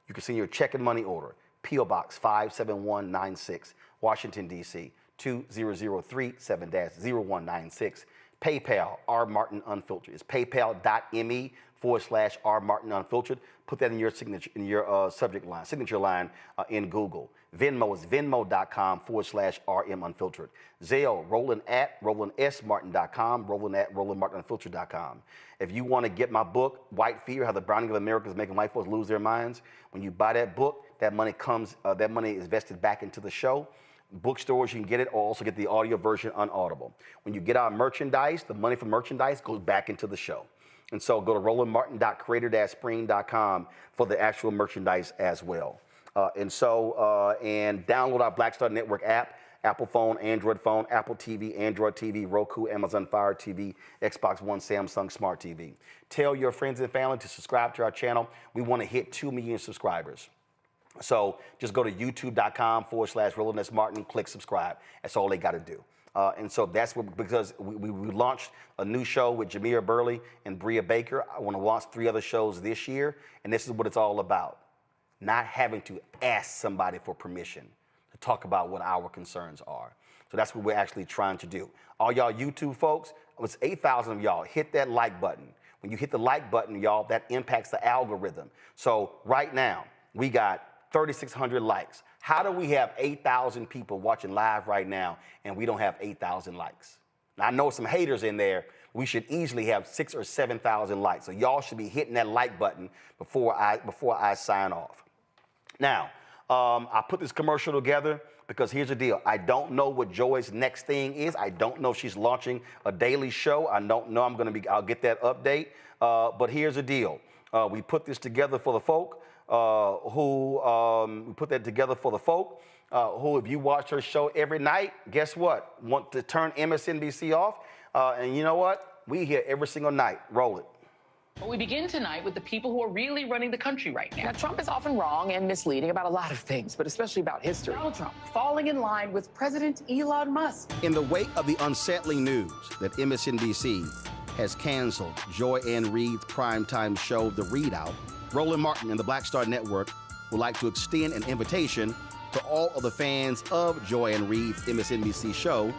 You can send your check and money order, P.O. Box 57196, Washington, D.C., 20037-0196. PayPal, R. Martin Unfiltered. It's paypal.me/R. Martin Unfiltered. Put that in your signature, in your signature line in Google. Venmo is venmo.com/RM Unfiltered. Zelle, Roland@RolandSMartin.com, Roland@RolandMartinUnfiltered.com. If you want to get my book, White Fear, How the Browning of America is Making White Folks Lose Their Minds, when you buy that book, that money is vested back into the show. Bookstores, you can get it, or also get the audio version unaudible. When you get our merchandise, the money from merchandise goes back into the show. And so go to RolandMartin.creator-spring.com for the actual merchandise as well. And download our Black Star Network app, Apple phone, Android phone, Apple TV, Android TV, Roku, Amazon Fire TV, Xbox One, Samsung Smart TV. Tell your friends and family to subscribe to our channel. We want to hit 2 million subscribers. So just go to youtube.com/Roland S. Martin, click subscribe. That's all they got to do. And so that's because we launched a new show with Jameer Burley and Bria Baker. I want to launch 3 other shows this year, and this is what it's all about. Not having to ask somebody for permission to talk about what our concerns are. So that's what we're actually trying to do. All y'all YouTube folks, it's 8,000 of y'all, hit that like button. When you hit the like button, y'all, that impacts the algorithm. So right now, we got 3,600 likes. How do we have 8,000 people watching live right now and we don't have 8,000 likes? Now, I know some haters in there. We should easily have 6,000 or 7,000 likes. So y'all should be hitting that like button before I sign off. Now, I put this commercial together because here's the deal. I don't know what Joy's next thing is. I don't know if she's launching a daily show. I don't know. I'll get that update. But here's the deal. We put this together for the folk who, if you watch her show every night, guess what? Want to turn MSNBC off. And you know what? We here every single night. Roll it. Well, we begin tonight with the people who are really running the country right now. Now, Trump is often wrong and misleading about a lot of things, but especially about history. Donald Trump falling in line with President Elon Musk. In the wake of the unsettling news that MSNBC has canceled Joy Reid's primetime show, The Readout, Roland Martin and the Black Star Network would like to extend an invitation to all of the fans of Joy Reid's MSNBC show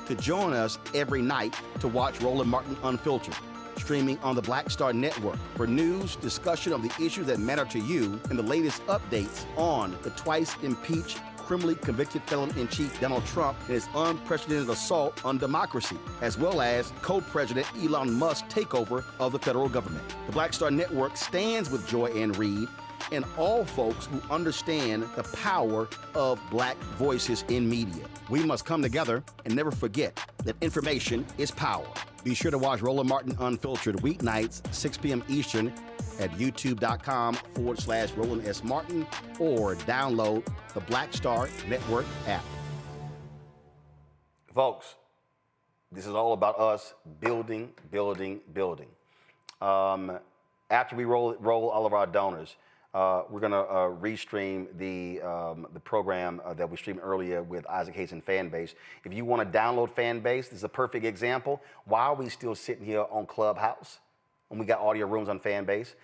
to join us every night to watch Roland Martin Unfiltered, streaming on the Black Star Network for news, discussion of the issues that matter to you, and the latest updates on the twice impeached, criminally convicted felon-in-chief Donald Trump and his unprecedented assault on democracy, as well as co-president Elon Musk's takeover of the federal government. The Black Star Network stands with Joy Reid and all folks who understand the power of black voices in media. We must come together and never forget that information is power. Be sure to watch Roland Martin Unfiltered weeknights, 6 p.m. Eastern at youtube.com/Roland S. Martin or download the Black Star Network app. Folks, this is all about us building. After we roll all of our donors, we're going to restream the program that we streamed earlier with Isaac Hayes and Fanbase. If you want to download Fanbase, this is a perfect example. Why are we still sitting here on Clubhouse when we got audio rooms on Fanbase?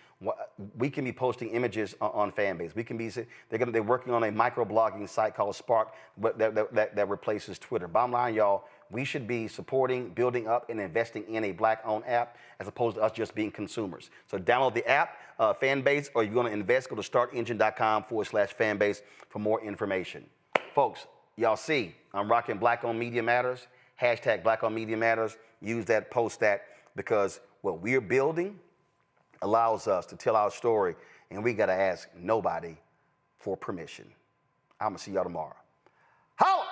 We can be posting images on Fanbase. We can be. They're working on a microblogging site called Spark that replaces Twitter. Bottom line, y'all, we should be supporting, building up, and investing in a black-owned app as opposed to us just being consumers. So download the app, Fanbase, or you're going to invest, go to startengine.com/Fanbase for more information. Folks, y'all see, I'm rocking Black on Media Matters, hashtag Black on Media Matters. Use that, post that, because what we're building allows us to tell our story, and we got to ask nobody for permission. I'm going to see y'all tomorrow. Holla!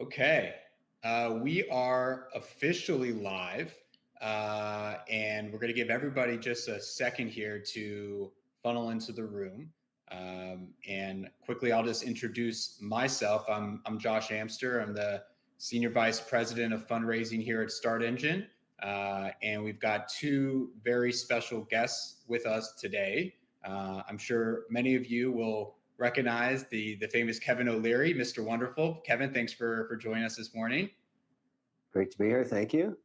Okay, we are officially live, and we're going to give everybody just a second here to funnel into the room. And quickly, I'll just introduce myself. I'm Josh Amster. I'm the Senior Vice President of Fundraising here at Start Engine. And we've got two very special guests with us today. I'm sure many of you will recognize the famous Kevin O'Leary, Mr. Wonderful. Kevin, thanks for joining us this morning. Great to be here. Thank you.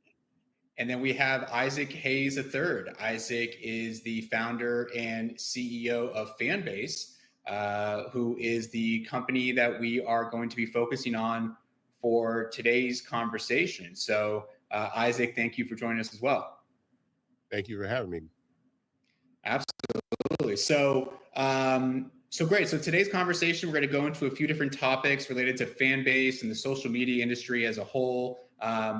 And then we have Isaac Hayes III. Isaac is the founder and CEO of Fanbase, who is the company that we are going to be focusing on for today's conversation. So, Isaac, thank you for joining us as well. Thank you for having me. Absolutely. So great. So today's conversation, we're going to go into a few different topics related to Fanbase and the social media industry as a whole.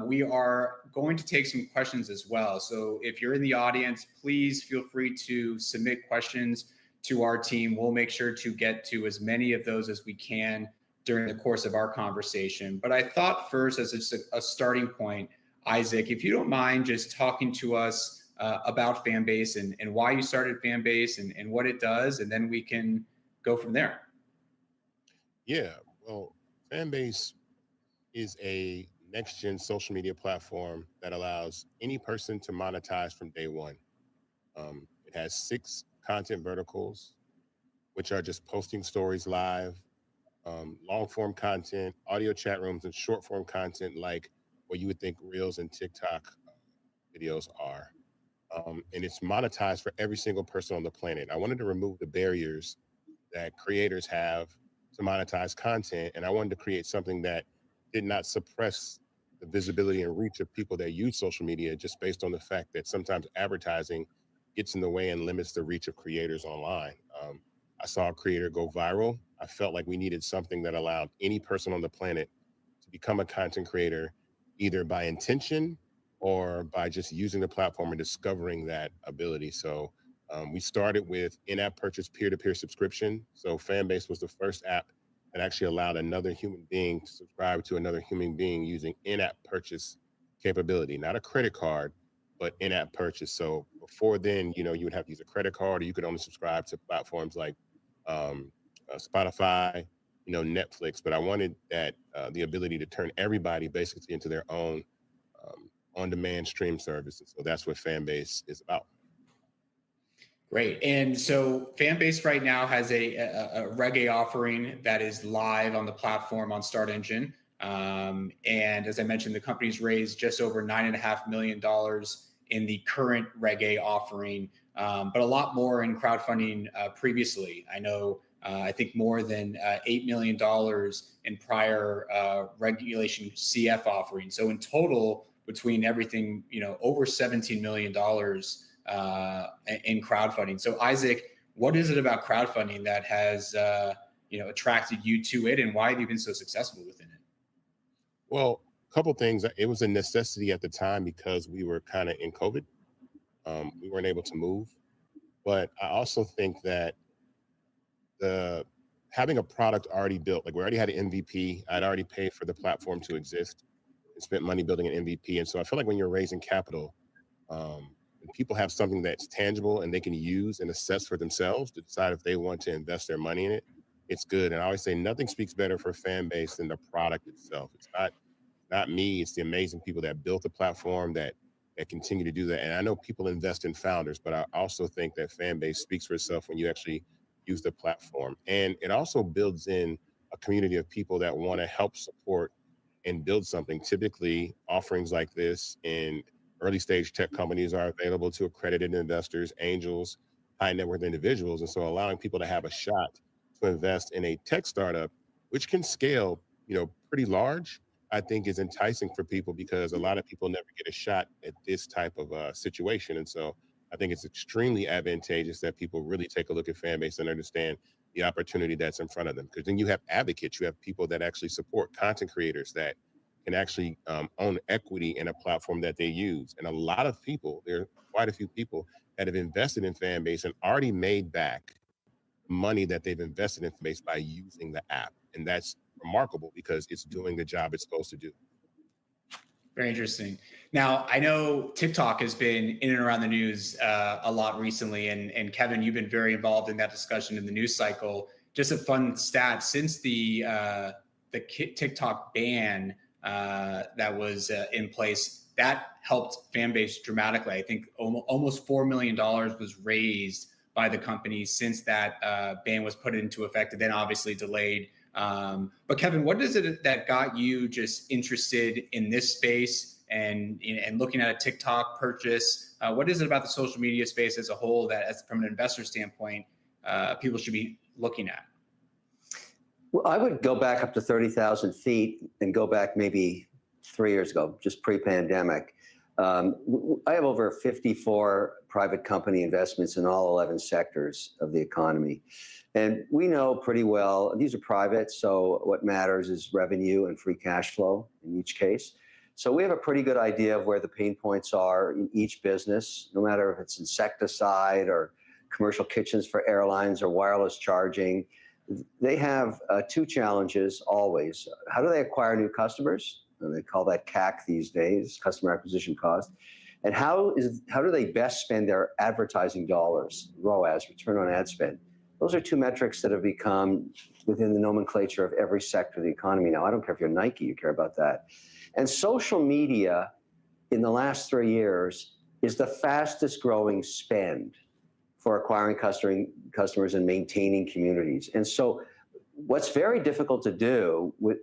We are going to take some questions as well. So if you're in the audience, please feel free to submit questions to our team. We'll make sure to get to as many of those as we can during the course of our conversation. But I thought first, as just a starting point, Isaac, if you don't mind just talking to us about Fanbase and why you started Fanbase and what it does, and then we can go from there. Yeah, well, Fanbase is a next-gen social media platform that allows any person to monetize from day one. It has 6 content verticals, which are just posting stories live, long-form content, audio chat rooms, and short-form content like what you would think Reels and TikTok videos are. And it's monetized for every single person on the planet. I wanted to remove the barriers that creators have to monetize content, and I wanted to create something that did not suppress the visibility and reach of people that use social media just based on the fact that sometimes advertising gets in the way and limits the reach of creators online. I saw a creator go viral. I felt like we needed something that allowed any person on the planet to become a content creator, either by intention or by just using the platform and discovering that ability. So we started with in-app purchase peer-to-peer subscription. So Fanbase was the first app that actually allowed another human being to subscribe to another human being using in-app purchase capability, not a credit card, but in-app purchase. So before then, you would have to use a credit card, or you could only subscribe to platforms like Spotify, Netflix. But I wanted that the ability to turn everybody basically into their own on-demand stream services. So that's what Fanbase is about. Great. And so Fanbase right now has a reggae offering that is live on the platform on Start Engine. And as I mentioned, the company's raised just over $9.5 million in the current reggae offering, but a lot more in crowdfunding previously. I know, I think more than $8 million in prior regulation CF offerings. So in total, between everything, over $17 million in crowdfunding. So Isaac, what is it about crowdfunding that has, attracted you to it, and why have you been so successful within it? Well, a couple things. It was a necessity at the time because we were kind of in COVID. We weren't able to move, but I also think that having a product already built, like we already had an MVP, I'd already paid for the platform to exist and spent money building an MVP. And so I feel like when you're raising capital, and people have something that's tangible and they can use and assess for themselves to decide if they want to invest their money in it, it's good. And I always say nothing speaks better for Fanbase than the product itself. It's not me, it's the amazing people that built the platform that continue to do that. And I know people invest in founders, but I also think that Fanbase speaks for itself when you actually use the platform. And it also builds in a community of people that want to help support and build something. Typically, offerings like this in early stage tech companies are available to accredited investors, angels, high net worth individuals. And so allowing people to have a shot to invest in a tech startup, which can scale, pretty large, I think is enticing for people because a lot of people never get a shot at this type of situation. And so I think it's extremely advantageous that people really take a look at Fanbase and understand the opportunity that's in front of them. Because then you have advocates, you have people that actually support content creators that can actually own equity in a platform that they use. And a lot of people, there are quite a few people that have invested in Fanbase and already made back money that they've invested in Fanbase by using the app. And that's remarkable because it's doing the job it's supposed to do. Very interesting. Now, I know TikTok has been in and around the news a lot recently, and Kevin, you've been very involved in that discussion in the news cycle. Just a fun stat, since the TikTok ban that was in place, that helped Fanbase dramatically. I think almost $4 million was raised by the company since that ban was put into effect, and then obviously delayed. But Kevin, what is it that got you just interested in this space and looking at a TikTok purchase? What is it about the social media space as a whole that, from an investor standpoint, people should be looking at? Well, I would go back up to 30,000 feet and go back maybe 3 years ago, just pre-pandemic. I have over 54 private company investments in all 11 sectors of the economy. And we know pretty well, these are private, so what matters is revenue and free cash flow in each case. So we have a pretty good idea of where the pain points are in each business, no matter if it's insecticide or commercial kitchens for airlines or wireless charging. They have two challenges always. How do they acquire new customers? And they call that CAC these days, customer acquisition cost. And how do they best spend their advertising dollars, ROAS, return on ad spend? Those are two metrics that have become within the nomenclature of every sector of the economy now. I don't care if you're Nike, you care about that. And social media in the last 3 years is the fastest growing spend for acquiring customers and maintaining communities. And so what's very difficult to do with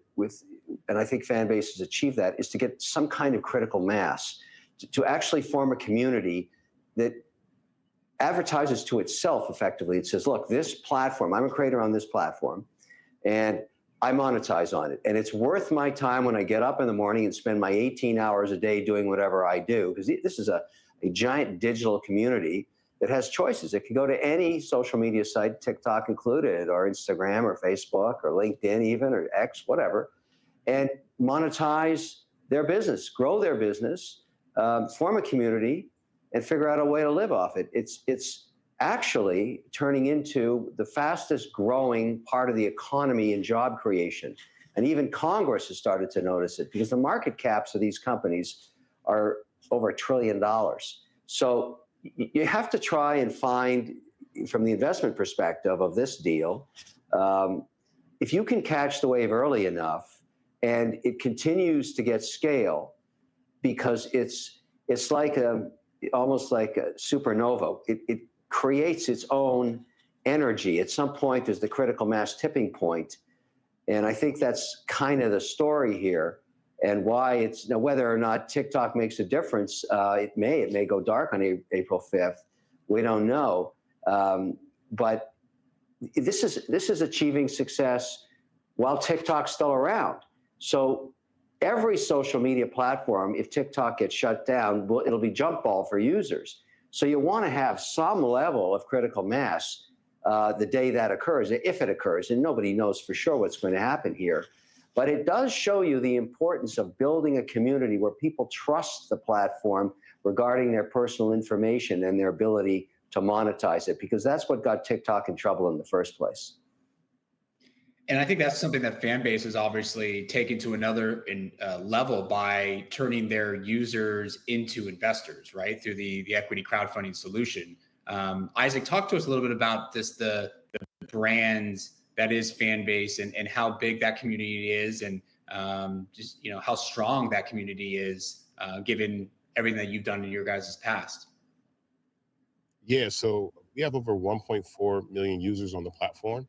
and I think Fanbase has achieved that, is to get some kind of critical mass, to actually form a community that advertises to itself effectively. It says, look, this platform, I'm a creator on this platform, and I monetize on it. And it's worth my time when I get up in the morning and spend my 18 hours a day doing whatever I do, because this is a giant digital community that has choices. It can go to any social media site, TikTok included, or Instagram or Facebook or LinkedIn even, or X, whatever, and monetize their business, grow their business, form a community, and figure out a way to live off it. It's actually turning into the fastest growing part of the economy in job creation. And even Congress has started to notice it, because the market caps of these companies are over $1 trillion. So you have to try and find, from the investment perspective of this deal, if you can catch the wave early enough and it continues to get scale, because it's like almost like a supernova. It creates its own energy. At some point, there's the critical mass tipping point. And I think that's kind of the story here, and why it's, now whether or not TikTok makes a difference, it may go dark on April 5th. We don't know. But this is achieving success while TikTok's still around. So every social media platform, if TikTok gets shut down, it'll be jump ball for users. So you want to have some level of critical mass the day that occurs, if it occurs, and nobody knows for sure what's going to happen here. But it does show you the importance of building a community where people trust the platform regarding their personal information and their ability to monetize it, because that's what got TikTok in trouble in the first place. And I think that's something that Fanbase has obviously taken to another level by turning their users into investors, right, through the equity crowdfunding solution. Isaac, talk to us a little bit about the brands that is Fanbase, and how big that community is, and just how strong that community is, given everything that you've done in your guys' past. Yeah, so we have over 1.4 million users on the platform.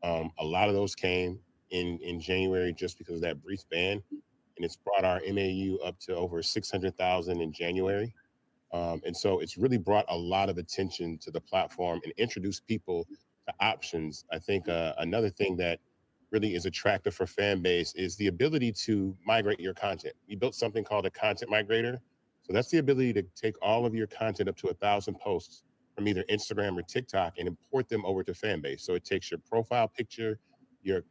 A lot of those came in January just because of that brief ban, and it's brought our MAU up to over 600,000 in January. And so it's really brought a lot of attention to the platform and introduced people to options. I think another thing that really is attractive for Fanbase is the ability to migrate your content. We built something called a content migrator. So that's the ability to take all of your content, up to 1,000 posts from either Instagram or TikTok, and import them over to Fanbase. So it takes your profile picture, your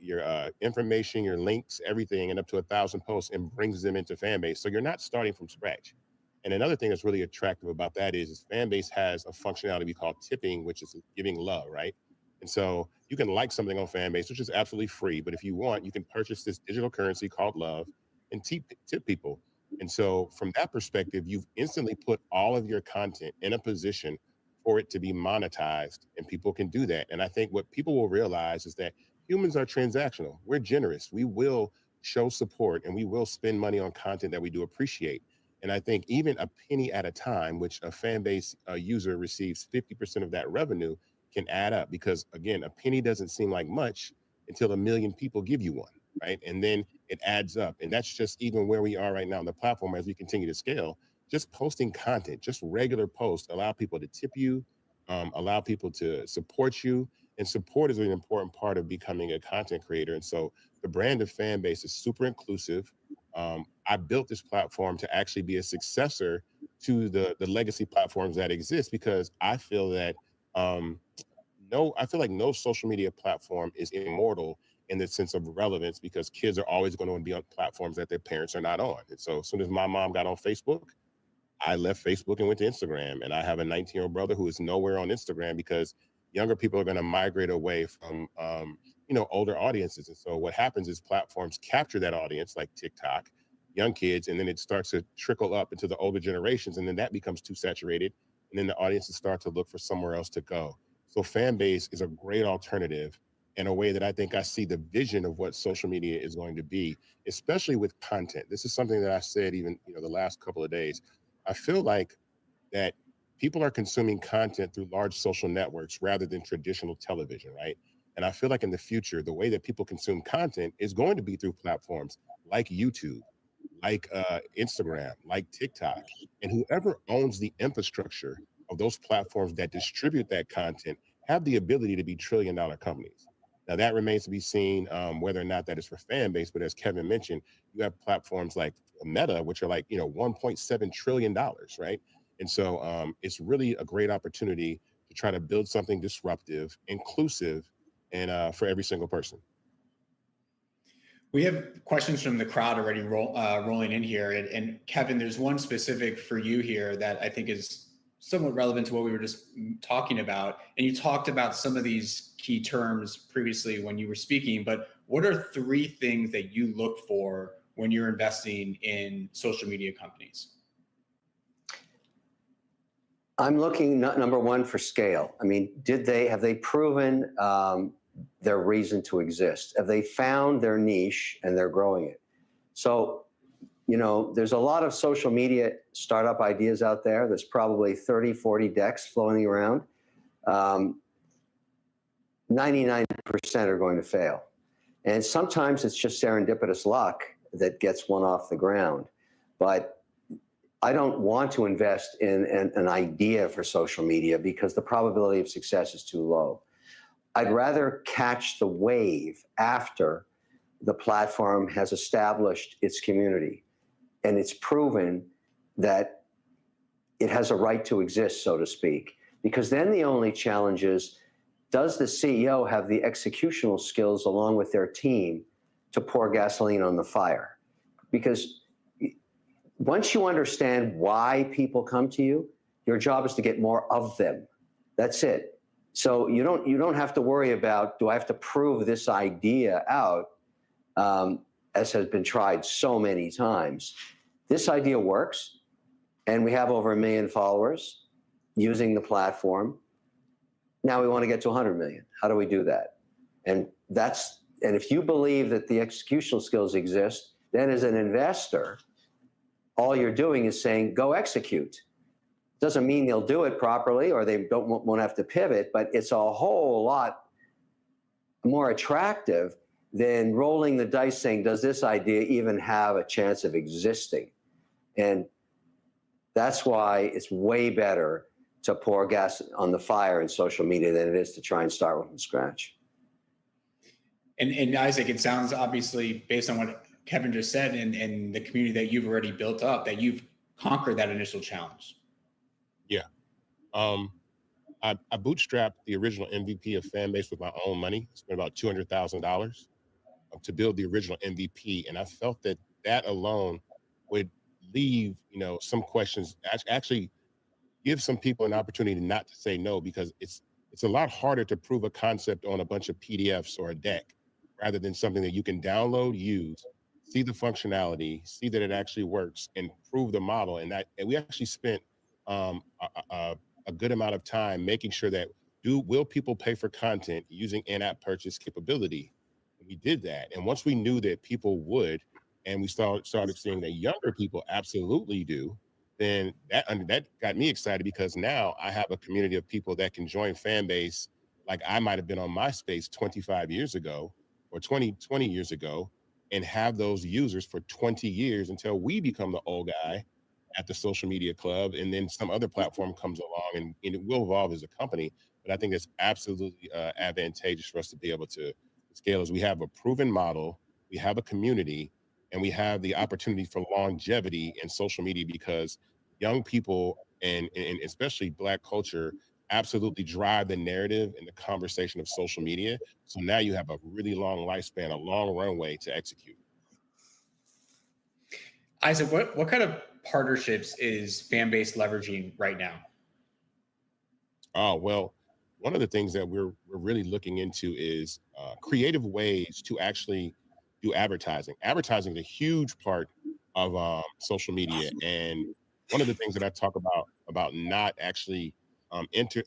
information, your links, everything, and up to 1,000 posts, and brings them into Fanbase. So you're not starting from scratch. And another thing that's really attractive about that is Fanbase has a functionality we call tipping, which is giving love, right? And so you can like something on Fanbase, which is absolutely free. But if you want, you can purchase this digital currency called love and tip people. And so from that perspective, you've instantly put all of your content in a position for it to be monetized, and people can do that. And I think what people will realize is that humans are transactional. We're generous. We will show support and we will spend money on content that we do appreciate. And I think even a penny at a time, which a Fanbase user receives 50% of that revenue, can add up, because again, a penny doesn't seem like much until 1 million people give you one, right? And then it adds up. And that's just even where we are right now on the platform as we continue to scale. Just posting content, just regular posts, allow people to tip you, allow people to support you. And support is an important part of becoming a content creator. And so the brand of Fanbase is super inclusive. I built this platform to actually be a successor to the legacy platforms that exist, because I feel that I feel like no social media platform is immortal in the sense of relevance, because kids are always going to be on platforms that their parents are not on. And so as soon as my mom got on Facebook, I left Facebook and went to Instagram. And I have a 19-year-old brother who is nowhere on Instagram, because younger people are going to migrate away from, older audiences. And so what happens is platforms capture that audience, like TikTok, young kids, and then it starts to trickle up into the older generations. And then that becomes too saturated. And then the audiences start to look for somewhere else to go. So Fanbase is a great alternative in a way that I think I see the vision of what social media is going to be, especially with content. This is something that I said even the last couple of days. I feel like that people are consuming content through large social networks rather than traditional television, right? And I feel like in the future, the way that people consume content is going to be through platforms like YouTube, like Instagram, like TikTok, and whoever owns the infrastructure of those platforms that distribute that content have the ability to be trillion-dollar companies. Now that remains to be seen whether or not that is for Fanbase, but as Kevin mentioned, you have platforms like Meta, which are like, $1.7 trillion, right? And so it's really a great opportunity to try to build something disruptive, inclusive, and for every single person. We have questions from the crowd already rolling in here. And Kevin, there's one specific for you here that I think is somewhat relevant to what we were just talking about. And you talked about some of these key terms previously when you were speaking, but what are 3 things that you look for when you're investing in social media companies? I'm looking, number one, for scale. I mean, have they proven their reason to exist? Have they found their niche and they're growing it? So, there's a lot of social media startup ideas out there. There's probably 30, 40 decks floating around. 99% are going to fail. And sometimes it's just serendipitous luck that gets one off the ground. But I don't want to invest in an idea for social media because the probability of success is too low. I'd rather catch the wave after the platform has established its community and it's proven that it has a right to exist, so to speak. Because then the only challenge is, does the CEO have the executional skills along with their team to pour gasoline on the fire? Because once you understand why people come to you, your job is to get more of them. That's it. So you don't have to worry about, do I have to prove this idea out, as has been tried so many times. This idea works, and we have over 1 million followers using the platform. Now we want to get to 100 million. How do we do that? And if you believe that the executional skills exist, then as an investor, all you're doing is saying, go execute. Doesn't mean they'll do it properly or they won't have to pivot, but it's a whole lot more attractive than rolling the dice saying, does this idea even have a chance of existing? And that's why it's way better to pour gas on the fire in social media than it is to try and start from scratch. And Isaac, it sounds obviously, based on what Kevin just said, and the community that you've already built up, that you've conquered that initial challenge. Yeah. I bootstrapped the original MVP of Fanbase with my own money. I spent about $200,000 to build the original MVP. And I felt that alone would leave, some questions, actually give some people an opportunity not to say no, because it's a lot harder to prove a concept on a bunch of PDFs or a deck rather than something that you can download, use, see the functionality, see that it actually works, and prove the model. And we actually spent a good amount of time making sure that will people pay for content using in-app purchase capability? And we did that. And once we knew that people would, and we started seeing that younger people absolutely do, then that got me excited, because now I have a community of people that can join Fanbase like I might have been on MySpace 25 years ago or 20 years ago, and have those users for 20 years until we become the old guy at the social media club, and then some other platform comes along, and it will evolve as a company. But I think it's absolutely advantageous for us to be able to scale, as we have a proven model, we have a community, and we have the opportunity for longevity in social media, because young people and especially Black culture absolutely drive the narrative and the conversation of social media. So now you have a really long lifespan, a long runway to execute. Isaac, what kind of partnerships is Fanbase leveraging right now? Oh, well, one of the things that we're really looking into is creative ways to actually do advertising. Advertising is a huge part of social media. And one of the things that I talk about not actually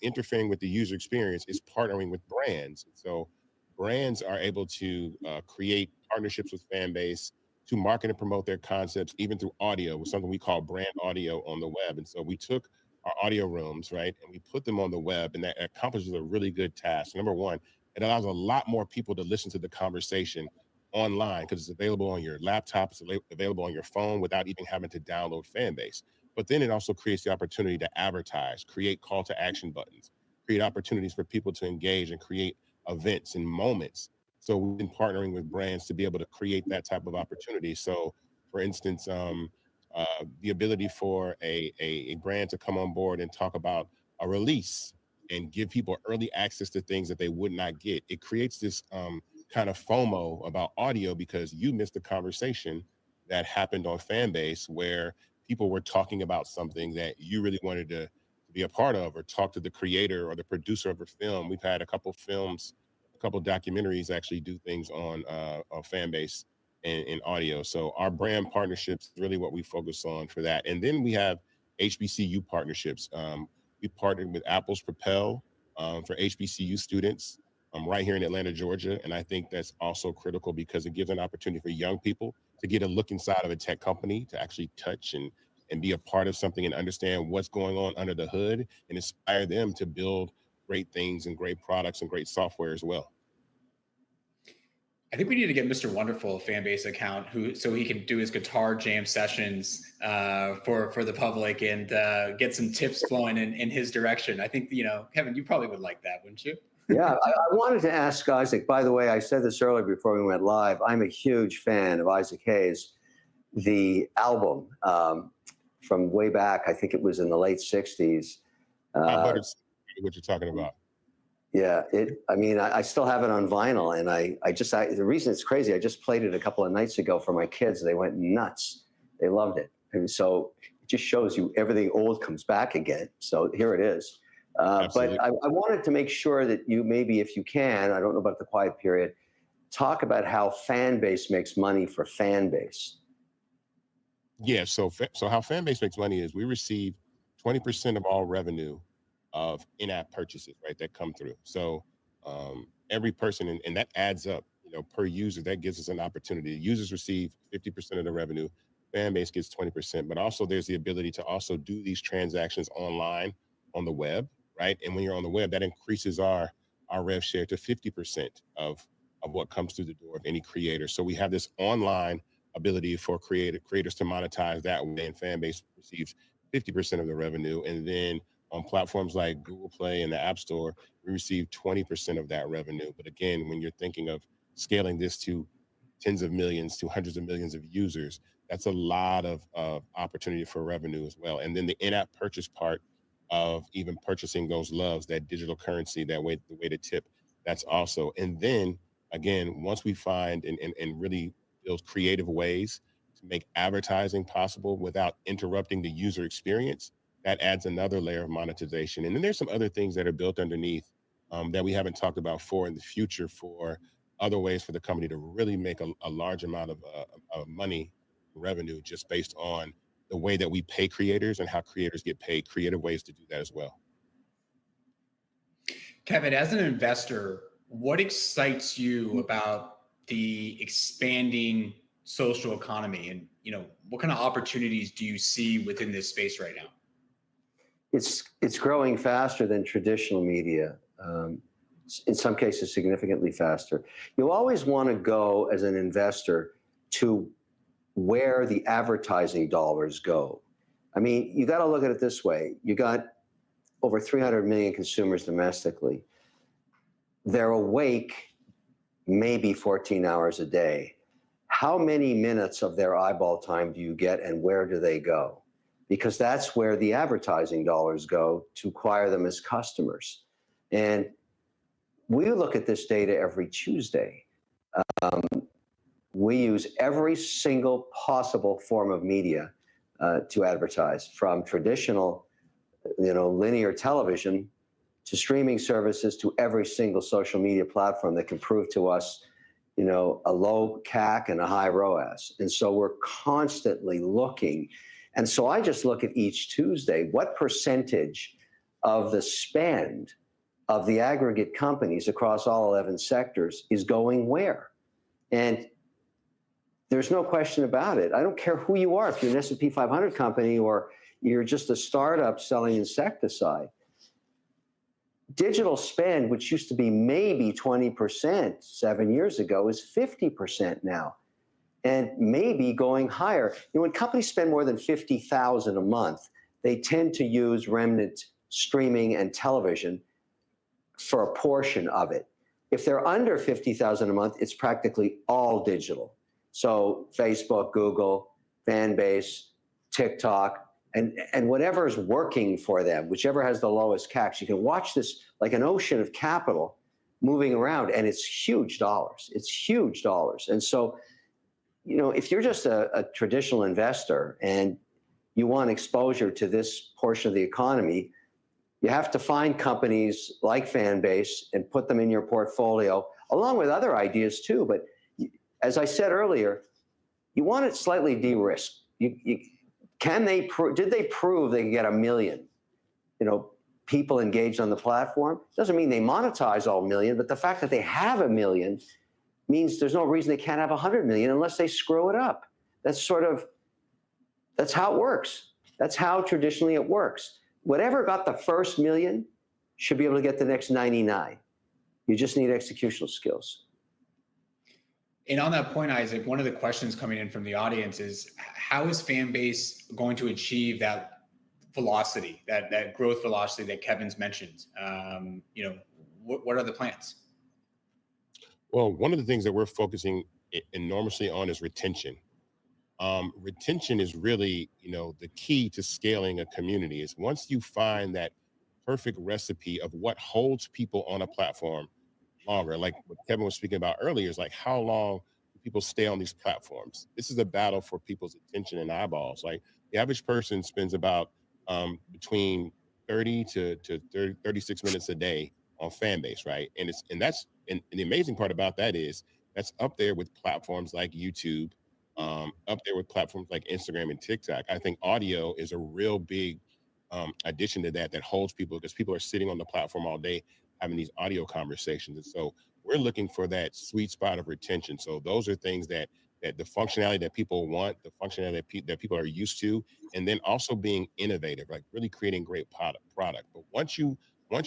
interfering with the user experience is partnering with brands. So brands are able to create partnerships with Fanbase to market and promote their concepts, even through audio, with something we call brand audio on the web. And so we took our audio rooms, right, and we put them on the web, and that accomplishes a really good task. Number one, it allows a lot more people to listen to the conversation online, because it's available on your laptop, it's available on your phone without even having to download Fanbase. But then it also creates the opportunity to advertise, create call to action buttons, create opportunities for people to engage and create events and moments. So we've been partnering with brands to be able to create that type of opportunity. So for instance, the ability for a brand to come on board and talk about a release and give people early access to things that they would not get. It creates this kind of FOMO about audio, because you missed a conversation that happened on Fanbase where people were talking about something that you really wanted to be a part of, or talk to the creator or the producer of a film. We've had a couple films, a couple documentaries actually do things on Fanbase in audio. So our brand partnerships is really what we focus on for that. And then we have HBCU partnerships. We partnered with Apple's Propel for HBCU students right here in Atlanta, Georgia. And I think that's also critical, because it gives an opportunity for young people to get a look inside of a tech company, to actually touch and be a part of something and understand what's going on under the hood, and inspire them to build great things and great products and great software as well. I think we need to get Mr. Wonderful a Fanbase account so he can do his guitar jam sessions for the public and get some tips flowing in his direction. I think, Kevin, you probably would like that, wouldn't you? Yeah, I wanted to ask Isaac, by the way, I said this earlier before we went live, I'm a huge fan of Isaac Hayes. The album from way back, I think it was in the late 60s. What you're talking about. Yeah, I still have it on vinyl, and the reason it's crazy, I just played it a couple of nights ago for my kids. They went nuts. They loved it. And so it just shows you everything old comes back again. So here it is. But I wanted to make sure that you, maybe if you can, I don't know about the quiet period, talk about how Fanbase makes money for Fanbase. Yeah, so how Fanbase makes money is we receive 20% of all revenue of in-app purchases, right, that come through. So every person, and that adds up, per user, that gives us an opportunity. Users receive 50% of the revenue, Fanbase gets 20%, but also there's the ability to also do these transactions online on the web, right? And when you're on the web, that increases our rev share to 50% of what comes through the door of any creator. So we have this online ability for creators to monetize that way, and Fanbase receives 50% of the revenue. And then on platforms like Google Play and the App Store, we receive 20% of that revenue. But again, when you're thinking of scaling this to tens of millions to hundreds of millions of users, that's a lot of opportunity for revenue as well. And then the in-app purchase part of even purchasing those loves, that digital currency, that way, the way to tip, that's also. And then again, once we find and really build creative ways to make advertising possible without interrupting the user experience, that adds another layer of monetization. And then there's some other things that are built underneath that we haven't talked about in the future for other ways for the company to really make a large amount of money, revenue, just based on the way that we pay creators and how creators get paid, creative ways to do that as well. Kevin, as an investor, what excites you about the expanding social economy, and what kind of opportunities do you see within this space right now? It's growing faster than traditional media. In some cases, significantly faster. You always want to go as an investor to where the advertising dollars go. I mean, you got to look at it this way. You got over 300 million consumers domestically. They're awake maybe 14 hours a day. How many minutes of their eyeball time do you get, and where do they go? Because that's where the advertising dollars go to acquire them as customers. And we look at this data every Tuesday. We use every single possible form of media to advertise, from traditional, linear television to streaming services to every single social media platform that can prove to us, a low CAC and a high ROAS. And so we're constantly looking. And so I just look at each Tuesday, what percentage of the spend of the aggregate companies across all 11 sectors is going where? And there's no question about it. I don't care who you are, if you're an S&P 500 company or you're just a startup selling insecticide. Digital spend, which used to be maybe 20% 7 years ago, is 50% now, and maybe going higher. When companies spend more than $50,000 a month, they tend to use remnant streaming and television for a portion of it. If they're under $50,000 a month, it's practically all digital. So Facebook, Google, Fanbase, TikTok, and whatever is working for them, whichever has the lowest CAC. You can watch this like an ocean of capital moving around, and it's huge dollars. It's huge dollars. And so, if you're just a traditional investor and you want exposure to this portion of the economy, you have to find companies like Fanbase and put them in your portfolio, along with other ideas too. But as I said earlier, you want it slightly de-risked. Did they prove they can get 1 million, people engaged on the platform? Doesn't mean they monetize all 1 million, but the fact that they have 1 million means there's no reason they can't have 100 million unless they screw it up. That's how it works. That's how traditionally it works. Whatever got the first 1 million should be able to get the next 99. You just need executional skills. And on that point, Isaac, one of the questions coming in from the audience is, how is Fanbase going to achieve that velocity, that growth velocity that Kevin's mentioned? What are the plans? Well, one of the things that we're focusing enormously on is retention. Retention is really, the key to scaling a community. Is once you find that perfect recipe of what holds people on a platform longer, like what Kevin was speaking about earlier, is like, how long do people stay on these platforms? This is a battle for people's attention and eyeballs. Like, the average person spends about between 30 to 36 minutes a day on Fanbase, right? And the amazing part about that is that's up there with platforms like YouTube, up there with platforms like Instagram and TikTok. I think audio is a real big addition to that holds people, because people are sitting on the platform all day having these audio conversations. And so we're looking for that sweet spot of retention. So those are things that the functionality that people want, the functionality that people are used to, and then also being innovative, like really creating great product. But once you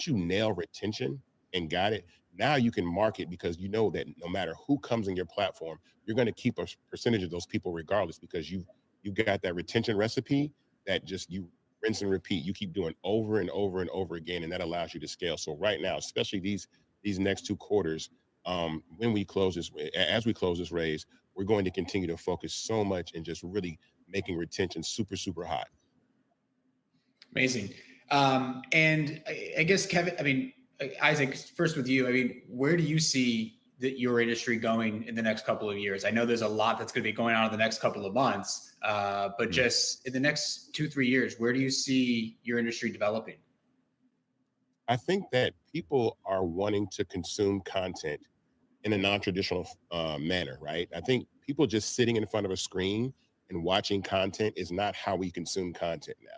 nail retention and got it, now you can market, because you know that no matter who comes in your platform, you're going to keep a percentage of those people regardless, because you got that retention recipe that just you rinse and repeat. You keep doing over and over and over again, and that allows you to scale. So right now, especially these next 2 quarters, as we close this raise, we're going to continue to focus so much and just really making retention super, super hot. Amazing. And I guess, Kevin, Isaac, first with you, where do you see your industry going in the next couple of years? I know there's a lot that's going to be going on in the next couple of months, but just in the next 2-3 years, where do you see your industry developing? I think that people are wanting to consume content in a non-traditional manner, right? I think people just sitting in front of a screen and watching content is not how we consume content now.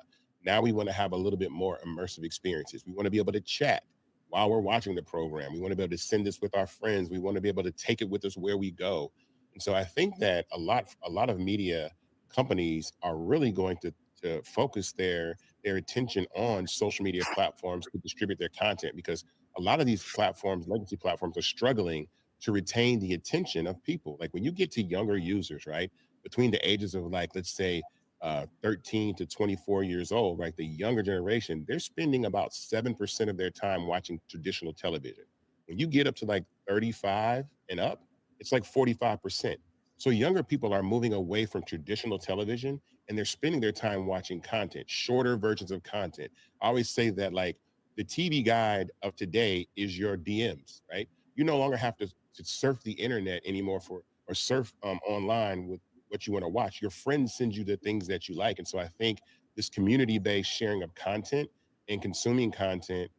Now we want to have a little bit more immersive experiences. We want to be able to chat while we're watching the program. We want to be able to send this with our friends. We want to be able to take it with us where we go. And so I think that a lot of media companies are really going to focus their attention on social media platforms to distribute their content, because a lot of these platforms, legacy platforms, are struggling to retain the attention of people. Like when you get to younger users, right, between the ages of, like, let's say 13 to 24 years old, right, the younger generation, they're spending about 7% of their time watching traditional television. When you get up to like 35 and up, it's like 45%. So younger people are moving away from traditional television, and they're spending their time watching content, shorter versions of content. I always say that, like, the TV guide of today is your DMs, right? You no longer have to surf the internet anymore or surf online with what you want to watch. Your friends send you the things that you like. And so I think this community-based sharing of content and consuming content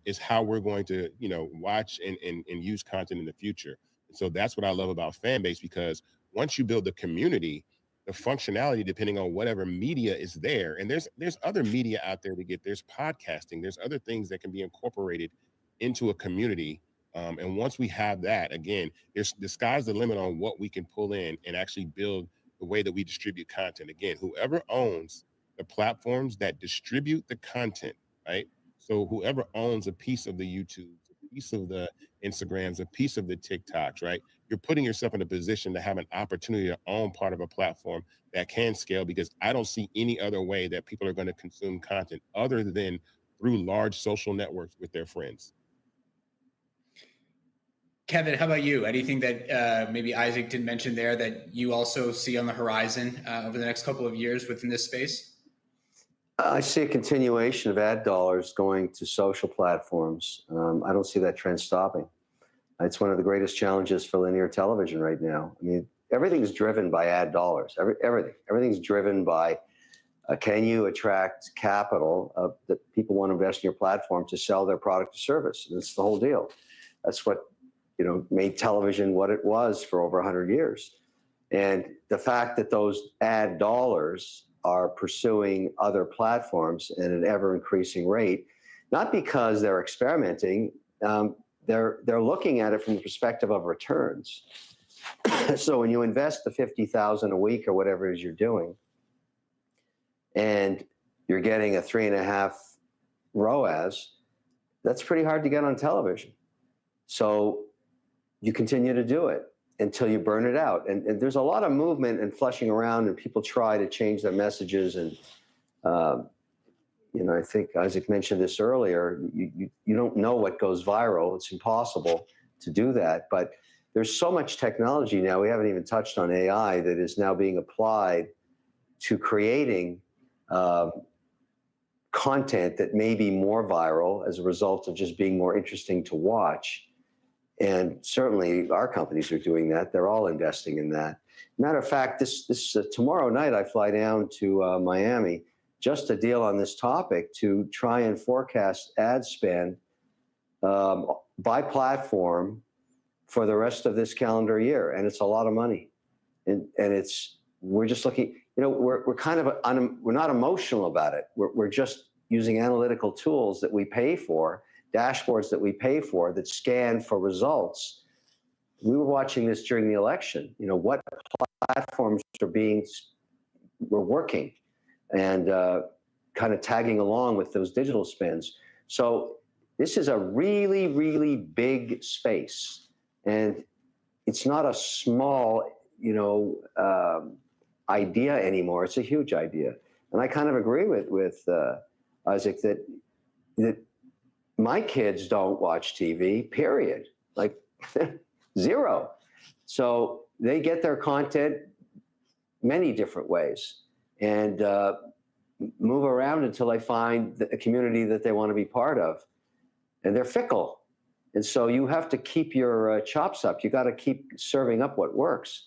is how we're going to, watch and use content in the future. And so that's what I love about Fanbase, because once you build the community, the functionality, depending on whatever media is there, and there's other media out there to get, there's podcasting, there's other things that can be incorporated into a community. And once we have that, again, the sky's the limit on what we can pull in and actually build the way that we distribute content. Again, whoever owns the platforms that distribute the content, right? So whoever owns a piece of the YouTube, a piece of the Instagrams, a piece of the TikToks, right? You're putting yourself in a position to have an opportunity to own part of a platform that can scale, because I don't see any other way that people are going to consume content other than through large social networks with their friends. Kevin, how about you? Anything that maybe Isaac didn't mention there that you also see on the horizon over the next couple of years within this space? I see a continuation of ad dollars going to social platforms. I don't see that trend stopping. It's one of the greatest challenges for linear television right now. I mean, everything's driven by ad dollars. Everything's driven by can you attract capital that people want to invest in your platform to sell their product or service? And that's the whole deal. That's what made television what it was for over 100 years. And the fact that those ad dollars are pursuing other platforms at an ever-increasing rate, not because they're experimenting, they're looking at it from the perspective of returns. So when you invest the $50,000 a week or whatever it is you're doing, and you're getting a 3.5 ROAS, that's pretty hard to get on television. So you continue to do it until you burn it out. And there's a lot of movement and flushing around, and people try to change their messages. And, I think Isaac mentioned this earlier, you don't know what goes viral. It's impossible to do that. But there's so much technology now, we haven't even touched on AI, that is now being applied to creating content that may be more viral as a result of just being more interesting to watch. And certainly our companies are doing that. They're all investing in that. Matter of fact, this tomorrow night I fly down to Miami just to deal on this topic, to try and forecast ad spend by platform for the rest of this calendar year. And it's a lot of money. And we're just looking, we're kind of, we're not emotional about it. We're just using analytical tools that we pay for, dashboards that we pay for, that scan for results. We were watching this during the election. What platforms were working, and kind of tagging along with those digital spends. So this is a really, really big space, and it's not a small, idea anymore. It's a huge idea, and I kind of agree with Isaac that my kids don't watch TV, period. Like zero. So they get their content many different ways, and move around until they find a community that they want to be part of. And they're fickle. And so you have to keep your chops up. You got to keep serving up what works.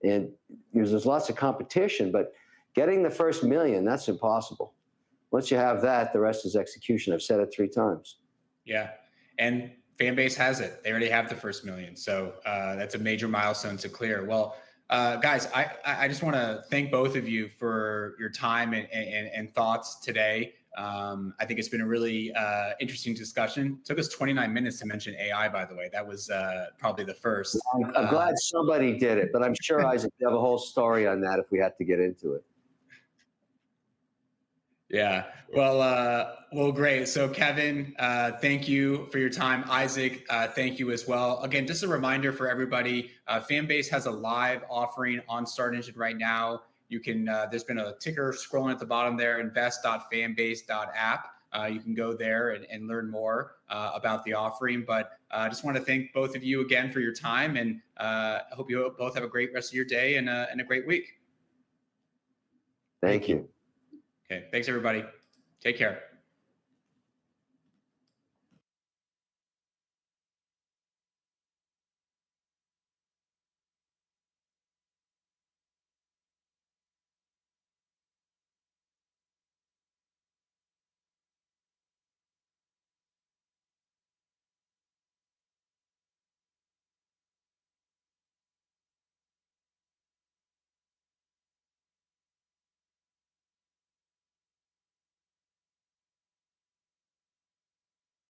And there's lots of competition, but getting the first million, that's impossible. Once you have that, the rest is execution. I've said it 3 times. Yeah. And Fanbase has it. They already have the first million. So that's a major milestone to clear. Well, guys, I just want to thank both of you for your time and thoughts today. I think it's been a really interesting discussion. It took us 29 minutes to mention AI, by the way. That was probably the first. I'm glad somebody did it, but I'm sure, Isaac, you have a whole story on that if we had to get into it. Yeah. Well, great. So Kevin, thank you for your time. Isaac, thank you as well. Again, just a reminder for everybody, Fanbase has a live offering on Start Engine right now. You can, there's been a ticker scrolling at the bottom there, invest.fanbase.app. You can go there and learn more about the offering. But I just want to thank both of you again for your time, and I hope you both have a great rest of your day and a great week. Thank you. Okay, thanks everybody. Take care.